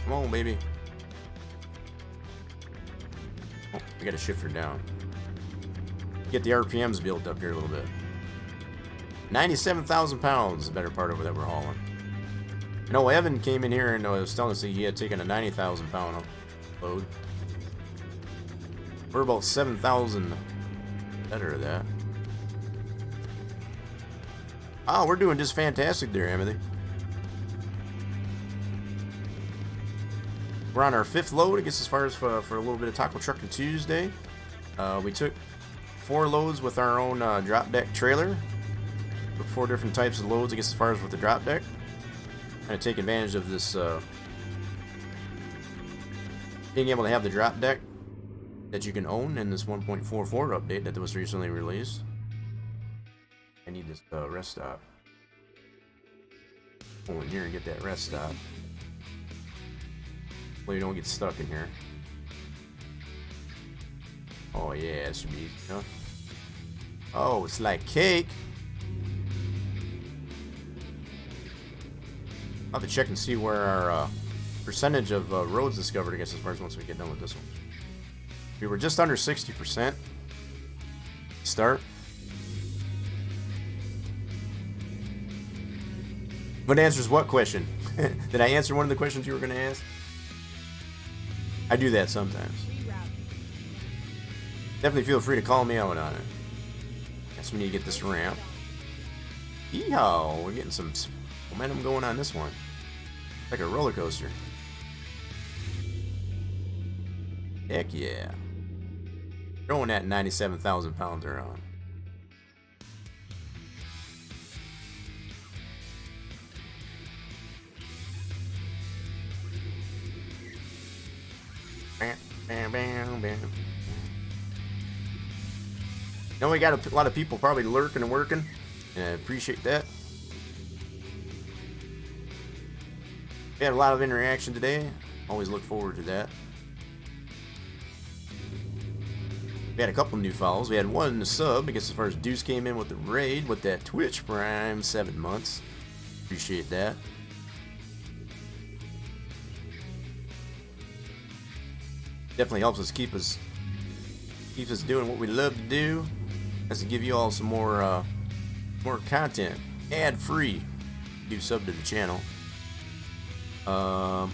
Come on, baby. Oh, we gotta shift her down. Get the RPMs built up here a little bit. 97,000 pounds, the better part of it that we're hauling. You know, Evan came in here and was telling us that he had taken a 90,000 pound load. We're about 7,000 better of that. Oh, we're doing just fantastic there, Emily. We're on our 5th load, I guess, as far as for a little bit of Taco Truckin' Tuesday. We took 4 loads with our own drop deck trailer. Took 4 different types of loads, I guess, as far as with the drop deck. Kind of take advantage of this, being able to have the drop deck that you can own in this 1.44 update that was recently released. I need this rest stop. Go in here and get that rest stop. Well, you don't get stuck in here. Oh yeah, it should be easy enough. Oh, it's like cake. I'll have to check and see where our percentage of roads discovered, I guess, as far as once we get done with this one. We were just under 60%. Start. What answers what question? Did I answer one of the questions you were going to ask? I do that sometimes. Definitely feel free to call me out on it. Guess we need to get this ramp. Yeehaw! We're getting some momentum going on this one. Like a roller coaster. Heck yeah. Throwing that 97,000 pounds around. Bam, bam, bam, bam. Know we got a lot of people probably lurking and working, and I appreciate that. We had a lot of interaction today. Always look forward to that. We had a couple new follows. We had one sub, I guess, as far as Deuce came in with the raid with that Twitch Prime 7 months. Appreciate that. Definitely helps us keep us doing what we love to do. Has to give you all some more content, ad free. Do sub to the channel. Oh,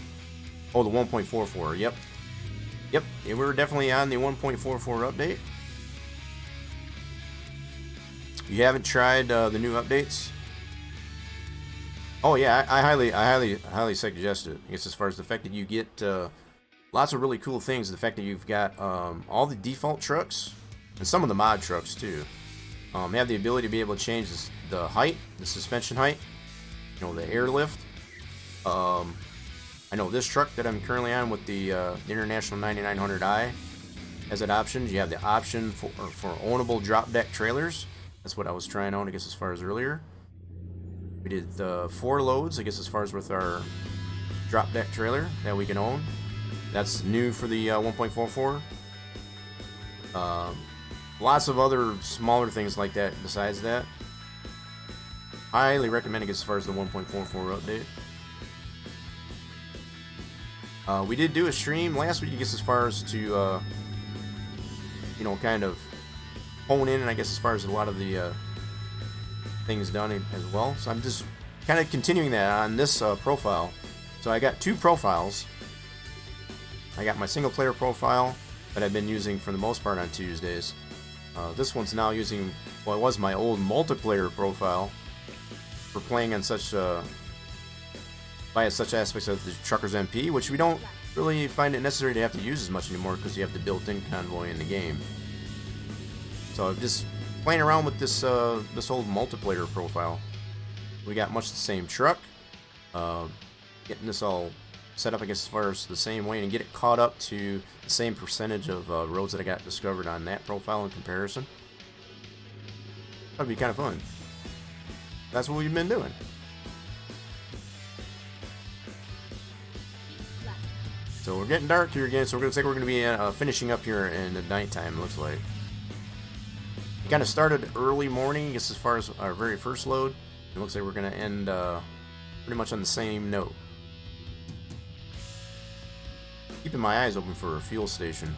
the 1.44. Yep. Yeah, we're definitely on the 1.44 update. You haven't tried the new updates? Oh yeah, I highly suggest it. I guess as far as the fact that you get lots of really cool things, the fact that you've got all the default trucks and some of the mod trucks too have the ability to be able to change the height, the suspension height, you know, the airlift. I know this truck that I'm currently on with the International 9900i has that option. You have the option for ownable drop deck trailers. That's what I was trying on, I guess, as far as earlier. We did 4 loads, I guess, as far as with our drop deck trailer that we can own. That's new for the 1.44. Lots of other smaller things like that besides that. Highly recommending as far as the 1.44 update. We did do a stream last week, I guess, as far as to, you know, kind of hone in, and I guess as far as a lot of the things done as well. So I'm just kind of continuing that on this profile. So I got two profiles. I got my single player profile that I've been using for the most part on Tuesdays. This one's now using, well, it was my old multiplayer profile for playing on such by such aspects of the Truckers MP, which we don't really find it necessary to have to use as much anymore because you have the built-in convoy in the game. So just playing around with this this old multiplayer profile. We got much the same truck. Getting this all set up, I guess, as far as the same way, and get it caught up to the same percentage of roads that I got discovered on that profile in comparison. That'd be kind of fun. That's what we've been doing. So we're getting dark here again, so it looks like we're going to be finishing up here in the nighttime, looks like. We kind of started early morning, I guess, as far as our very first load. It looks like we're going to end pretty much on the same note. Keeping my eyes open for a fuel station.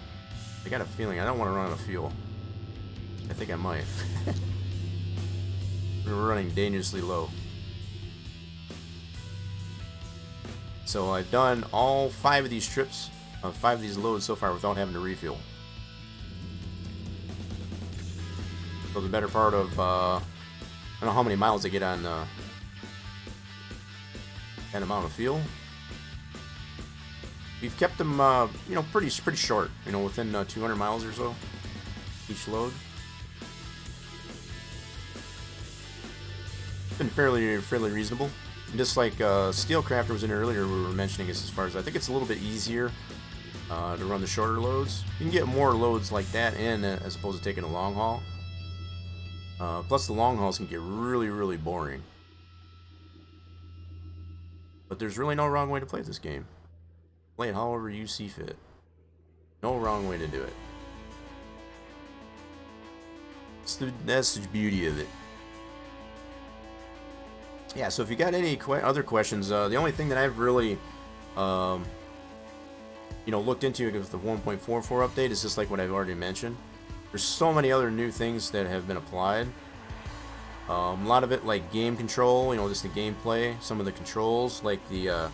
I got a feeling I don't want to run out of fuel. I think I might. We're running dangerously low. So I've done all 5 of these trips, 5 of these loads so far without having to refuel. So the better part of, I don't know how many miles I get on that amount of fuel. We've kept them, you know, pretty short, you know, within 200 miles or so each load. It's been fairly reasonable. And just like Steelcrafter was in earlier, we were mentioning as far as I think it's a little bit easier to run the shorter loads. You can get more loads like that in as opposed to taking a long haul. Plus the long hauls can get really boring. But there's really no wrong way to play this game. Play it however you see fit. No wrong way to do it. That's the beauty of it. Yeah, so if you got any other questions, the only thing that I've really, you know, looked into with the 1.44 update is just like what I've already mentioned. There's so many other new things that have been applied. A lot of it like game control, you know, just the gameplay. Some of the controls, like the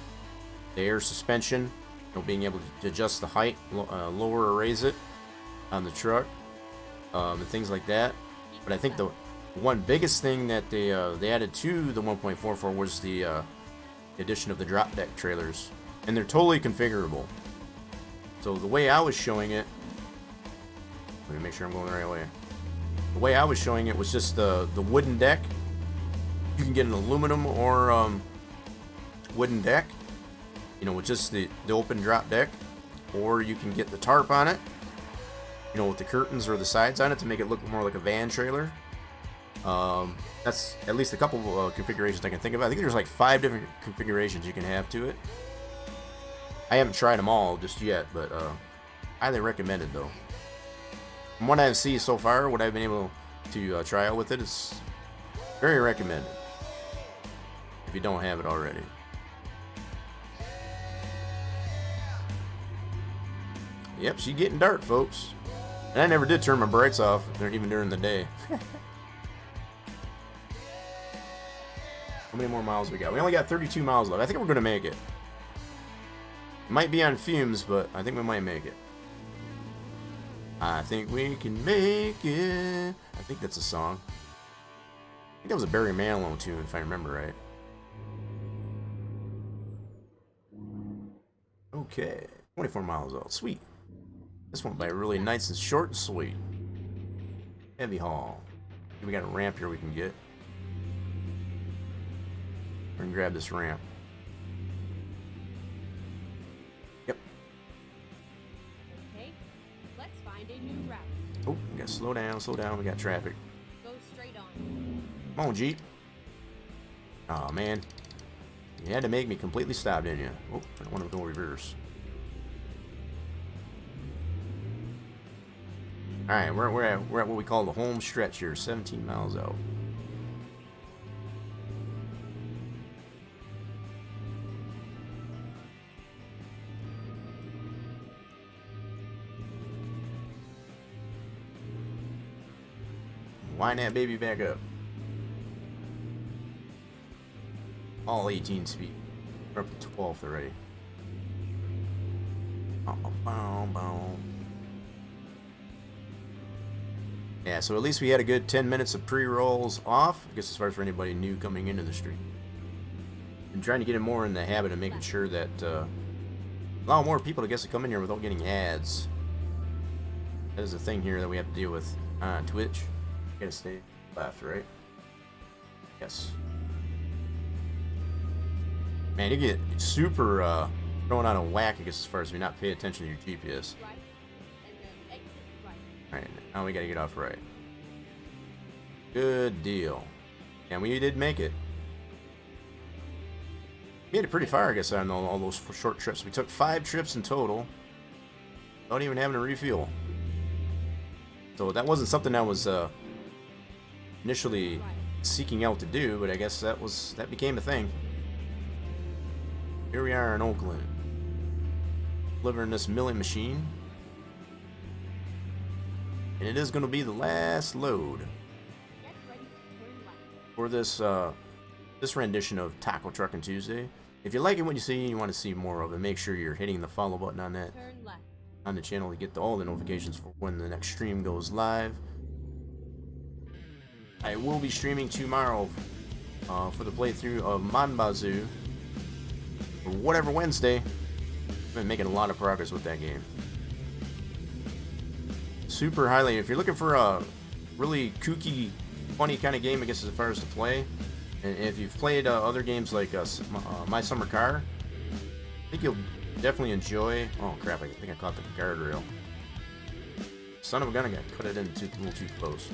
air suspension, you know, being able to adjust the height, lower or raise it on the truck, and things like that. But I think the one biggest thing that they added to the 1.44 was the addition of the drop deck trailers, and they're totally configurable. So the way I was showing it, let me make sure I'm going the right way. The way I was showing it was just the wooden deck. You can get an aluminum or wooden deck, you know, with just the open drop deck, or you can get the tarp on it, you know, with the curtains or the sides on it to make it look more like a van trailer. That's at least a couple of configurations I can think of. I think there's like 5 different configurations you can have to it. I haven't tried them all just yet, but highly recommended though. From what I've seen so far, what I've been able to try out with it, is very recommended if you don't have it already. Yep, she's getting dark, folks. And I never did turn my brights off, even during the day. How many more miles we got? We only got 32 miles left. I think we're going to make it. Might be on fumes, but I think we might make it. I think we can make it. I think that's a song. I think that was a Barry Manilow tune, if I remember right. Okay, 24 miles out. Sweet. This went by really nice and short and sweet. Heavy haul. We got a ramp here we can get. We're gonna grab this ramp. Yep. Okay, let's find a new route. Oh, we gotta slow down, slow down. We got traffic. Go straight on. Come on, Jeep. Oh man, you had to make me completely stop, didn't you? Oh, I don't want to go reverse. Alright, we're at what we call the home stretch here, 17 miles out. Wind that baby back up. All 18 speed. We're up to 12th already. Yeah, so at least we had a good 10 minutes of pre-rolls off. I guess as far as for anybody new coming into the stream. I'm trying to get him more in the habit of making sure that allow more people to come in here without getting ads. That is a thing here that we have to deal with on Twitch. Gotta stay left, right? Yes. Man, you get super thrown out of whack, I guess, as far as we not pay attention to your GPS. Right, and then exit right. Alright, now we gotta get off right. Good deal. And we did make it. We made it pretty far, I guess, on all those short trips. We took 5 trips in total without even having to refuel. So that wasn't something I was initially seeking out to do, but I guess that became a thing. Here we are in Oakland, delivering this milling machine, and it is going to be the last load Get ready to turn left. for this rendition of Taco Truckin' Tuesday. If you like it what you see and you want to see more of it, make sure you're hitting the follow button on that Turn left. on the channel to get all the notifications for when the next stream goes live. I will be streaming tomorrow for the playthrough of Manbazoo or whatever Wednesday. I've been making a lot of progress with that game. Super highly, if you're looking for a really kooky, funny kind of game, I guess as far as to play, and if you've played other games like My Summer Car, I think you'll definitely enjoy. Oh crap! I think I caught the guardrail. Son of a gun! I got cut it in a little too close.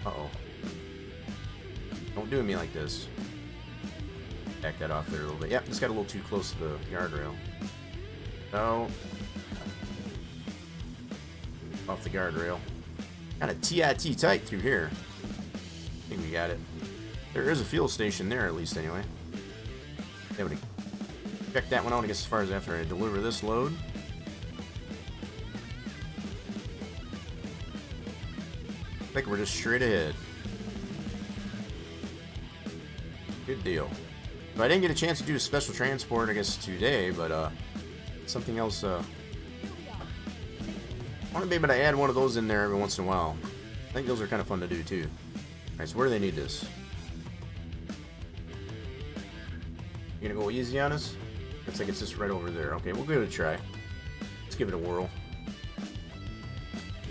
Uh-oh. Don't do me like this. Back that off there a little bit. Yep, just got a little too close to the guardrail. No. Off the guardrail. Kind of TIT tight through here. I think we got it. There is a fuel station there, at least, anyway. Able to check that one out, I guess, as far as after I deliver this load. I think we're just straight ahead. Good deal. So I didn't get a chance to do a special transport, I guess, today, but something else. I want to be able to add one of those in there every once in a while. I think those are kind of fun to do too. Alright, so where do they need this? You gonna go easy on us? Looks like it's just right over there. Okay, we'll give it a try. Let's give it a whirl.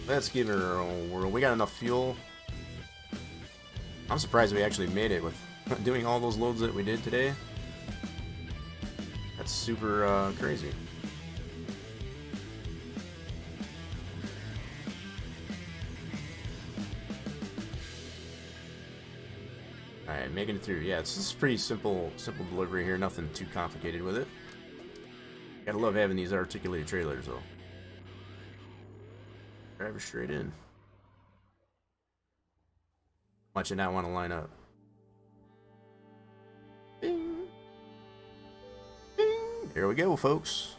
Let's give it a whirl. We got enough fuel. I'm surprised we actually made it with doing all those loads that we did today. That's super crazy. Alright, making it through. Yeah, it's just pretty simple delivery here. Nothing too complicated with it. Gotta love having these articulated trailers, though. Driver straight in. Much I not want to line up. Bing. Bing. There we go, folks.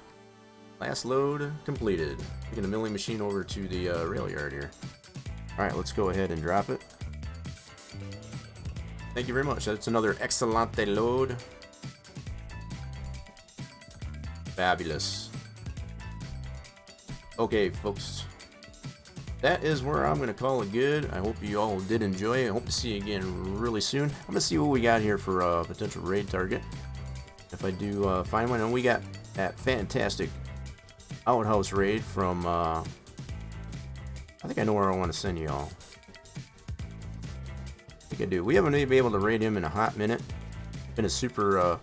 Last load completed. Taking the milling machine over to the rail yard here. Alright, let's go ahead and drop it. Thank you very much. That's another excelente load. Fabulous. Okay, folks. That is where I'm going to call it good. I hope you all did enjoy it. I hope to see you again really soon. I'm going to see what we got here for a potential raid target. If I do find one. And we got that fantastic outhouse raid from... I think I know where I want to send you all. I think I do. We haven't been able to raid him in a hot minute. Been a super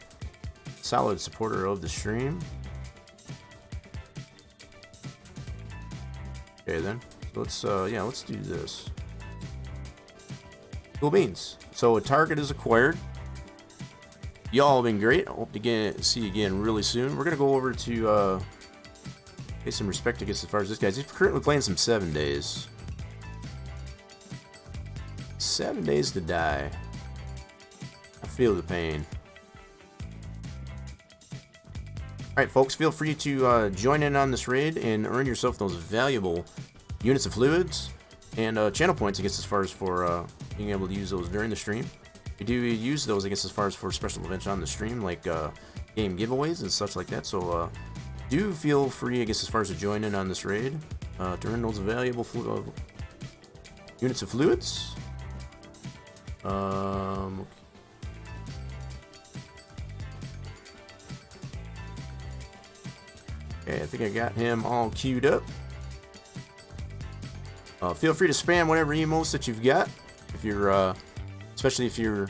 solid supporter of the stream. Okay then. Let's let's do this. Cool beans. So a target is acquired. Y'all have been great. I hope to see you again really soon. We're gonna go over to Pay some respect, I guess, as far as this guy. He's currently playing some 7 days. 7 days to die. I feel the pain. Alright, folks, feel free to join in on this raid and earn yourself those valuable units of fluids and channel points, I guess, as far as for being able to use those during the stream. We do use those, I guess, as far as for special events on the stream, like game giveaways and such like that. So do feel free, I guess, as far as to join in on this raid to earn those valuable units of fluids. Okay. Okay, I think I got him all queued up. Feel free to spam whatever emotes that you've got. If you're, especially if you're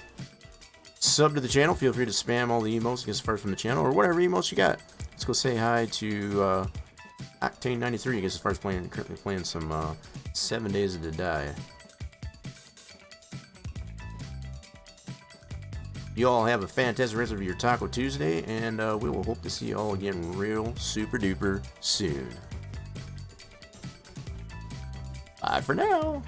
sub to the channel, feel free to spam all the emotes, I guess, first from the channel, or whatever emotes you got. Let's go say hi to Octane93, I guess, as far as currently playing some 7 Days to Die. You all have a fantastic rest of your Taco Tuesday, and we will hope to see you all again real super duper soon. Bye for now.